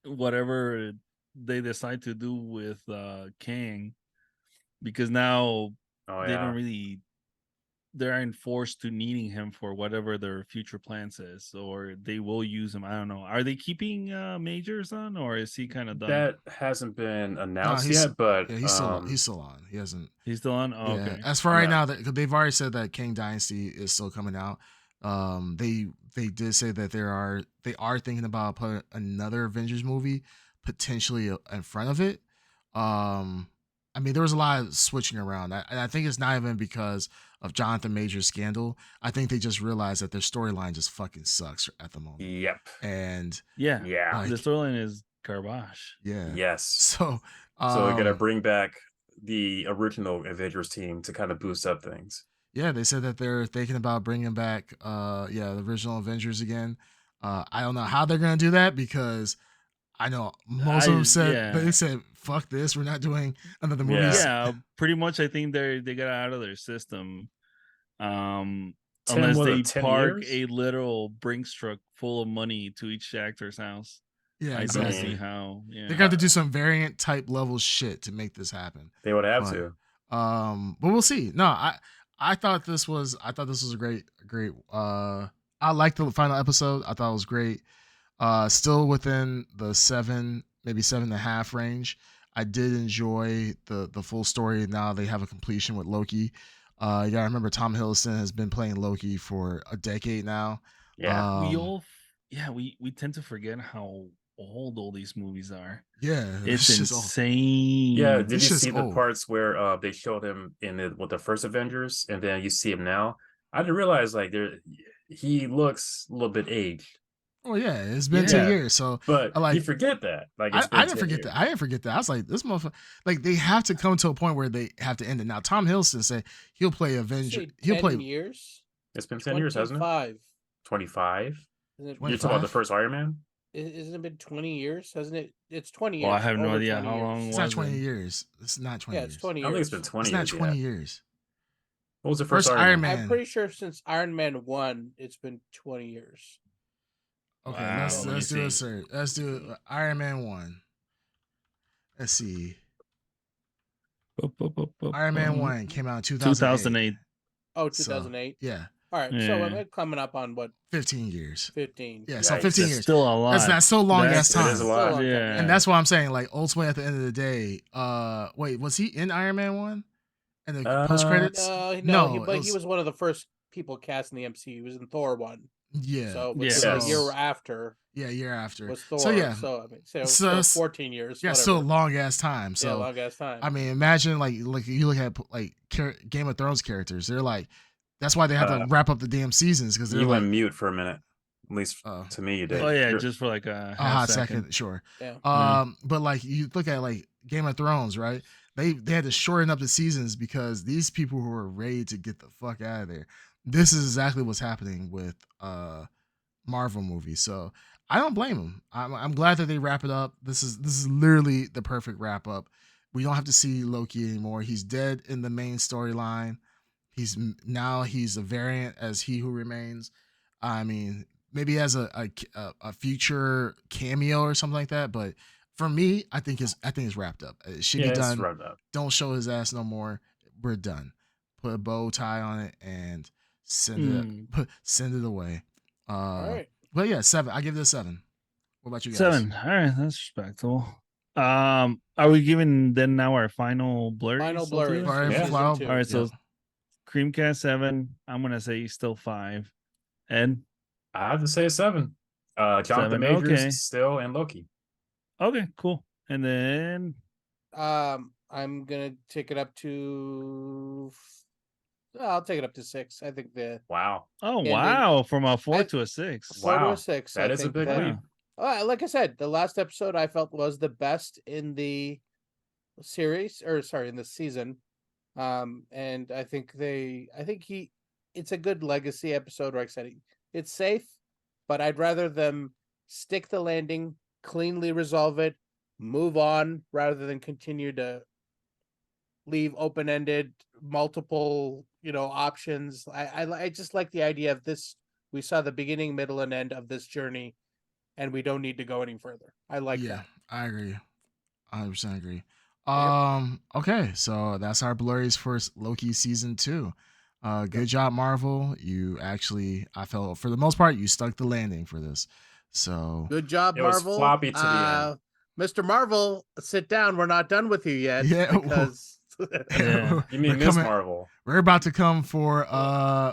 whatever they decide to do with Kang, because now they don't really, they aren't forced to needing him for whatever their future plans is, or they will use him. I don't know. Are they keeping Majors on, or is he kind of done? That hasn't been announced yet, but yeah, he's still on. He hasn't. He's still on. Oh, yeah. Okay. As for right now, they've already said that Kang Dynasty is still coming out. They did say that they are thinking about putting another Avengers movie potentially in front of it. I mean, there was a lot of switching around, and I think it's not even because of Jonathan Major's scandal. I think they just realized that their storyline just fucking sucks at the moment. Yep. And yeah, like, the storyline is garbage. Yeah. Yes. So we're gonna bring back the original Avengers team to kind of boost up things. Yeah, they said that they're thinking about bringing back the original Avengers again. I don't know how they're gonna do that, because I know most of them said they said, "Fuck this, we're not doing another movie." Yeah, pretty much. I think they got out of their system, unless they park a literal Brinks truck full of money to each actor's house. Yeah, I exactly. don't see how. Yeah, they got to do some variant type level shit to make this happen. They would have to. But we'll see. No, I thought this was a great. I liked the final episode. I thought it was great. Still within the 7, maybe 7.5 range. I did enjoy the full story. Now they have a completion with Loki. You gotta remember, Tom Hiddleston has been playing Loki for a decade now. Yeah, we tend to forget how old all these movies are. Yeah, it's insane. Yeah, did you see the parts where they showed him in the first Avengers, and then you see him now? I didn't realize he looks a little bit aged. Oh yeah, it's been 10 years. So, but you forget that. Like, I didn't forget that. I didn't forget that. I was like, this motherfucker. Like, they have to come to a point where they have to end it. Now, Tom Hiddleston said he'll play Avenger. He'll play years. It's been 10 years, hasn't it? 25. You're talking about the first Iron Man? Isn't it been 20 years? Hasn't it? It's 20 years. Well, I have no idea how long. It's not 20 years. It's not 20 years. It's 20 years. I think it's been 20 years. It's not 20 years. What was the first Iron Man? I'm pretty sure since Iron Man 1, it's been 20 years. Okay, let's do a search. Let's do Iron Man 1. Let's see. Iron Man 1 came out in 2008. Oh, 2008. So, yeah. All right, so I'm coming up on what? 15 years. 15. Yeah, so 15 years. Still a lot. That's not so long as time. It is a lot. Yeah. And that's what I'm saying. Like, ultimately, at the end of the day, wait, was he in Iron Man 1? And the post credits? No, but he was one of the first people cast in the MCU. He was in Thor 1. Yeah. So a year after. Yeah, year after. Was Thor. So yeah. So 14 years. Yeah, whatever. so long ass time. So long ass time. I mean, imagine like you look at like Game of Thrones characters. They're like, that's why they have to wrap up the damn seasons, because they're went mute for a minute. At least to me, you did. Oh yeah, just for like a hot second, sure. Yeah. But like you look at like Game of Thrones, right? They had to shorten up the seasons because these people who were ready to get the fuck out of there. This is exactly what's happening with Marvel movies. So I don't blame them. I'm glad that they wrap it up. This is literally the perfect wrap up. We don't have to see Loki anymore. He's dead in the main storyline. He's a variant as He Who Remains. I mean, maybe as a future cameo or something like that. But for me, I think it's wrapped up. It should be done. It's wrapped up. Don't show his ass no more. We're done. Put a bow tie on it and send it away. All right. But yeah, 7. I give it a 7. What about you guys? 7. All right, that's respectable. Are we giving then now our final Blrd? Final Blrd. All right, All right, so Creamcast 7. I'm gonna say still 5, And I have to say 7. Jonathan 7, Majors okay. still and Loki. Okay, cool. And then I'm gonna take it up to. I'll take it up to 6. I think the Wow. oh ending. wow, from a 4 I- to a 6. 4 to Wow. a 6. That I is a think big that, leap. like I said, the last episode I felt was the best in the series, or sorry, in the season. And I think it's a good legacy episode. Like I said, it's safe, but I'd rather them stick the landing, cleanly resolve it, move on, rather than continue to leave open-ended, multiple, options. I just like the idea of this. We saw the beginning, middle, and end of this journey, and we don't need to go any further. I like that. I agree. 100% agree. Yep. Okay, so that's our Blurry's first Loki season 2. Good job, Marvel. You actually, I felt for the most part, you stuck the landing for this. So Good job, It was Marvel. floppy to the end. Mr. Marvel, sit down. We're not done with you yet. Yeah, Because Yeah. You mean we're Miss coming- Marvel? We're about to come for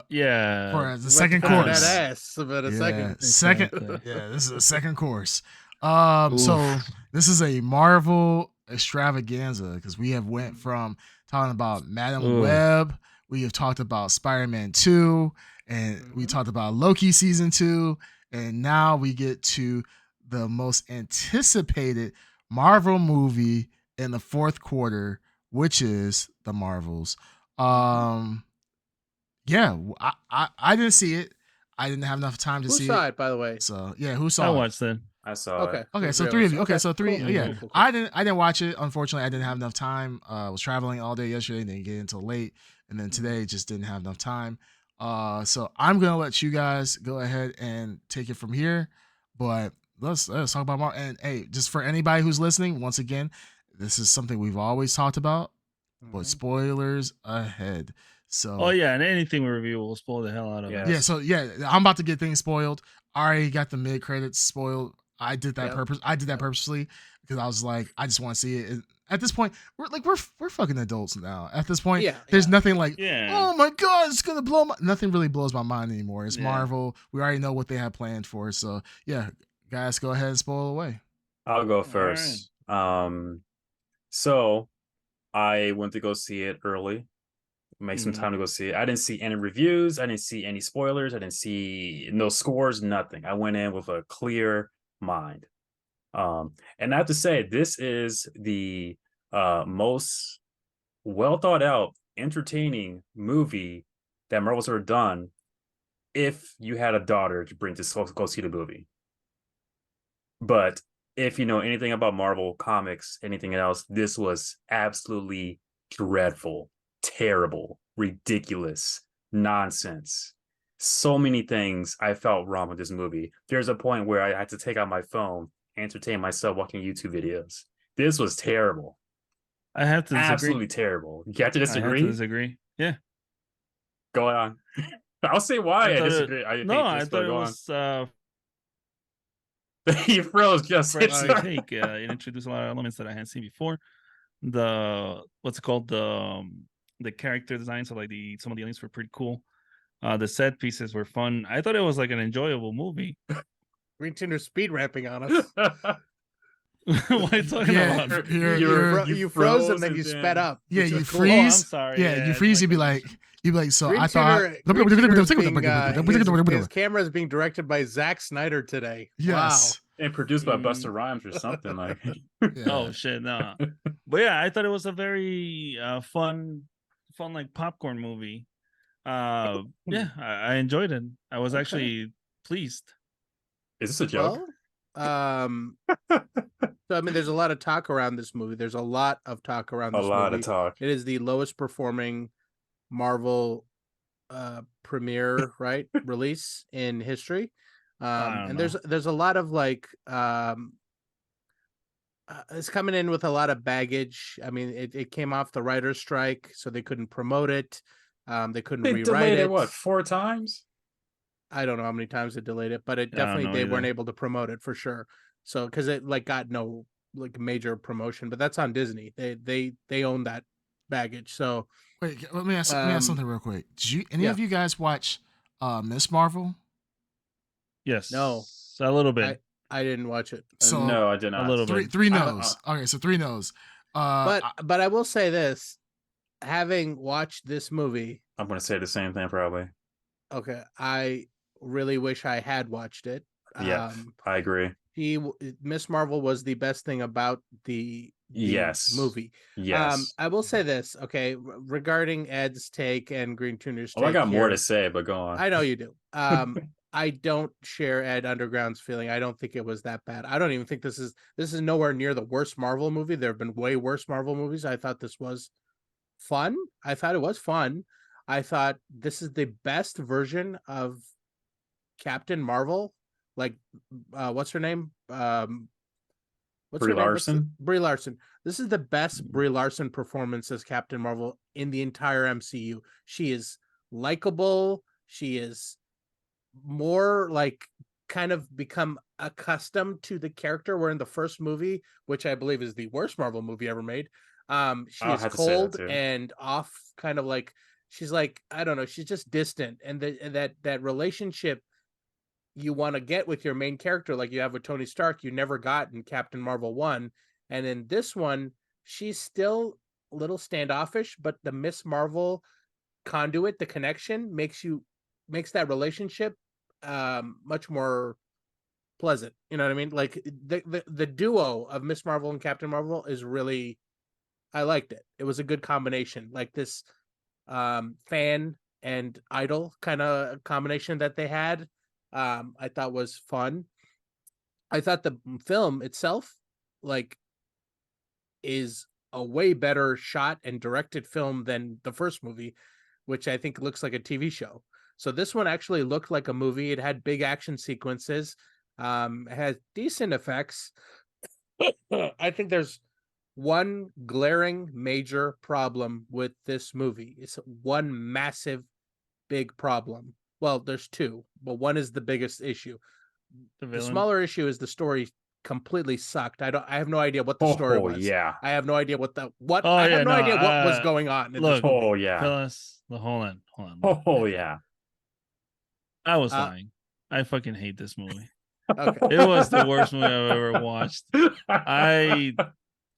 Yeah. for the we're second about to course. that ass about a second. Second. Exactly. Yeah, this is a second course. So Oof. this is a Marvel extravaganza because we have went from talking about Madam Ooh. Web, we have talked about Spider-Man 2, and we Mhm. talked about Loki season 2, and now we get to the most anticipated Marvel movie in the fourth quarter, which is the Marvels. Yeah, I didn't see it. I didn't have enough time to Who see saw it. it, by the way? So yeah, who I saw it? watched it. I saw Okay. it. Okay, so Three three of of you. us. Okay, so three. Cool, Yeah, cool. I didn't watch it. Unfortunately, I didn't have enough time. I was traveling all day yesterday, didn't get until late, and then today just didn't have enough time. So I'm gonna let you guys go ahead and take it from here. But let's talk about Marvel. And hey, just for anybody who's listening, once again, this is something we've always talked about, but Mhm. spoilers ahead. So Oh yeah, and anything we review will spoil the hell out of Yeah. it. yeah, so yeah, I'm about to get things spoiled. I already got the mid credits spoiled. I did that Yep. I did that purposely because I was like, I just want to see it. And at this point, we're fucking adults now. At this point, Yeah, there's yeah. nothing like, Yeah. oh my god, it's gonna blow my. Nothing really blows my mind anymore. It's Yeah. Marvel. We already know what they have planned for. So yeah, guys, go ahead and spoil away. I'll go right. first. So I went to go see it early. Make some time to go see it. I didn't see any reviews. I didn't see any spoilers. I didn't see no scores, nothing. I went in with a clear mind. And I have to say, this is the most well thought out, entertaining movie that Marvel's ever done. If you had a daughter to bring to go see the movie, but if you know anything about Marvel comics, anything else, this was absolutely dreadful, terrible, ridiculous, nonsense. So many things I felt wrong with this movie. There's a point where I had to take out my phone, entertain myself watching YouTube videos. This was terrible. I have to disagree. Absolutely terrible. You have to I have disagree? to disagree. Yeah. Go on. I'll say why I thought disagree. I thought it was You froze just. fresh take. It introduced a lot of elements that I hadn't seen before. The what's it called? The character designs, so like some of the aliens were pretty cool. The set pieces were fun. I thought it was like an enjoyable movie. Green Tinder speed ramping on us. What are you talking about? You froze and then you sped up. Yeah, which you was cool. freeze. Oh, I'm sorry. Yeah, you it's freeze. my You'd be like, connection. so Green I thought. Tuner is being, his camera is being directed by Zack Snyder today. Yes. And produced by Busta Rhymes or something like. Yeah. Oh shit, no. But yeah, I thought it was a very fun like popcorn movie. Yeah, I enjoyed it. I was actually pleased. Is this a joke? Well, so I mean, there's a lot of talk around this movie. There's a lot of talk around this movie. A lot of talk. It is the lowest performing Marvel premiere release in history. And there's a lot of like it's coming in with a lot of baggage. I mean, it came off the writer's strike, so they couldn't promote it. They couldn't They rewrite delayed it. it what, 4 times? I don't know how many times it delayed it, but it I don't definitely know they either. weren't able to promote it for sure. So because it like got no like major promotion, but that's on Disney. They own that baggage. So Wait, let me ask something real quick. Did you any Yeah. of you guys watch Miss Marvel? Yes. No. A little bit. I didn't watch it. So no, I did not. A little bit. three no's. Okay, so 3 no's. But I will say this, having watched this movie, I'm going to say the same thing probably. okay, I really wish I had watched it. Yeah, I agree. Miss Marvel was the best thing about the movie. Yes. I will say this, okay, regarding Ed's take and Green Tuner's take. I got more here, to say, but go on. I know you do. I don't share Ed Underground's feeling. I don't think it was that bad. I don't even think this is nowhere near the worst Marvel movie. There have been way worse Marvel movies. I thought this was fun. I thought it was fun. I thought this is the best version of Captain Marvel. Like, what's her name? Brie Larson. Brie Larson. This is the best Brie Larson performance as Captain Marvel in the entire MCU. She is likable. She is more like kind of become accustomed to the character. Where in the first movie, which I believe is the worst Marvel movie ever made, she is cold and off, kind of like she's like, I don't know, she's just distant, and that relationship you want to get with your main character, like you have with Tony Stark, you never got in Captain Marvel 1. And in this one, she's still a little standoffish, but the Miss Marvel conduit, the connection makes that relationship much more pleasant. You know what I mean? Like the duo of Miss Marvel and Captain Marvel is really, I liked it. It was a good combination, like this fan and idol kind of combination that they had. I thought was fun. I thought the film itself, like, is a way better shot and directed film than the first movie, which I think looks like a TV show. So this one actually looked like a movie. It had big action sequences. It has decent effects. I think there's one glaring major problem with this movie. It's one massive, big problem. Well, there's two, but one is the biggest issue. The smaller issue is the story completely sucked. I have no idea what the story was. Yeah. I have no idea what idea what was going on in this movie. Fellas, hold on. Oh yeah. I was lying. I fucking hate this movie. Okay. It was the worst movie I've ever watched. I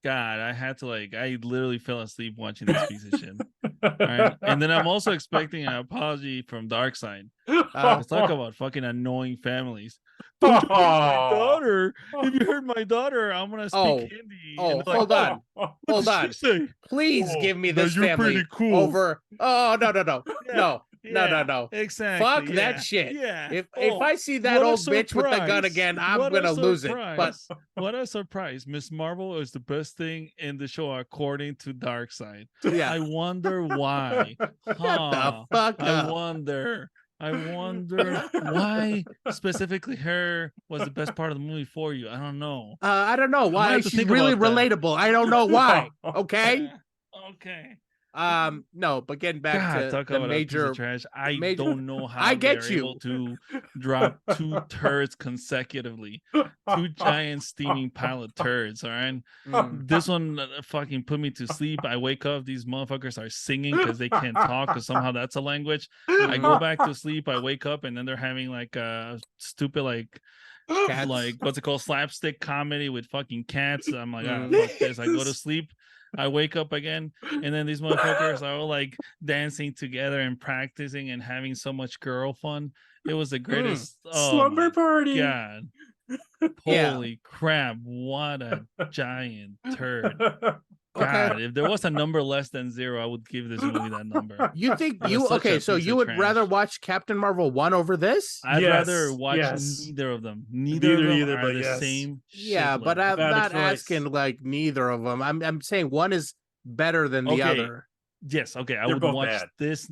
had to I literally fell asleep watching this piece of shit. Right? And then I'm also expecting an apology from Darkseid. Let's talk about fucking annoying families. Don't you hurt my daughter? If you hurt my daughter, I'm gonna speak Hindi. Hold on. Please give me this family pretty cool. over. Oh no. No. Exactly. Fuck that shit. Yeah. If I see that old bitch with the gun again, I'm gonna lose it. But what a surprise! Miss Marvel is the best thing in the show according to Darkseid. Yeah. I wonder why. The fuck I wonder why specifically her was the best part of the movie for you. I don't know. I don't know why. She's really relatable. I don't know why. Okay. Okay. No, but getting back to the major trash. I don't know how I get they're you. able to drop 2 turds consecutively, 2 giant steaming pile of turds. All right, this one fucking put me to sleep. I wake up, these motherfuckers are singing because they can't talk, because somehow that's a language. I go back to sleep, I wake up, and then they're having like a stupid cats. like what's it called, slapstick comedy with fucking cats. I'm like, fuck this. I go to sleep, I wake up again, and then these motherfuckers are all like dancing together and practicing and having so much girl fun. It was the greatest slumber party. God. Holy crap, what a giant turd. God, if there was a number less than 0, I would give this movie that number. You think so you would rather watch Captain Marvel 1 over this? I'd rather watch neither of them. Neither of them are the same. Yeah, but I'm not asking like neither of them. I'm saying one is better than the other. Yes, okay. I would watch this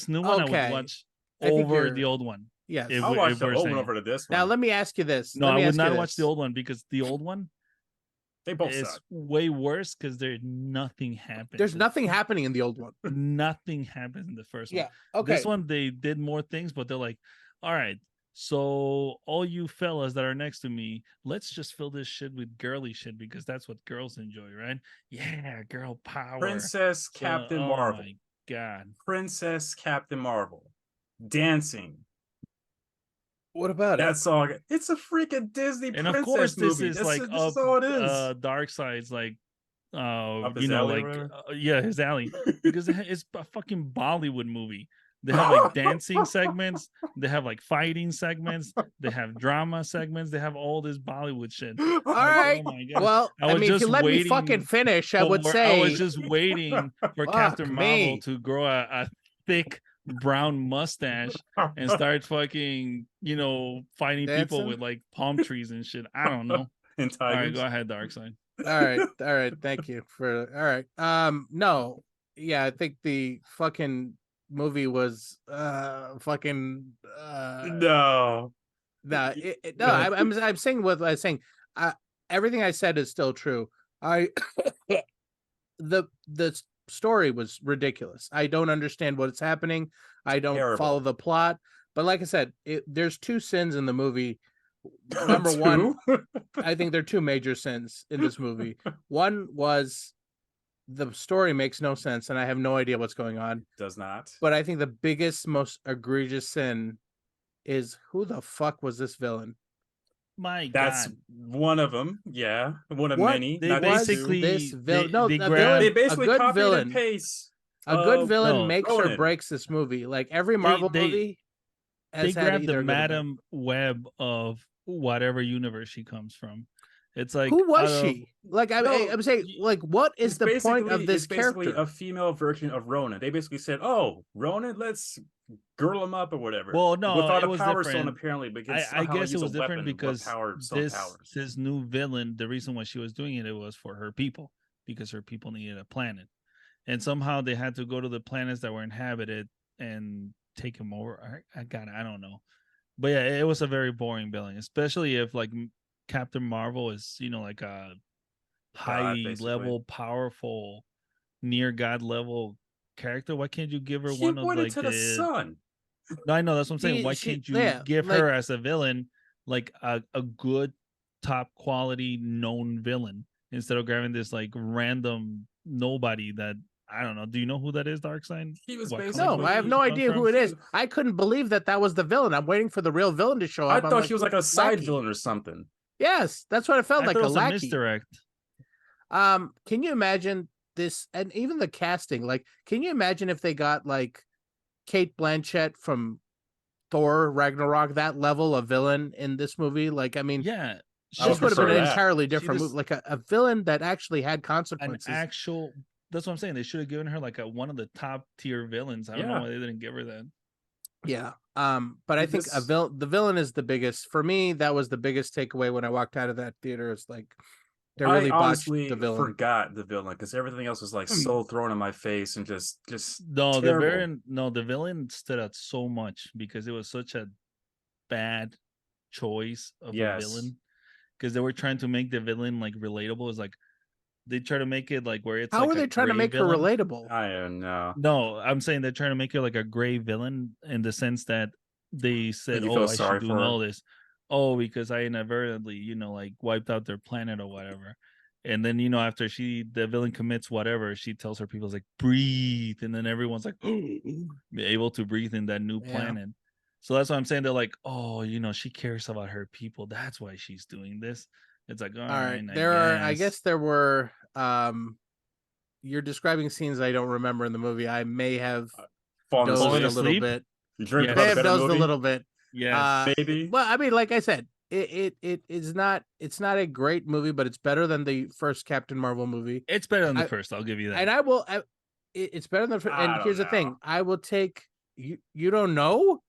new one. Okay. I would watch over the old one. Yes. I'll watch the old one over to this one. Now let me ask you this. No, I would not watch the old one, because the old one, they both is suck. way worse, because nothing happened. There's nothing happening in the old one. Nothing happened in the first one. Yeah. Okay. This one, they did more things, but they're like, all right, so all you fellas that are next to me, let's just fill this shit with girly shit, because that's what girls enjoy, right? Yeah, girl power. Princess Captain Marvel. Oh my God. Princess Captain Marvel. Dancing. What about That song, it's a freaking Disney And princess of course, this movie. is This like is up all it is. Darkseid's like Up his you know, alley or like whatever? yeah, his alley, because it's a fucking Bollywood movie. They have like dancing segments, they have like fighting segments, they have drama segments, they have all this Bollywood shit. All Like, right. oh my god. Well, I was mean, if just you let me fucking waiting finish, I would I say was just waiting for Fuck Captain Marvel me. to grow a thick brown mustache and start fucking, you know, fighting people Dancing? with like palm trees and shit. I don't know. And All right, tigers. go ahead, Darkseid. all right. Thank you for all right. No, yeah, I think the fucking movie was fucking No. no, no. I'm saying what I was saying. Everything I said is still true. I the story was ridiculous. I don't understand what's happening. I don't follow Terrible. the plot. But like I said, there's two sins in the movie. Number one, I think there are two major sins in this movie. One was the story makes no sense, and I have no idea what's going on. Does not. But I think the biggest, most egregious sin is who the fuck was this villain? My That's god. one of them. Yeah, one of What many. They not was just two. basically this villain? No, they a grabbed villain. They basically a good copied villain. and paste. A good villain no, makes or Ronan. breaks this movie. Like every Marvel movie they has had grabbed either the good or bad. Madam Web of whatever universe she comes from. It's like Who was out of- she? Like No, I'm saying, like what is It's the point basically- of this it's basically character? a female version of Ronan. They basically said, "Oh, Ronan, let's girl him up or whatever." Well, no, without it a was power stone different. apparently, because I guess it was different because this powers. this new villain, the reason why she was doing it was for her people, because her people needed a planet, and somehow they had to go to the planets that were inhabited and take them over. I don't know, but yeah, it was a very boring villain, especially if like Captain Marvel is, you know, like a high basically. level, powerful, near god level character. Why can't you give her She one of went like into the sun. No, I know that's what I'm saying. Why can't you give her as a villain like a good top quality known villain instead of grabbing this like random nobody that I don't know. Do you know who that is, Darkseid? He was What basically. comic No, book I have he no comes idea from? who it is. I couldn't believe that was the villain. I'm waiting for the real villain to show I up. I'm thought he was like a who's side Lackey? villain or something. Yes, that's what it felt I like, thought it a was a lackey. misdirect. Can you imagine this? And even the casting, like, can you imagine if they got like Kate Blanchett from Thor Ragnarok, that level of villain in this movie? Like, I mean, Yeah, I this would have been prefer an that. entirely She different just- movie, like a villain that actually had an consequences. actual. That's what I'm saying. They should have given her like one of the top tier villains. I don't know Yeah. why they didn't give her that. Yeah. But I think This- the villain is the biggest for me. That was the biggest takeaway when I walked out of that theater. It's like they really I botched honestly the villain. forgot the villain because everything else was like so thrown in my face and just No, terrible. the villain stood out so much because it was such a bad choice of a Yes. villain. Because they were trying to make the villain like relatable. It's like they try to make it like where it's How like are a they trying to gray make villain. her relatable? I don't know. No, I'm saying they're trying to make it like a gray villain in the sense that they said, you "Oh, feel I sorry should do for her. all this." Oh, because I inadvertently, you know, like wiped out their planet or whatever. And then, you know, after the villain commits whatever, she tells her people, like, breathe. And then everyone's like, able to breathe in that new Yeah. planet. So that's what I'm saying. They're like, oh, you know, she cares about her people. That's why she's doing this. It's like, all right. I guess there were you're describing scenes I don't remember in the movie. I may have Falling dozed Falling a asleep. little asleep? bit. You dreamt Yes. about May a have better dozed movie. a little bit. Yes. Maybe. Well, I mean, like I said, it is not. It's not a great movie, but it's better than the first Captain Marvel movie. It's better than the I- first. I'll give you that. And I will. It's better than. I And don't here's the thing: know. I will take you. You don't know.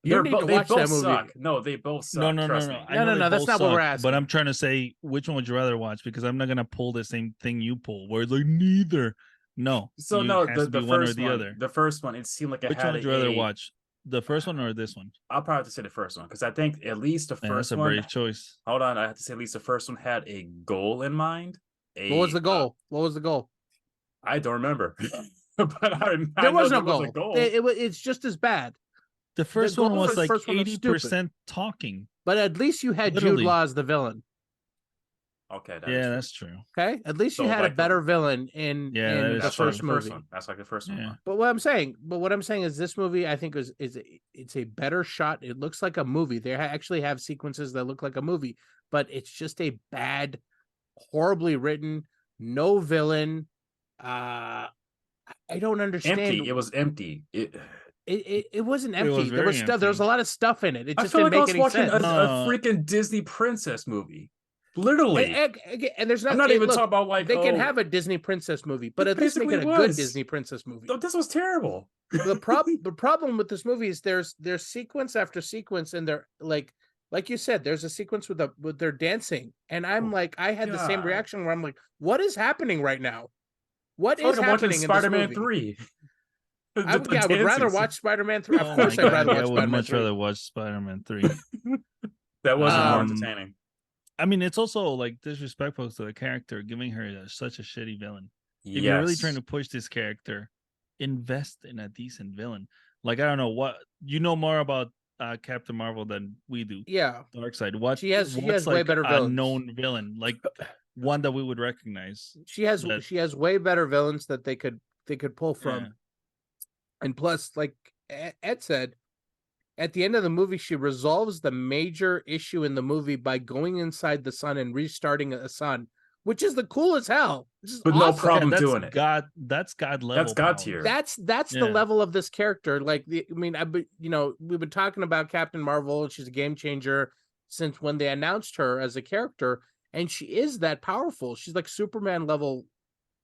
You need to They watch both that movie. suck. No, they both suck. No. Trust me. I No, know no, they that's both not what we're suck, asking. But I'm trying to say, which one would you rather watch? Because I'm not gonna pull the same thing you pull, where it's like neither. No. So you- no, it has to the be one or first the one, other. the first one, it seemed like it Which had one would you rather watch? The first one or this one? I'll probably have to say the first one because I think at least the Man, first that's a one. brave choice. Hold on, I have to say at least the first one had a goal in mind. What was the goal? What was the goal? I don't remember. But I There was know no there was a goal. goal. It's just as bad. The first goal one for was the like first one was stupid. 80% talking. But at least you had Literally. Jude Law as the villain. Okay, that Yeah, is that's true. Okay, at least you So, had a like, better villain in Yeah, that is the that's true. like first the first movie. one. That's like the first one. Yeah. Huh? But what I'm saying is this movie I think it's a better shot. It looks like a movie. They actually have sequences that look like a movie, but it's just a bad, horribly written, no villain. I don't understand. Empty. It was empty. It wasn't It was empty. There was very stuff. There was a empty. lot of stuff in it. It I just feel didn't like I make was any watching sense. a freaking Disney princess movie. Literally. And there's not. I'm not even look, talking about like they can have a Disney princess movie, but It at least make basically it a good was. Disney princess movie. This was terrible. The problem with this movie is there's sequence after sequence, and they're like you said, there's a sequence with their dancing, and I'm like, I had the same God. reaction where I'm like, what is happening right now? What I feel is like I'm watching happening in this Spider-Man movie? 3. I would rather watch Spider-Man 3. Of Oh course, my I'd rather God, watch I would Spider-Man much 3. rather watch Spider-Man 3. That wasn't more Um, entertaining. I mean, it's also like disrespectful to the character, giving her such a shitty villain. Yes. If you're really trying to push this character, invest in a decent villain. Like, I don't know what you know more about Captain Marvel than we do. Yeah, Darkseid. What she has what's way like better a villains. known villain, like one that we would recognize. She has way better villains that they could pull from. Yeah. And plus, like Ed said, at the end of the movie, she resolves the major issue in the movie by going inside the sun and restarting a sun, which is the cool as hell. But awesome. no problem that's doing it. That's God level. That's God power. tier. That's the level of this character. Like, we've been talking about Captain Marvel, and she's a game changer since when they announced her as a character, and she is that powerful. She's like Superman level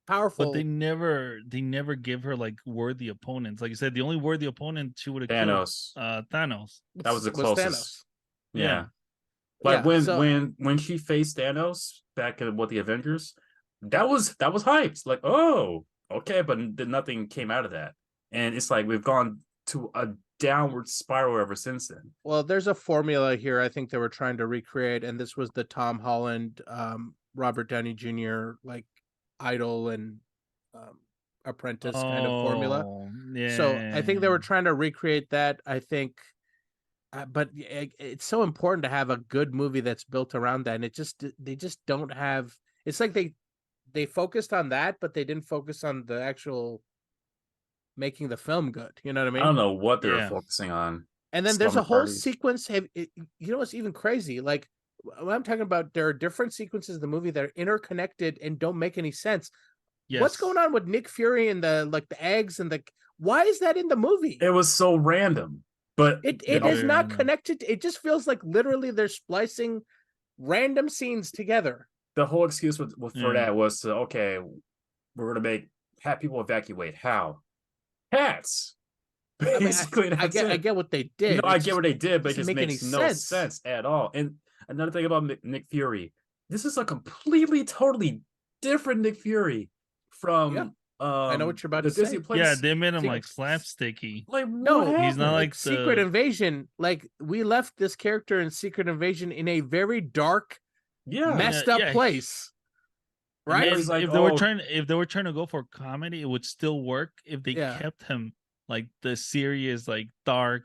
powerful. But they never give her like worthy opponents. Like you said, the only worthy opponent she would have Thanos. killed Thanos. That was the closest. Yeah. Like when she faced Thanos back in the Avengers, that was hyped. Like, oh, okay, but nothing came out of that. And it's like we've gone to a downward spiral ever since then. Well, there's a formula here I think they were trying to recreate, and this was the Tom Holland, Robert Downey Jr. like idol and apprentice kind of formula. Yeah. So I think they were trying to recreate that. I think, but it's so important to have a good movie that's built around that, and they just don't have. It's like they focused on that, but they didn't focus on the actual making the film good. You know what I mean? I don't know what they were focusing on. And then there's a whole sequence. You know what's even crazy? Like, when I'm talking about, there are different sequences in the movie that are interconnected and don't make any sense. Yes. What's going on with Nick Fury and the eggs and why is that in the movie? It was so random, but it is not connected. It just feels like literally they're splicing random scenes together. The whole excuse for that was to, okay, we're gonna have people evacuate. How? Cats. Basically, I get what they did. No, I get what they did, but it just makes no sense at all. And another thing about Nick Fury, this is a completely, totally different Nick Fury from I know what you're about to say. Yeah, they made him like slapsticky. Like, no, he's not like Secret Invasion. Like, we left this character in Secret Invasion in a very dark, messed up place. Right? Like, if they were trying to go for comedy, it would still work if they kept him like the serious, like dark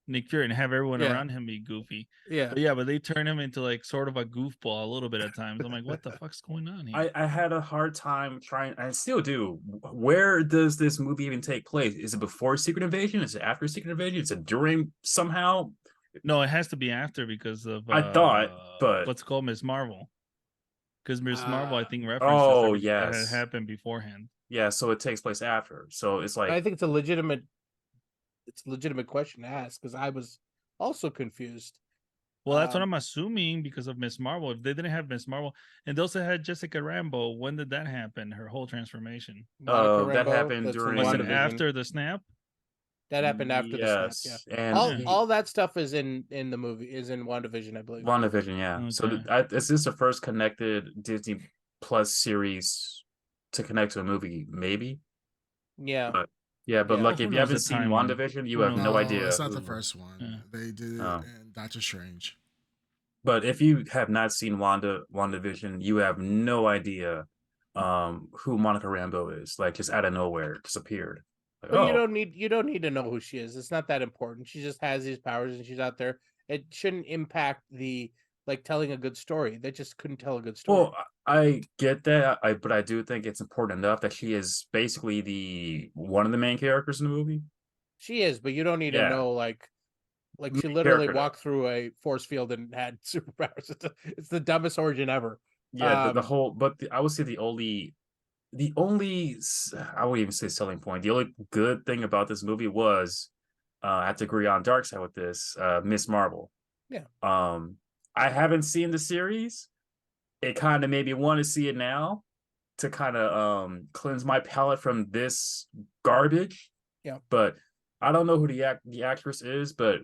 Nick Fury and have everyone around him be goofy. But they turn him into like sort of a goofball a little bit at times. I'm like, what the fuck's going on here? I had a hard time trying. I still do. Where does this movie even take place? Is it before Secret Invasion? Is it after Secret Invasion? Is it during somehow? No, it has to be after because of I thought, but what's called Miss Marvel. Because Miss Marvel, I think, references that had happened beforehand. Yeah, so it takes place after. So it's like, I think it's a legitimate question to ask, because I was also confused. Well, that's what I'm assuming because of Miss Marvel. If they didn't have Miss Marvel, and they also had Jessica Rambeau, when did that happen? Her whole transformation. That happened during after the snap. That happened after the snap. Yeah, and all that stuff is in the movie, is in WandaVision, I believe. WandaVision, yeah. Okay. So is this the first connected Disney Plus series to connect to a movie? Maybe. Yeah. But like, if you haven't seen WandaVision, you have no idea. It's not the first one. Yeah. They did it in Doctor Strange. But if you have not seen WandaVision, you have no idea who Monica Rambeau is. Like, just out of nowhere, just appeared. Like, well, you don't need to know who she is. It's not that important. She just has these powers and she's out there. It shouldn't impact the like telling a good story. They just couldn't tell a good story. Well, I get that, but I do think it's important enough that she is basically the one of the main characters in the movie. She is, but you don't need to Yeah. know like she Main literally character, though. walked through a force field and had superpowers. It's the dumbest origin ever. Yeah, the whole, but I would say the only I wouldn't even say selling point. The only good thing about this movie was I have to agree on Dark Side with this, Miss Marvel. Yeah. I haven't seen the series. It kind of made me want to see it now to kind of cleanse my palate from this garbage. Yeah. But I don't know who the actress is, but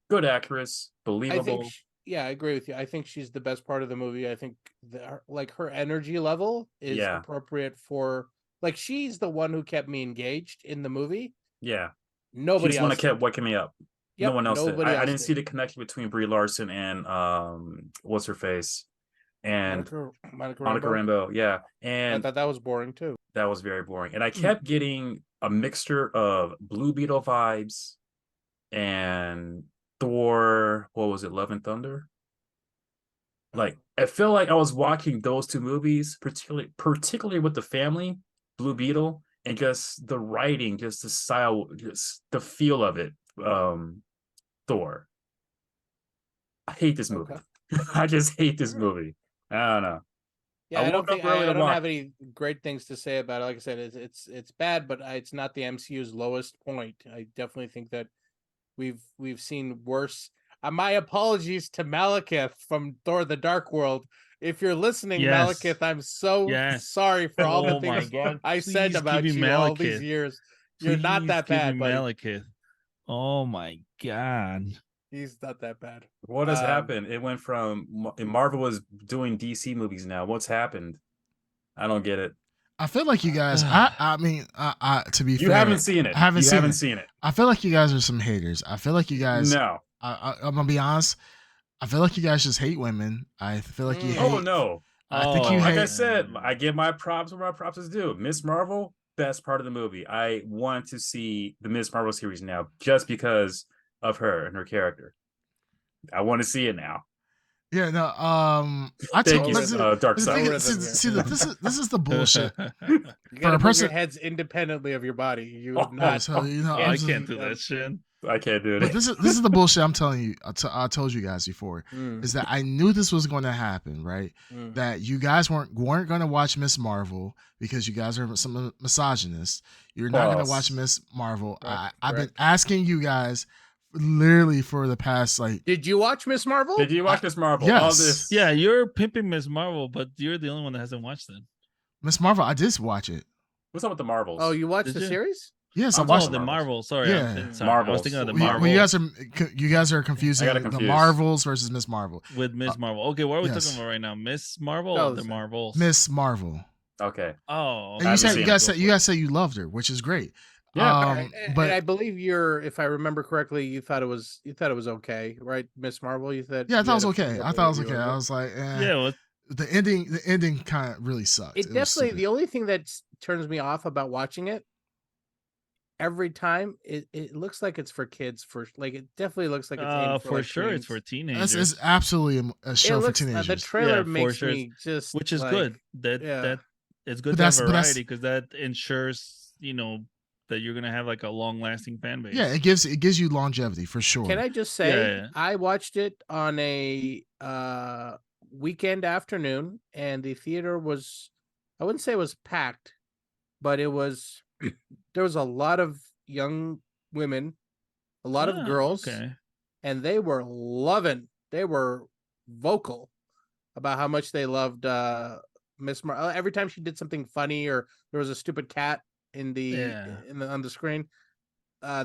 good actress, believable. I agree with you. I think she's the best part of the movie. I think her energy level is appropriate for like she's the one who kept me engaged in the movie. Yeah. Nobody She's else the one that kept waking me up. Yep, no one else did. I didn't did. see the connection between Brie Larson and what's her face and Monica Rambeau. Yeah, and I thought that was boring too. That was very boring, and I kept getting a mixture of Blue Beetle vibes and Thor. What was it? Love and Thunder. Like I feel like I was watching those two movies, particularly with the family, Blue Beetle, and just the writing, just the style, just the feel of it. Thor. I hate this movie. Okay. I just hate this movie. I don't know. Yeah, I don't have any great things to say about it. Like I said, it's bad, but it's not the MCU's lowest point. I definitely think that we've seen worse. My apologies to Malekith from Thor: The Dark World. If you're listening, Malekith, I'm so sorry for all the things I said about you all these years. You're not that bad, buddy. Malekith. Oh my God. He's not that bad. What has happened? It went from Marvel was doing DC movies now. What's happened? I don't get it. I feel like you guys. I mean, to be fair, you haven't seen it. I haven't seen it. I feel like you guys are some haters. I feel like you guys. No. I'm gonna be honest. I feel like you guys just hate women. I feel like you hate. Oh no. I think you like hate. I said, I give my props where my props is due. Miss Marvel, best part of the movie. I want to see the Miss Marvel series now, just because of her and her character. I want to see it now. Yeah, no. I told you, Dark Side. See, this is the bullshit. You gotta move your heads independently of your body. You not. So, I can't do that shit. I can't do it. But this is the bullshit I'm telling you. I told you guys before is that I knew this was going to happen, right? That you guys weren't going to watch Miss Marvel because you guys are some misogynists. You're not going to watch Miss Marvel. I've been asking you guys literally for the past Did you watch Miss Marvel? Did you watch Miss Marvel? Yes. Yeah, you're pimping Miss Marvel, but you're the only one that hasn't watched it. Miss Marvel, I did watch it. What's up with the Marvels? Oh, you watched the series? Yes, I watched the Marvel. Sorry, yeah, I was thinking of the Marvel. You guys are confusing the Marvels versus Miss Marvel. With Miss Marvel. Okay, what are we talking about right now? Miss Marvel or the Marvels? Miss Marvel. Okay. Oh, and you guys say you loved her, which is great. Yeah, but I believe if I remember correctly, you thought it was okay, right? Miss Marvel, you thought? Yeah, I thought it was okay. I was like, yeah. The ending kind of really sucked. It definitely. The only thing that turns me off about watching it every time, it looks like it's for kids. It definitely looks like it's for sure tweens. It's for teenagers. It's absolutely a show for teenagers. The trailer makes me just, which is good. That it's good to have variety because that ensures that you're gonna have a long-lasting fan base. Yeah, it gives you longevity for sure. Can I just say, I watched it on a weekend afternoon, and the theater was, I wouldn't say it was packed, but it was. There was a lot of young women, a lot of girls, and they were vocal about how much they loved Miss Marvel. Every time she did something funny or there was a stupid cat on the screen,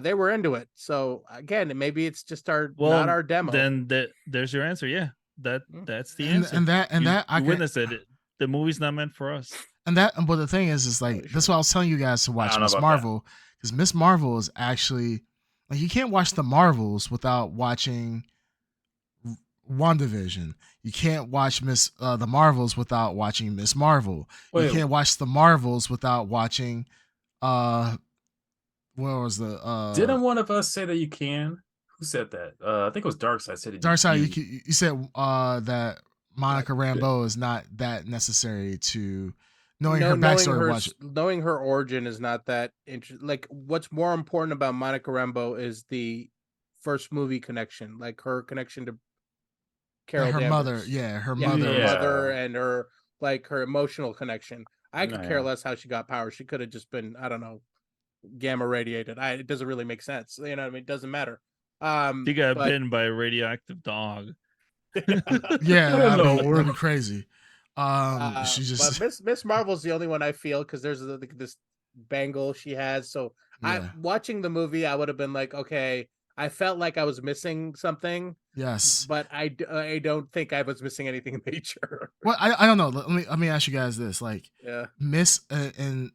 they were into it. So again, maybe it's just not our demo. Then there's your answer. Yeah, that's the answer. And that I witnessed it. The movie's not meant for us. But the thing is that's why I was telling you guys to watch Miss Marvel, because Miss Marvel is actually you can't watch the Marvels without watching WandaVision. You can't watch the Marvels without watching Miss Marvel. You can't watch the Marvels without watching what was the didn't one of us say that you can? Who said that? I think it was Darkseid said it. Darkseid, you said that Monica Rambeau is not that necessary to knowing her backstory. Knowing her origin is not that interesting. Like, what's more important about Monica Rambeau is the first movie connection, like her connection to Carol her Danvers. mother, her mother, and her her emotional connection. I could care less how she got power. She could have just been, I don't know, gamma radiated. It doesn't really make sense. You know what I mean? It doesn't matter. She got bitten by a radioactive dog. that'd be crazy. She just. But Miss Marvel's the only one I feel, because there's this bangle she has. So watching the movie, I would have been like, okay, I felt like I was missing something. Yes, but I don't think I was missing anything major. Well, I don't know. Let me ask you guys this. Like, Miss, and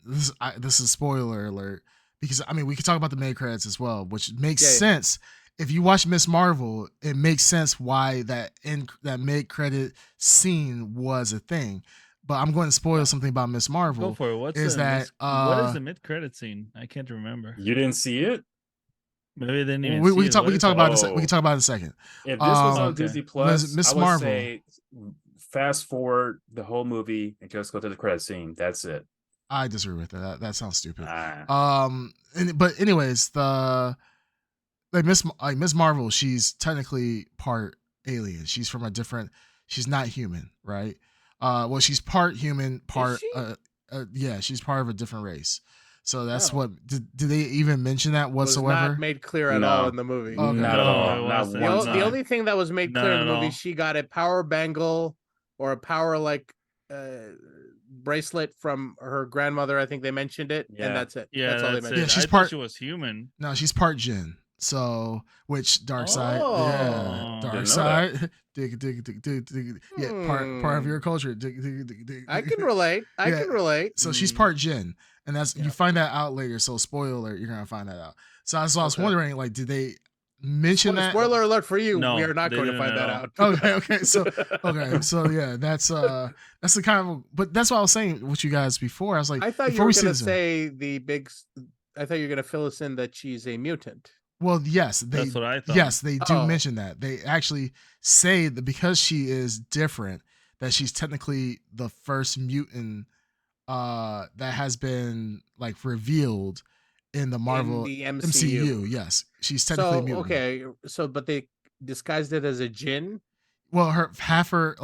this is spoiler alert, because I mean we could talk about the mid credits as well, which makes sense. If you watch Miss Marvel, it makes sense why that mid credit scene was a thing. But I'm going to spoil something about Miss Marvel. Go for it. What is the mid credit scene? I can't remember. You didn't see it? Maybe they didn't even we can talk about it. We can talk about it in a second. If this was on Disney Plus, Miss I would Marvel. say fast forward the whole movie and just go to the credit scene. That's it. I disagree with that. That sounds stupid. But anyways, Miss Marvel, she's technically part alien. She's from a different. She's not human, right? Well, she's part human, part she's part of a different race. So that's what did they even mention that whatsoever? Was not made clear at all in the movie. Okay. Not at all. The only thing that was made clear in the movie, she got a power bangle or a power bracelet from her grandmother. I think they mentioned it, and that's it. Yeah, that's all they mentioned. Yeah, she was human. No, she's part Jinn. So, which Darkseid? Darkseid. Part of your culture. I can relate. I can relate. So she's part Jinn, and that's you find that out later. So spoiler alert, you're gonna find that out. So I was wondering, like, did they mention that? Spoiler alert for you. No, we are not going to find that out. Okay. So yeah, that's the kind of. But that's what I was saying with you guys before. I was like, I thought you were gonna say I thought you were gonna fill us in that she's a mutant. Well, yes, that's what I thought. Yes, they do mention that. They actually say that because she is different, that she's technically the first mutant that has been revealed in the Marvel MCU. Yes, she's technically a mutant. Okay, but they disguised it as a Jinn. Well, half her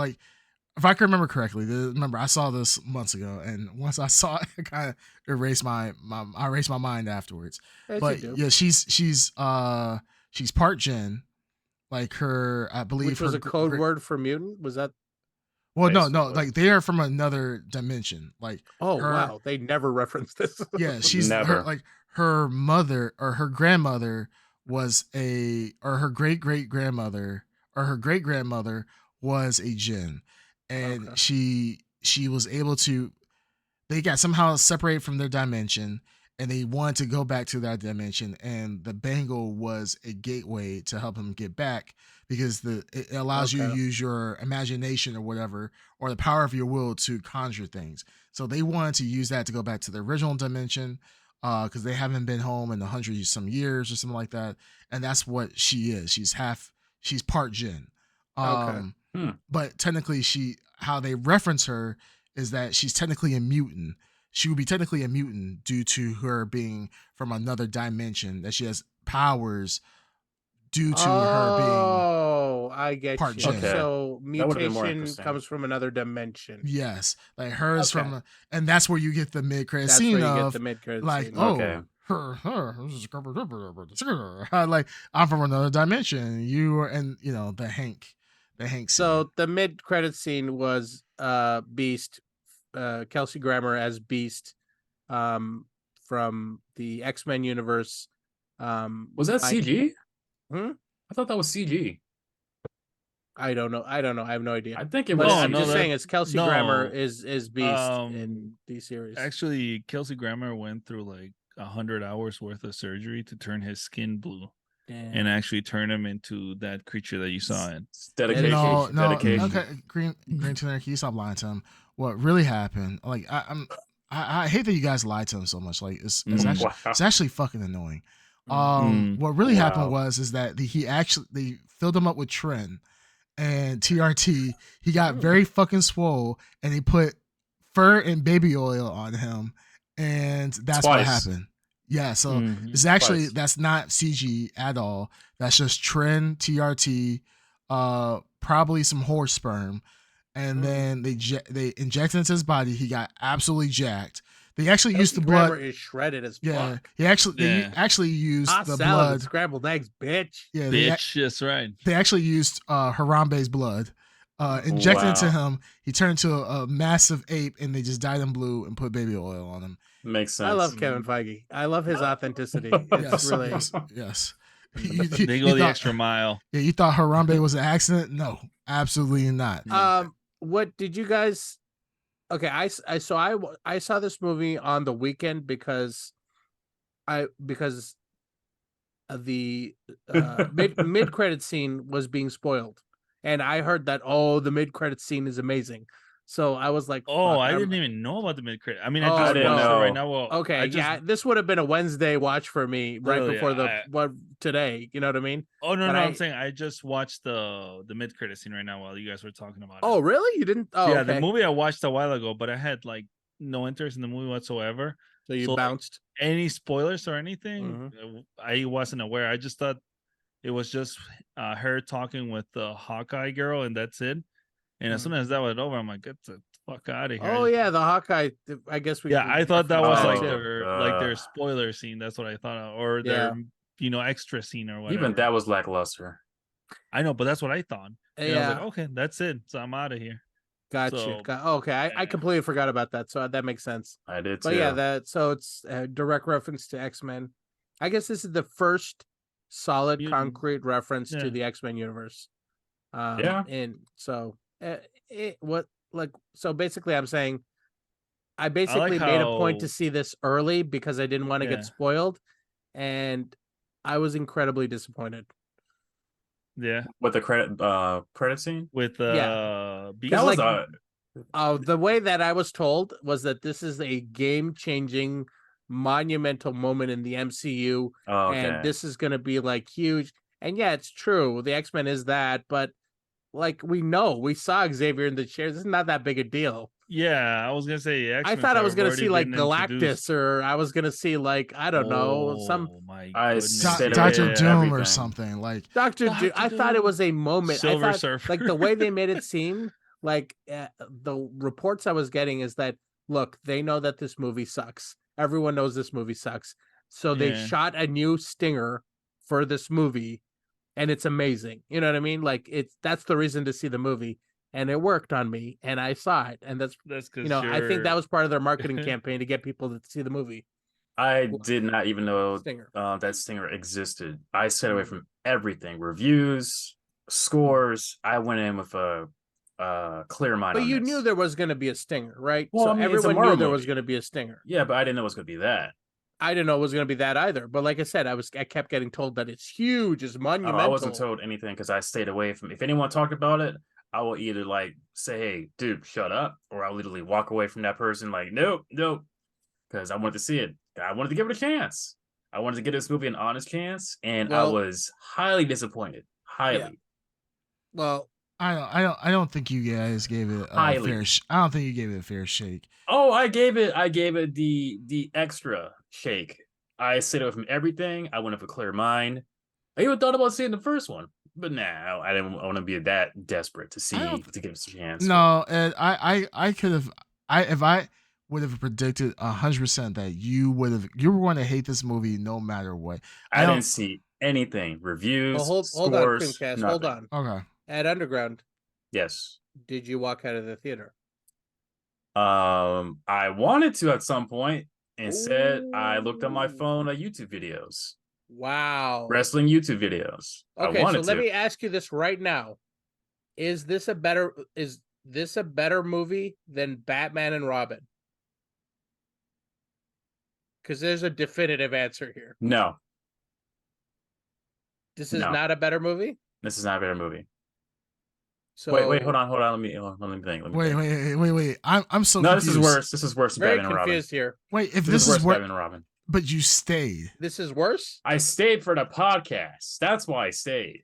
if I can remember correctly, remember I saw this months ago, and once I saw it, I kind of erased my mind afterwards. Yes, but yeah, she's part Jinn, like her, I believe. Which was a code word for mutant. Was that? Well, no, like they are from another dimension. Like, wow, they never referenced this. Yeah, she's never. Her mother or her grandmother was her great grandmother or her great grandmother was a Jinn. And she was able to, they got somehow separated from their dimension, and they wanted to go back to that dimension, and the bangle was a gateway to help them get back, because it allows you to use your imagination or whatever, or the power of your will to conjure things. So they wanted to use that to go back to the original dimension, because they haven't been home in 100-some years or something like that, and that's what she is. She's part Jinn. But technically, how they reference her is that she's technically a mutant. She would be technically a mutant due to her being from another dimension, that she has powers due to her being. Oh, I get part you. Jinn. Okay. So mutation comes from another dimension. Yes, like hers from, and that's where you get the mid-credit scene of like, I'm from another dimension. You are, and the Hank scene. So the mid-credit scene was Beast, Kelsey Grammer as Beast, from the X-Men universe. Was that CG? I thought that was CG. I don't know. I have no idea. I think it was. I'm just saying, it's Kelsey Grammer is Beast in the series. Actually, Kelsey Grammer went through 100 hours worth of surgery to turn his skin blue. Damn. And actually turn him into that creature that you saw in. Dedication. No, dedication. Okay, Green Tuner, can you stop lying to him? What really happened? I hate that you guys lied to him so much. Like, it's actually fucking annoying. What really happened Wow. is that they filled him up with Tren and TRT. He got very fucking swole, and they put fur and baby oil on him, and that's what Twice. happened. Yeah, so Mhm. it's actually Twice. that's not CG at all. That's just Tren, TRT, probably some horse sperm, and then they injected into his body. He got absolutely jacked. They actually used the blood. Is shredded as Yeah, fuck. they actually used Hot the salad blood. and scrambled eggs, bitch. Yeah, Bitch, that's right. they actually used Harambe's blood, injected into him. He turned into a massive ape, and they just dyed him blue and put baby oil on him. Makes sense. I love Kevin Feige. I love his authenticity. It's really yes. They go the extra mile. Yeah, you thought Harambe was an accident? No, absolutely not. What did you guys? Okay, I saw this movie on the weekend because the mid credit scene was being spoiled, and I heard that the mid credit scene is amazing. So I was like, "Oh, I didn't even know about the mid credit." I mean, I Oh, just didn't watched it know. right now. Well, okay, yeah, this would have been a Wednesday watch for me right Literally, before today. You know what I mean? Oh no, But I'm saying I just watched the mid credit scene right now while you guys were talking about it. Oh, really? You didn't? Oh, yeah, okay. the movie I watched a while ago, but I had like no interest in the movie whatsoever. So you like, bounced. any spoilers or anything? I wasn't aware. I just thought it was just her talking with the Hawkeye girl, and that's it. And as soon as that was over, I'm like, get the fuck out of here. Oh yeah, the Hawkeye. I guess we. Yeah, I thought that was like too. their spoiler scene. That's what I thought, or their extra scene or whatever. Even that was lackluster. I know, but that's what I thought. And I was like, Yeah. okay, that's it. So I'm out of here. Gotcha. So, Okay, I completely forgot about that. So that makes sense. I did too. But yeah, so it's a direct reference to X-Men. I guess this is the first solid, concrete reference to the X-Men universe. And so so basically I'm saying I basically made a point to see this early because I didn't want to get spoiled, and I was incredibly disappointed. Yeah. With the credit scene? With that was the way that I was told was that this is a game-changing, monumental moment in the MCU, and this is going to be like huge. And yeah, it's true. The X-Men is that, but like we saw Xavier in the chair. This is not that big a deal. Yeah, I was gonna say. I thought I was gonna see like Galactus, or I was gonna see like I don't know Dr. Doom or something like Dr. Doom. I thought it was a moment. Silver Surfer. Like the way they made it seem like the reports I was getting is that look, they know that this movie sucks. Everyone knows this movie sucks, so they shot a new stinger for this movie, and it's amazing. You know what I mean? Like that's the reason to see the movie. And it worked on me, and I saw it, and that's because I think that was part of their marketing campaign to get people to see the movie. I did not even know that stinger existed. I stayed away from everything, reviews, scores. I went in with a clear mind. But you knew there was going to be a stinger, right? Well, so I mean, everyone knew there was going to be a stinger. Yeah, but I didn't know it was going to be that. I didn't know it was going to be that either. But like I said, I kept getting told that it's huge, it's monumental. I wasn't told anything because I stayed away from. If anyone talked about it, I will either like say, "Hey, dude, shut up," or I'll literally walk away from that person like, "Nope, because I wanted to see it. I wanted to give it a chance. I wanted to give this movie an honest chance, and I was highly disappointed. Highly. Yeah. Well, I don't think you guys gave it a fair. I don't think you gave it a fair shake. Oh, I gave it the extra shake. I stayed away from everything. I went with a clear mind. I even thought about seeing the first one. But now I didn't want to be that desperate to give us a chance. No, and I could have if I would have predicted 100% that you were going to hate this movie no matter what. I didn't see anything. Reviews, hold on, Creamcast, hold on. Okay. At Underground. Yes. Did you walk out of the theater? I wanted to at some point. Instead, I looked on my phone at YouTube videos. Wow. Wrestling YouTube videos. Okay, so let me ask you this right now. Is this a better movie than Batman and Robin? Because there's a definitive answer here. No. This is not a better movie? This is not a better movie. So wait, hold on. Let me think. Wait. I'm so confused. This is worse. This is worse than Very Batman and Robin. confused here. Wait, if this is worse Batman and Robin. But you stayed. This is worse. I stayed for the podcast. That's why I stayed.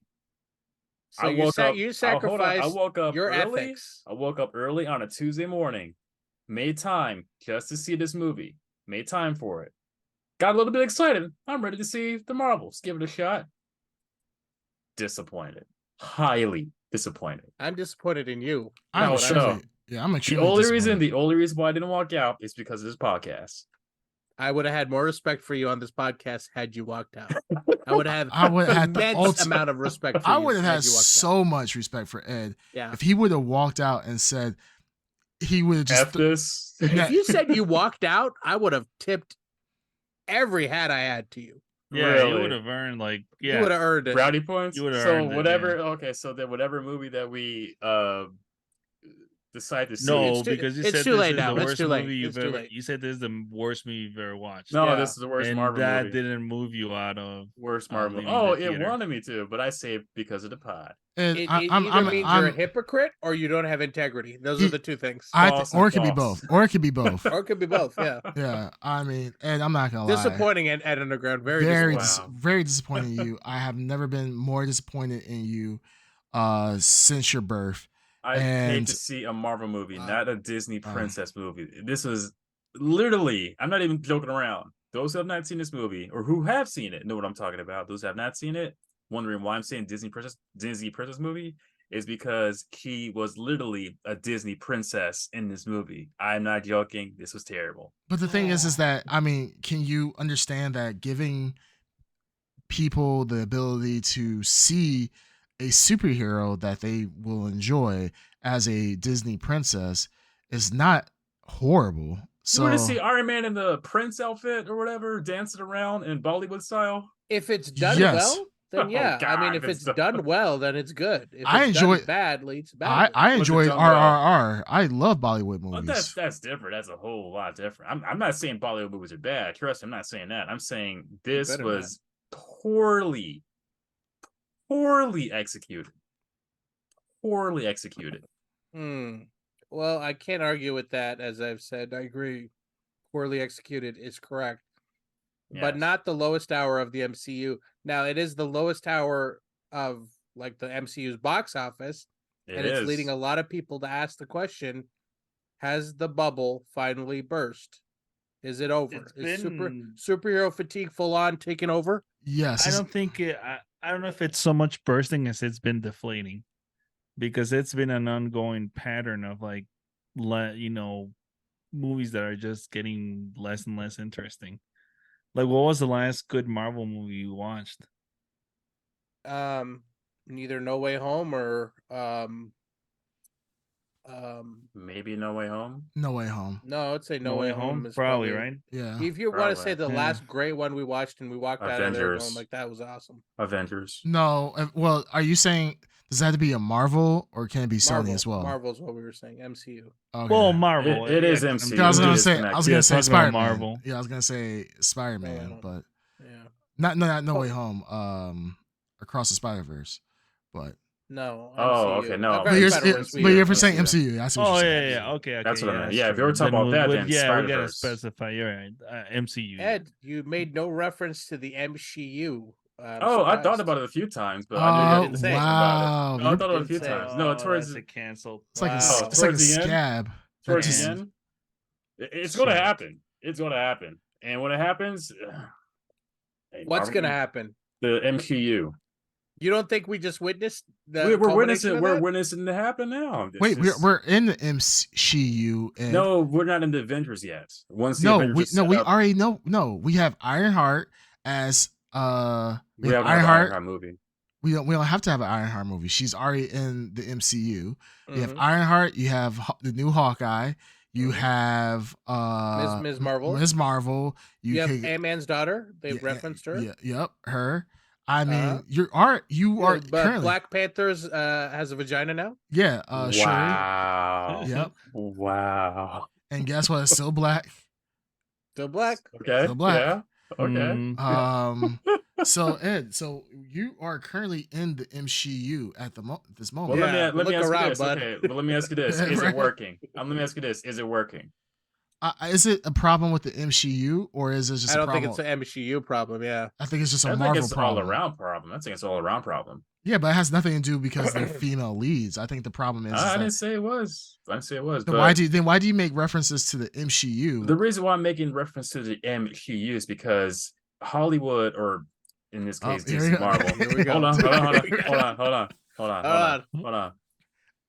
So you sacrificed I woke up your early. ethics. I woke up early on a Tuesday morning. Made time just to see this movie. Made time for it. Got a little bit excited. I'm ready to see the Marvels. Give it a shot. Disappointed. Highly disappointed. I'm disappointed in you. I'm so extremely the only reason why I didn't walk out is because of this podcast. I would have had more respect for you on this podcast had you walked out. I would have had immense amount of respect for you. I would have had so much respect for Ed. Yeah. If he would have walked out and said he would have just F this. If you said you walked out, I would have tipped every hat I had to you. Yeah, Really? you would have earned you would have earned it. Brownie points. You would have so earned whatever. it, yeah. Okay, so then whatever movie that we decide to see. No, because you said this is the worst movie you've ever. You said this is the worst movie you've ever watched. No, this is the worst Marvel movie. That didn't move you out of worst Marvel. Oh, it wanted me to, but I saved because of the pod. And it either means you're a hypocrite or you don't have integrity. Those are the two things. Or it could be both. Or it could be both. Or it could be both. Yeah. Yeah. I mean, and I'm not gonna lie. Disappointing at Underground. Very disappointing in you. I have never been more disappointed in you since your birth. I paid to see a Marvel movie, not a Disney princess movie. This was literally, I'm not even joking around. Those who have not seen this movie, or who have seen it, know what I'm talking about. Those who have not seen it, wondering why I'm saying Disney princess movie, is because she was literally a Disney princess in this movie. I'm not joking. This was terrible. But the thing is that, I mean, can you understand that giving people the ability to see a superhero that they will enjoy as a Disney princess is not horrible. So you want to see Iron Man in the prince outfit or whatever, dancing around in Bollywood style? If it's done well, then yeah. God, I mean, if it's done well, then it's good. If it's done badly, it's bad. I enjoyed RRR. I love Bollywood movies. Well, that's different. That's a whole lot different. I'm not saying Bollywood movies are bad. Trust me, I'm not saying that. I'm saying this was poorly executed. Well, I can't argue with that. As I've said, I agree. Poorly executed is correct, but not the lowest hour of the MCU. Now, it is the lowest hour of like the MCU's box office, and it's leading a lot of people to ask the question: has the bubble finally burst? Is it over? Is superhero fatigue full on taking over? Yes. I don't think it. I don't know if it's so much bursting as it's been deflating, because it's been an ongoing pattern of like, movies that are just getting less and less interesting. Like, what was the last good Marvel movie you watched? Neither No Way Home or maybe No Way Home. No Way Home. No, I'd say No Way Home is probably right. Yeah. If you want to say the last great one we watched and we walked out of there going like that was awesome. Avengers. No, well, are you saying does that have to be a Marvel or can it be Sony as well? Marvel's what we were saying. MCU. Okay. Well, Marvel. It is MCU. I was gonna say Spider-Man. Marvel. Yeah, I was gonna say Spider-Man, but yeah, not No Way Home. Across the Spider-Verse, but. No. MCU. Oh, okay. No. But you're saying MCU. That's what you're saying. Yeah. Okay. That's what I meant. Yeah, if you were talking about that, then we gotta Spider-Verse. specify. You're right. MCU. Ed, you made no reference to the MCU. I thought about it a few times, but I didn't say about it. No, I thought about it a few times. No, towards it canceled. It's like a scab. Towards the end, it's going to happen. It's going to happen, and when it happens, what's going to happen? The MCU. You don't think we just witnessed the? We're witnessing. We're witnessing it happen now. Wait, we're in the MCU. And... No, we're not in the Avengers yet. We already know. No, we have Ironheart as we have Ironheart movie. We don't have to have an Ironheart movie. She's already in the MCU. You have Ironheart. You have the new Hawkeye. You have Ms. Marvel. Ms. Marvel. You have Ant-Man's daughter. They referenced her. Yep, her. I mean, you are but currently... Black Panthers has a vagina now. Yeah. Wow. Shuri. Yep. Wow. And guess what? It's still black. Still black. Okay. Still black. Yeah. Okay. So Ed, you are currently in the MCU at this moment. Well, let me ask you this. Okay, but let me ask you this: Is it working? Let me ask you this: Is it working? Is it a problem with the MCU or is it just? I a don't problem? think it's an MCU problem. Yeah, I think it's just a I think Marvel it's problem. all around problem. I think it's all around problem. Yeah, but it has nothing to do because they're female leads. I think the problem is I that, didn't say it was. I didn't say it was. then But why do you make references to the MCU? the reason why I'm making reference to the MCU is because Hollywood, or in this case, here we DC go. Marvel. Here we go. Hold on. Here we go. Hold on.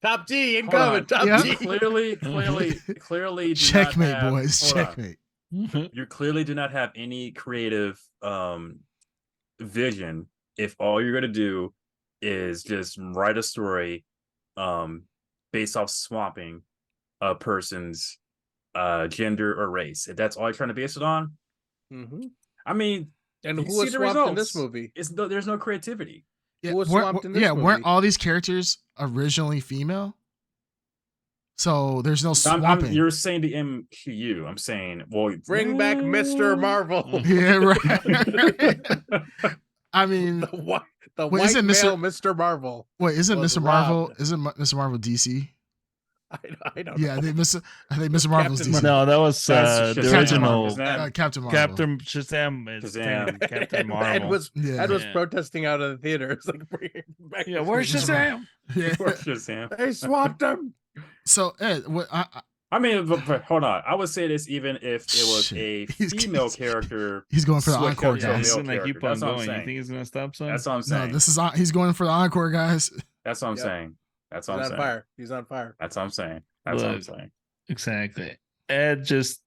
Top D Hold incoming. on. Top Yeah. D. Clearly do Checkmate, not have, boys. hold on. Checkmate. You clearly do not have any creative vision if all you're gonna do is just write a story based off swapping a person's gender or race. If that's all you're trying to base it on, I mean, And you who see was the swapped in this results. movie? There's no creativity. Yeah, Who was swapped in this movie? weren't all these characters originally female? So there's no swapping. You're saying the MCU. I'm saying, well, Bring back Mr. Marvel. Yeah, right. I mean, the white isn't male Mr. Marvel. wait, isn't was Mr. Marvel? robbed. Isn't Mr. Marvel DC? I don't Yeah, know. I think Mr. Marvel's Captain DC. No, that was That's the Shazam, original isn't that? Captain Marvel. Captain Shazam. Is Shazam. Captain Ed Marvel. was Yeah. protesting out of the theater. It's like, bring back Yeah, Mr. where's Shazam? Shazam? Yeah. Poor Shazam. They swapped him. So Ed, what? I mean, but hold on. I would say this even if it was Shit. a female character. He's going for the switch encore, up to a guys. He's male gonna keep character. on That's what I'm going. You saying. think he's gonna stop, son? That's what I'm saying. No, this is he's going for the encore, guys. That's what I'm Yep. saying. That's what He's I'm on saying. fire. He's on fire. That's what I'm saying. That's what I'm Look. saying. Exactly. Ed just,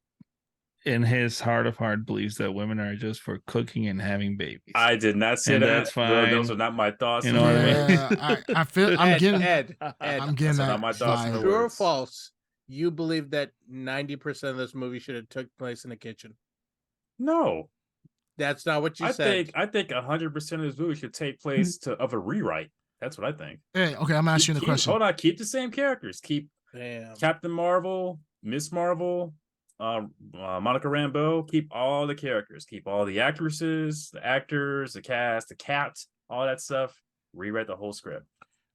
in his heart of heart, believes that women are just for cooking and having babies. I did not say And that. that's fine. Those are not my thoughts. You know what I mean? Yeah, I feel I'm Ed, getting Ed, I'm getting That's that not my thoughts on vibe. the true or words. false? You believe that 90% of this movie should have took place in the kitchen? No, That's not what you said. I think 100% of this movie should take place of a rewrite. That's what I think. Hey, okay, I'm asking you the question. Hold on, keep the same characters. Keep Damn. Captain Marvel, Miss Marvel, Monica Rambeau. Keep all the characters. Keep all the actresses, the actors, the cast, the cat, all that stuff. Rewrite the whole script.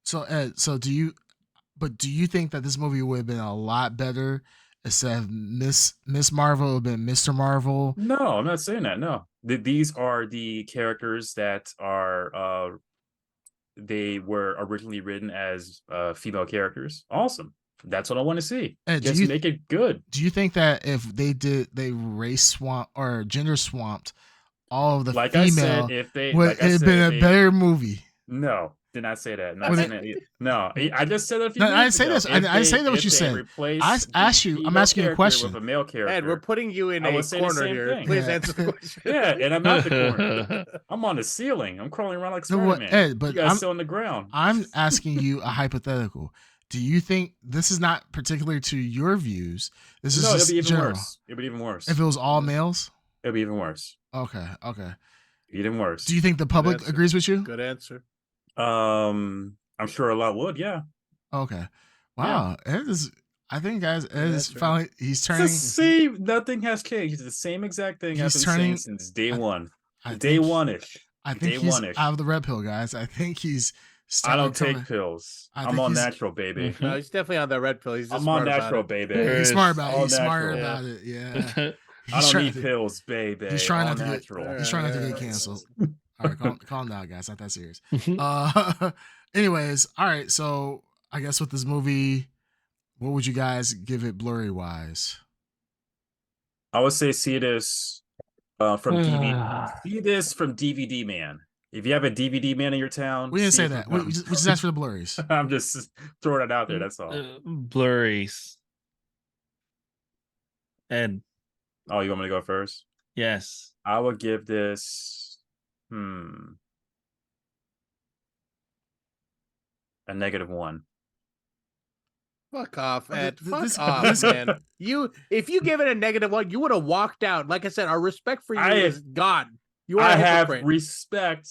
So Ed, do you think that this movie would have been a lot better instead of Miss Marvel would have been Mr. Marvel? No, I'm not saying that. No, these are the characters that are they were originally written as female characters. Awesome. That's what I want to see. Ed, Just make it good. Do you think that if they race swamp or gender swamped all of the Like female, I said, if they would like I it have said, been a better movie? No, did not say that. Not Would saying that. No, I just said that a few No, I minutes didn't say ago. this. I didn't say that what If you they said. replace I asked the you. I'm female asking you a character question. with a male character. Ed, we're putting you in I a would say the corner same here. thing. Please Yeah. answer the question. Yeah, and I'm not the corner. I'm on the ceiling. I'm crawling around like No, what, Spider-Man. Ed, but you guys I'm- still on the ground. I'm asking you a hypothetical. Do you think this is not particular to your views? This is No, it'll just be even general. worse. It'll be even worse. If it was all males? It'll be even worse. Okay. Even worse. Do you think the public answer. agrees with you? Good answer. I'm sure a lot would. Yeah. Okay. Wow. Ed is. I think, guys, Ed is That's right. finally. He's It's turning. the same. Nothing has changed. It's the same exact thing I've He's been turning- saying since day one. I Day think- one-ish. I think day he's one-ish. out of the red pill, guys. I think he's. I starting don't to come take pills. I I'm think on he's- natural, baby. No, he's definitely on that red pill. He's just I'm on smart about natural, it. baby. He's smart about it. All He's smart natural. about it. Yeah. I He's don't trying need to- pills, baby. He's trying All not to get- natural. He's trying not to get canceled. All right, calm down, guys. Not that serious. Anyways, all right. So I guess with this movie, what would you guys give it blurry wise? I would say see this from DVD. See this from DVD Man. If you have a DVD man in your town, We didn't see say it that. from We him. just asked for the blurries. I'm just throwing it out there. That's all. Blurries. Ed, Oh, you want me to go first? yes. I would give this a -1. Fuck off, Ed. Th- Fuck this- off, this- man. If you give it a -1, you would have walked out. Like I said, our respect for you is gone. You are I a have hypocrite. respect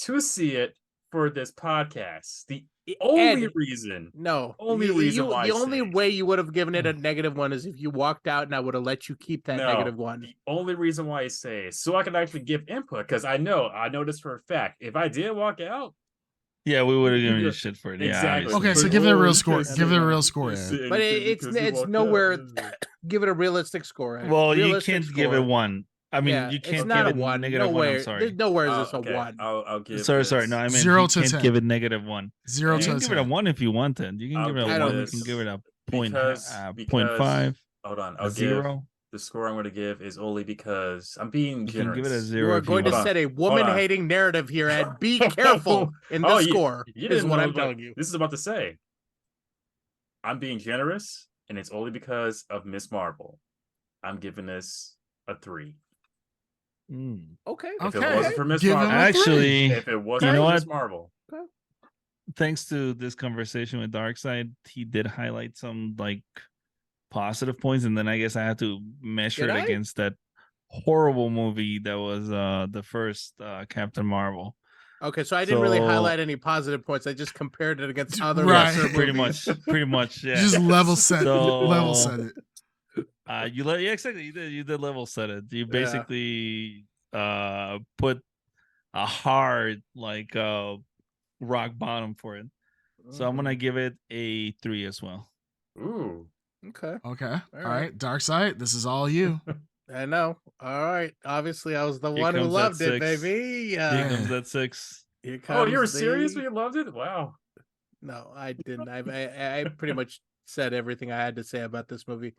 to see it for this podcast. The only Ed, reason, No. only reason why I the only say- way you would have given it a -1 is if you walked out and I would have let you keep that No. -1. the only reason why I say it, so I can actually give input, because I know this for a fact. If I did walk out, Yeah, we would have You given you go- shit for it. Exactly. Yeah, obviously. Okay, so Like, give it a oh, real you score. can't Give say it a that. real You score, can't say Ed. But anything it's because you it's walked nowhere. out. Give it a realistic score. Ed. Well, you Realistic can't give score. it one. I mean, Yeah, you it's can't not give a it one. negative one. I'm sorry. Nowhere is this a Okay, one. I'll give Sorry. this. No, I mean 0 you to can't 10. give it -1. 0 You to can give it a 10. 1 if you want. Then you can I'll give it a give 1. You this can give it a because 0.5, hold on. a I'll give 0. the score I'm going to give is only because I'm being You can give it a generous. 0 You are if going you to want. set a woman-hating narrative here, Ed. Be careful in this Oh, score. you Is didn't what know I'm what telling you. this is about to say. I'm being generous, and it's only because of Miss Marvel. I'm giving this a 3. Okay. If it Okay. wasn't for Miss Give him Marvel, a 3. Actually, if it wasn't you know for what? Miss Marvel, Thanks to this conversation with Darkseid, he did highlight some like positive points, and then I guess I had to measure Did it I? against that horrible movie that was the first Captain Marvel. Okay, so I didn't really So- highlight any positive points. I just compared it against other Right. lesser Pretty movies. much, yeah. Just level set. So- Level set it. Yeah, exactly. You did level set it. You Yeah. basically put a hard like rock bottom for it. So I'm gonna give it a 3 as well. ooh, Okay. Okay. All All right. Dark Side, this is all you. I know. All right. Obviously, I was the Here one who comes that loved it, 6. baby. Here Yeah. comes that 6. Here oh, you were comes serious the- when you loved it? Wow. No, I didn't. I pretty much said everything I had to say about this movie.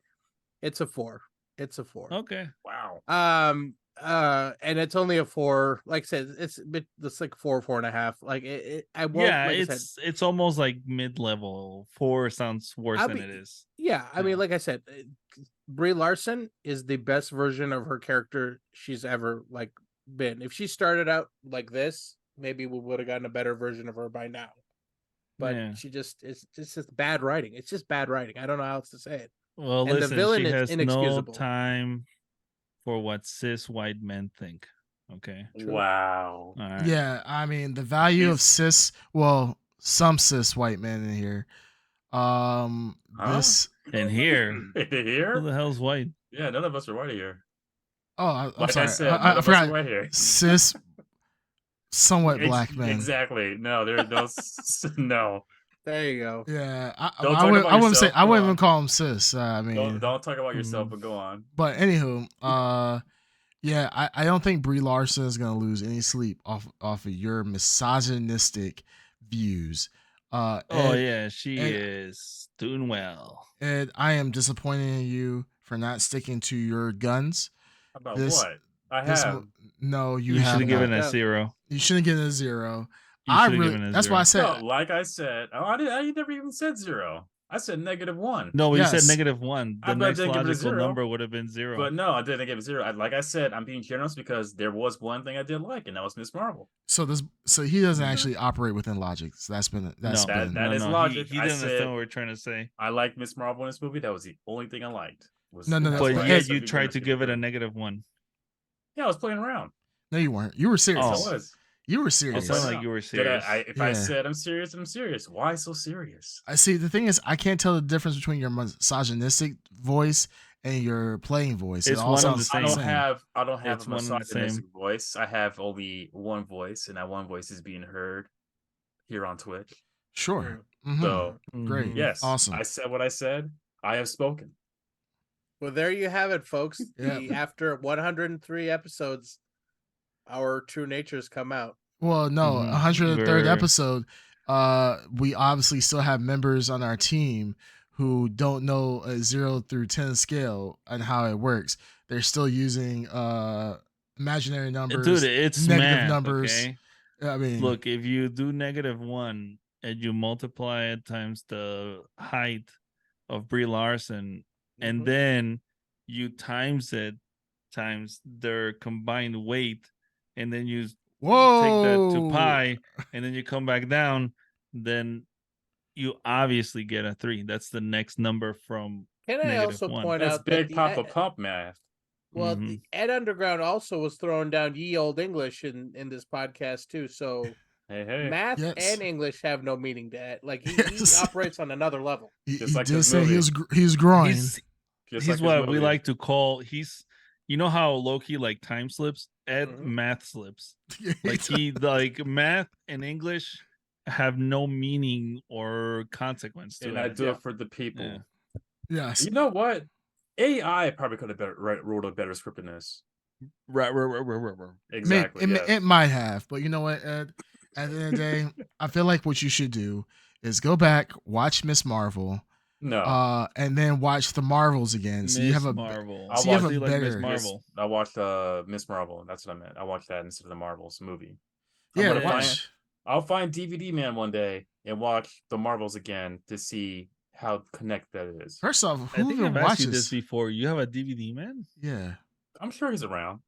It's a 4. It's a 4. Okay. Wow. And it's only a 4. Like I said, it's like 4.5. Like I won't. Yeah, like I said, it's almost like mid-level. 4 sounds worse I'll than be- it is. yeah. I mean, Yeah. like I said, Brie Larson is the best version of her character she's ever like been. If she started out like this, maybe we would have gotten a better version of her by now. But Yeah. it's just bad writing. It's just bad writing. I don't know how else to say it. Well, And the listen, villain she is has no inexcusable. time for what cis white men think. Okay. True. Wow. All right. Yeah, I mean the value of cis. Well, some cis white men in here. Huh? This. And here, who Here? the hell's white? Yeah, none of us are white here. Oh, I'm Like sorry. I said, none I of us are forgot. white here. Cis, somewhat black men. Exactly. No, there's no. No. There you go. Yeah, Don't I talk would. about I wouldn't say. yourself, I go wouldn't on. even call him cis. I mean, Don't talk about yourself, but go on. but anywho, yeah, I don't think Brie Larson is gonna lose any sleep off of your misogynistic views. Oh Ed, yeah, she Ed- is doing well. Ed, I am disappointed in you for not sticking to your guns. About This- what? I This have. mo- no, you You should have have given not. a not. 0. You shouldn't get a 0. You I should have really. given a That's 0. why I said. No, like I said, I never even said 0. I said -1. No, but you Yes. said -1. I The bet next they give it a logical 0. number would have been 0. But no, I didn't give it 0. Like I said, I'm being generous because there was one thing I did like, and that was Miss Marvel. So he doesn't actually operate within logic. So that's been no, That is no, logic. He I didn't said- understand what we're trying to say. I liked Miss Marvel in this movie. That was the only thing I liked. No, that's But why I yet said you be tried generous, to give give it a zero. -1. Yeah, I was playing around. No, you weren't. You were serious. Oh. I was. You were It serious. sounded Why like not? you were Did serious. if I Yeah. said I'm serious, I'm serious. Why so serious? I see. The thing is, I can't tell the difference between your misogynistic voice and your playing voice. It's it all one of sounds the I same. don't have It's a one and the misogynistic same. voice. I have only one voice, and that one voice is being heard here on Twitch. Sure. Mhm. So Great. Mhm. yes, Awesome. I said what I said. I have spoken. Well, there you have it, folks. Yeah. After 103 episodes, our true natures come out. Well, no, Mhm. 103rd We're- episode. We obviously still have members on our team who don't know a 0 through 10 scale and how it works. They're still using imaginary numbers, Dude, it's negative math, numbers. okay? I mean, Look, if you do -1 and you multiply it times the height of Brie Larson, and Mhm. then you times it times their combined weight, and then you whoa, take that to pi, and then you come back down, then you obviously get a 3. That's the next number from Can I also -1. point That's out big that Papa Pump math. well, Mhm. the Ed Underground also was throwing down ye old English in this podcast too. So Hey. math Yes. and English have no meaning to Ed. Like he Yes. operates on another level. he Just like did this say movie. he's growing. He's Just he's like his what we movie. like to call you know how Loki like time slips? Ed Mhm. math slips. Like he like math and English have no meaning or consequence to And it. I do it for the people. Yeah. Yes. You know what? AI probably could have wrote a better script than this. Right. Exactly. It might have, but you know what, Ed? At the end of the day, I feel like what you should do is go back, watch Miss Marvel, No. and then watch the Marvels again. So you have a Marvel. I'll so you have watch a like Miss better. Marvel. I watched Miss Marvel. That's what I meant. I watched that instead of the Marvels movie. Yeah, watch. I'll find DVD Man one day and watch the Marvels again to see how connected that is. First off, I who think even I've asked you watches this before. You have a DVD man? Yeah. I'm sure he's around.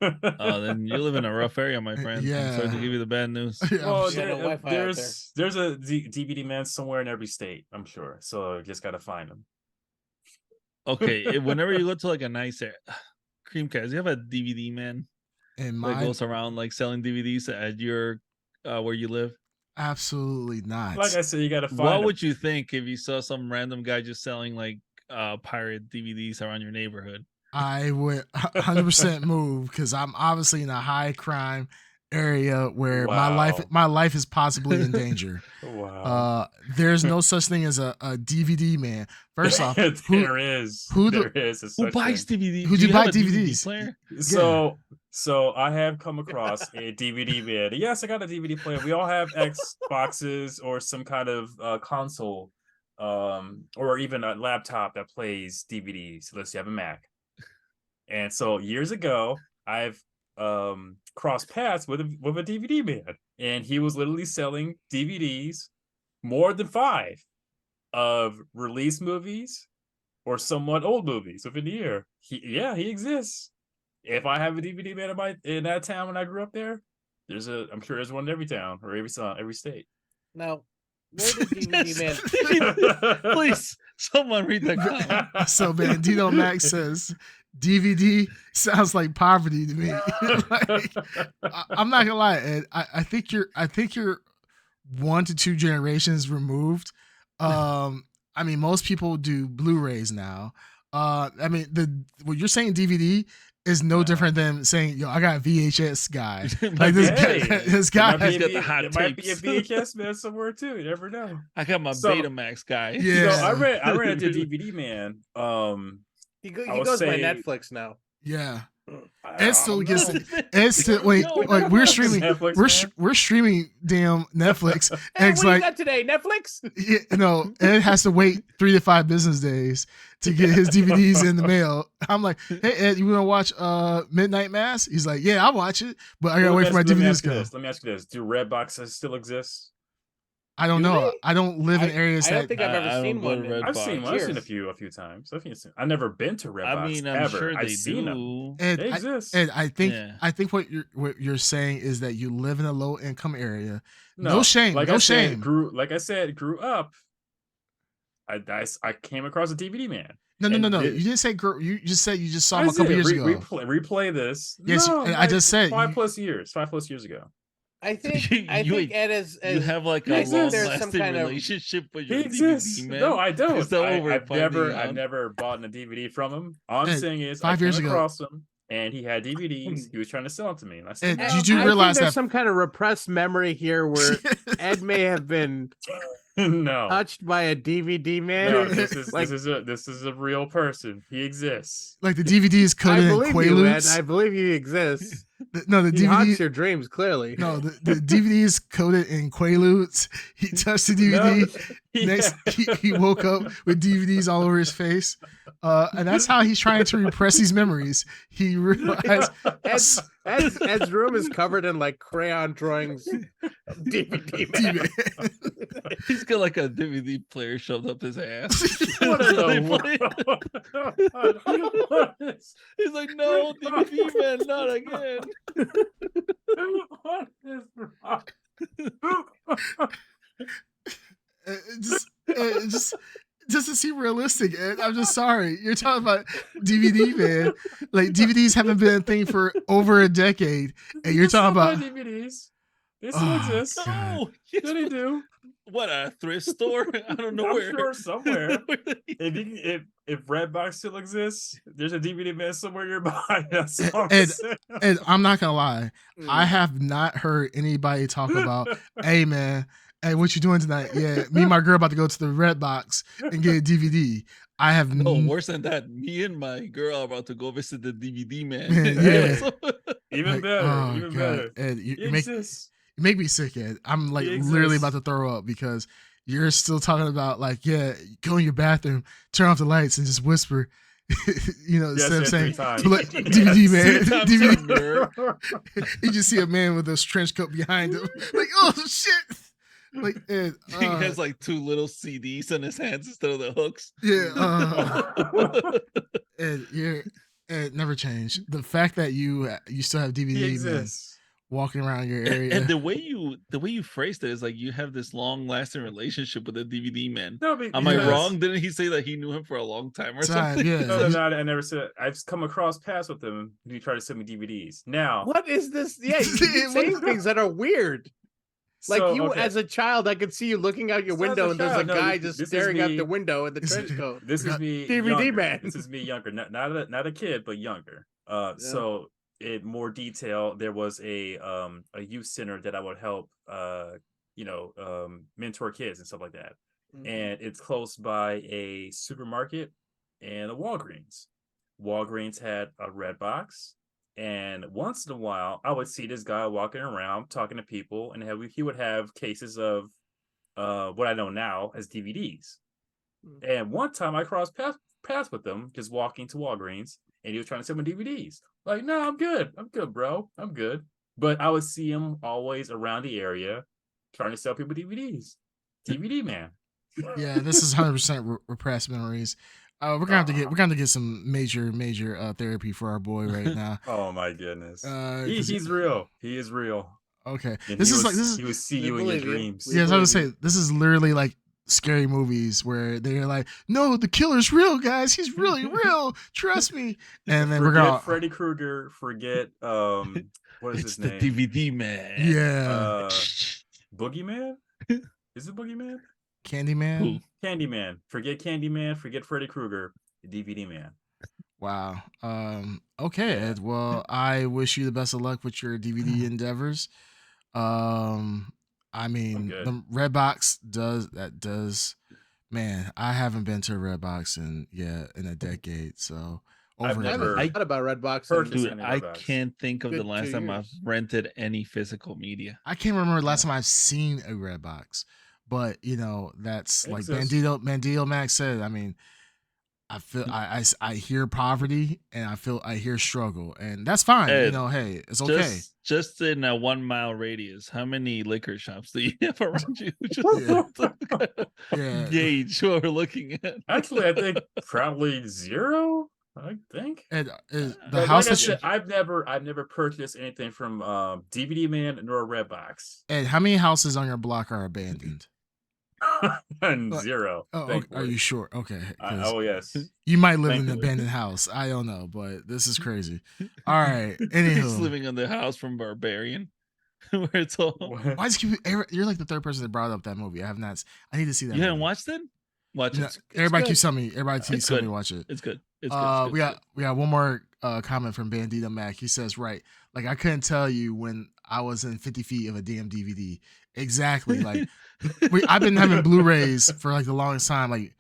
Oh, then you live in a rough area, my friend. I'm sorry to Yeah. give you the bad news. Yeah, Well, Yeah, no Wi-Fi out there's a DVD man somewhere in every state, I'm sure. So you just gotta find him. Okay, whenever you go to like a nice Creamcast, you have a DVD man and that mine, goes around like selling DVDs at your where you live. absolutely not. Like I said, you gotta find What him. would you think if you saw some random guy just selling like pirate DVDs around your neighborhood? I would 100% move because I'm obviously in a high crime area where my life is possibly in danger. Wow. There's no such thing as a DVD man. First off, there is Who buys DVD? Who do you buy DVDs? Player? So I have come across a DVD man. Yes, I got a DVD player. We all have Xboxes or some kind of console, or even a laptop that plays DVDs. Unless you have a Mac. And so years ago, I've crossed paths with a DVD man, and he was literally selling DVDs, more than 5, of released movies or somewhat old movies within the year. He exists. If I have a DVD man in that town when I grew up there, I'm sure there's one in every town or every state. Now, where did DVD man? Please, someone read the comment. So Bandito Max says DVD sounds like poverty to me. Like, I'm not gonna lie, Ed. I think you're 1 to 2 generations removed. I mean, most people do Blu-rays now. I mean, what you're saying DVD is no different than saying, "Yo, I got a VHS guy." Like this guy It got the hot might be a tapes. VHS man somewhere too. You never know. I got my Betamax guy. Yeah. So I ran into DVD man. He goes by Netflix now. Yeah. Ed still gets like we're streaming Netflix, we're streaming damn Netflix. Hey, Ed's what like, you got today? Netflix? yeah, no, Ed has to wait 3 to 5 business days to get his DVDs in the mail. I'm like, hey Ed, you wanna watch Midnight Mass? He's like, yeah, I'll watch it, but I gotta wait for my DVDs to go. Let me ask you this: do Redboxes still exist? I don't know. They? I don't live in areas I don't think I've ever seen one. I've seen a few times. I've never been to Redbox. I mean, I'm ever. sure I've they seen do. them. They exist. And I think what you're saying is that you live in a low income area. No, No shame. Like no I shame. said, grew up. I came across a DVD man. No. You didn't say you just said you just saw him a couple years ago. Replay this. Yes, no, I just said 5+ years ago. I think Ed is. You have like a long-lasting relationship with your DVD man. No, I don't. I've never bought a DVD from him. All I'm saying is 5 years I came ago. across him, and he had DVDs. He was trying to sell them to me, and I said, Did you realize there's that some kind of repressed memory here where Ed may have been no, touched by a DVD man? no, this is a real person. He exists. like the DVD is I coded in believe you, Ed. Quaaludes? I believe you exist. No, the He haunts DVD. your dreams, clearly. No, the DVD is coded in Quaaludes. He touched the DVD. Next, he woke up with DVDs all over his face, and that's how he's trying to repress these memories. He realized Ed's room is covered in like crayon drawings of DVD man. He's got like a DVD player shoved up his ass. What in the world? He's like, no, DVD man, not again. What is wrong? Just to seem realistic, Ed. I'm just sorry. You're talking about DVD, man. Like DVDs haven't been a thing for over a decade, and you're talking about DVDs. They still exist. No, What do they do? What, a thrift store? I don't know I'm where. sure somewhere. If Redbox still exists, there's a DVD man somewhere nearby. That's all I'm saying. And I'm not gonna lie, I Mm. have not heard anybody talk about, hey man, hey, what you doing tonight? Yeah, me and my girl about to go to the Redbox and get a DVD. I have No, worse than that. Me and my girl are about to go visit the DVD man. Man, yeah. Even like, better. oh Even god, better. Ed, He you make exists. you make me sick, Ed. I'm like He literally about exists. to throw up because you're still talking about like, yeah, go in your bathroom, turn off the lights, and just whisper. Instead of saying DVD DVD man, Three times DVD. nerd. You just see a man with a trench coat behind him, like, oh shit. Like Ed, He has like 2 little CDs in his hands instead of the hooks. Ed never changed. The fact that you still have He DVD man exists. walking around your area, And the way you phrased it is like you have this long lasting relationship with the DVD man. No, Am I Yes. wrong? Didn't he say that he knew him for a long time or something? Yeah. No, I never said it. I've come across paths with him. He tried to send me DVDs. Now, What is this? Yeah, you keep saying things that are weird. Like so, you, okay. as a child, I could see you looking out your So as a window, and there's a child, no, guy this just is staring out me- the window in the This- trench coat. This is me DVD younger. man. This is me younger, not a kid, but younger. So in more detail, there was a youth center that I would help mentor kids and stuff like that. And it's close by a supermarket and a Walgreens. Walgreens had a Redbox, and once in a while, I would see this guy walking around talking to people, and he would have cases of what I know now as DVDs. And one time I crossed paths with him, just walking to Walgreens, and he was trying to sell me DVDs. Like, no, I'm good, bro, I'm good. But I would see him always around the area, trying to sell people DVDs. DVD man. Yeah, this is 100% repressed memories. We're gonna have to get some major therapy for our boy right now. Oh my goodness. 'Cause- He's real. He is real. Okay, And this he is was- like he would see We you in your believe you. dreams. We- yes, I would believe say this is literally like scary movies where they're like, no, the killer's real, guys. He's really real. Trust me. And then we're Forget gonna Freddy Krueger. Forget what is It's his the name? DVD man. yeah, Boogeyman? Is it Boogeyman? Candyman. Who? Candyman. Forget Candyman. Forget Freddy Krueger. DVD man. Wow. Okay, Ed. Well, I wish you the best of luck with your DVD endeavors. I mean, good. the Redbox does. Man, I haven't been to a Redbox in a decade. So I've over a never- decade. Thought about Redbox. Purchased Dude, any I Redbox. can't think of the Good last 2 time I've years. rented any physical media. I can't remember the last time I've seen a Redbox, but that's It like exists. Bandito Max said. I mean, I feel I hear poverty and I hear struggle, and that's fine. Ed, Hey, it's okay. Just in a 1 mile radius, how many liquor shops do you have around you? Just Yeah. to Yeah. gauge what we're looking at. Actually, I think probably 0. I think. And the But house like I that said, I've never purchased anything from DVD Man nor Redbox. Ed, how many houses on your block are abandoned? And What? 0. Oh, okay. Are you sure? Okay. 'Cause Oh yes. you might live in an Thankfully. abandoned house. I don't know, but this is crazy. All right. He's Anywho, living on the house from Barbarian, where it's all. why just keep you're like the third person that brought up that movie. I have not. I need to see that. You haven't movie. watched it? Watch You know, it. everybody good. keeps telling me. Everybody keeps It's telling me good. to watch it. It's good. It's good. We got one more comment from Bandito Mac. He says, right, like I couldn't tell you when I was in 50 feet of a damn DVD. Exactly. Like I've been having Blu-rays for like the longest time. Like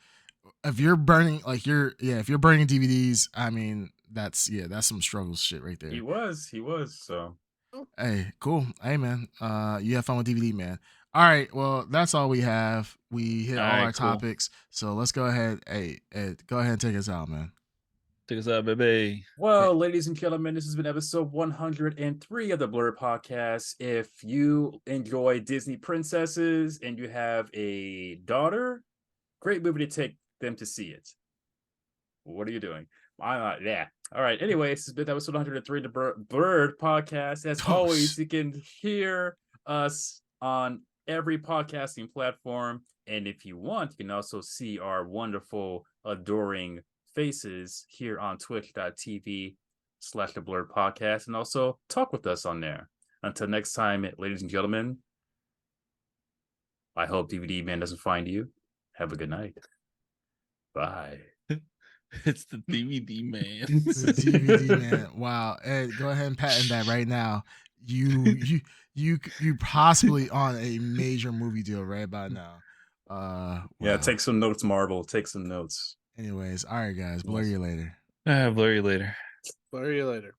if you're burning DVDs, I mean that's some struggle shit right there. He was. So Hey, cool. Hey man, you have fun with DVD man. All right, well that's all we have. We hit all All right, our cool. topics, so let's go ahead. Hey, Ed, go ahead and take us out, man. Take us out, baby. well, ladies and gentlemen, this has been episode 103 of the Blrd podcast. If you enjoy Disney princesses and you have a daughter, great movie to take them to see it. What are you doing? Yeah. All right. Anyway, this has been episode 103 of the Blrd podcast. As Oh, always, you can hear us on every podcasting platform. And if you want, you can also see our wonderful, adoring faces here on twitch.tv/the Blrd podcast and also talk with us on there. Until next time, ladies and gentlemen, I hope DVD Man doesn't find you. Have a good night. Bye. It's the DVD man. The DVD man. Wow. Ed, go ahead and patent that right now. You possibly on a major movie deal right about now. Yeah, Wow. take some notes, Marvel. Take some notes. Anyways, all right, guys. Blur you later. Blur you later. Blur you later.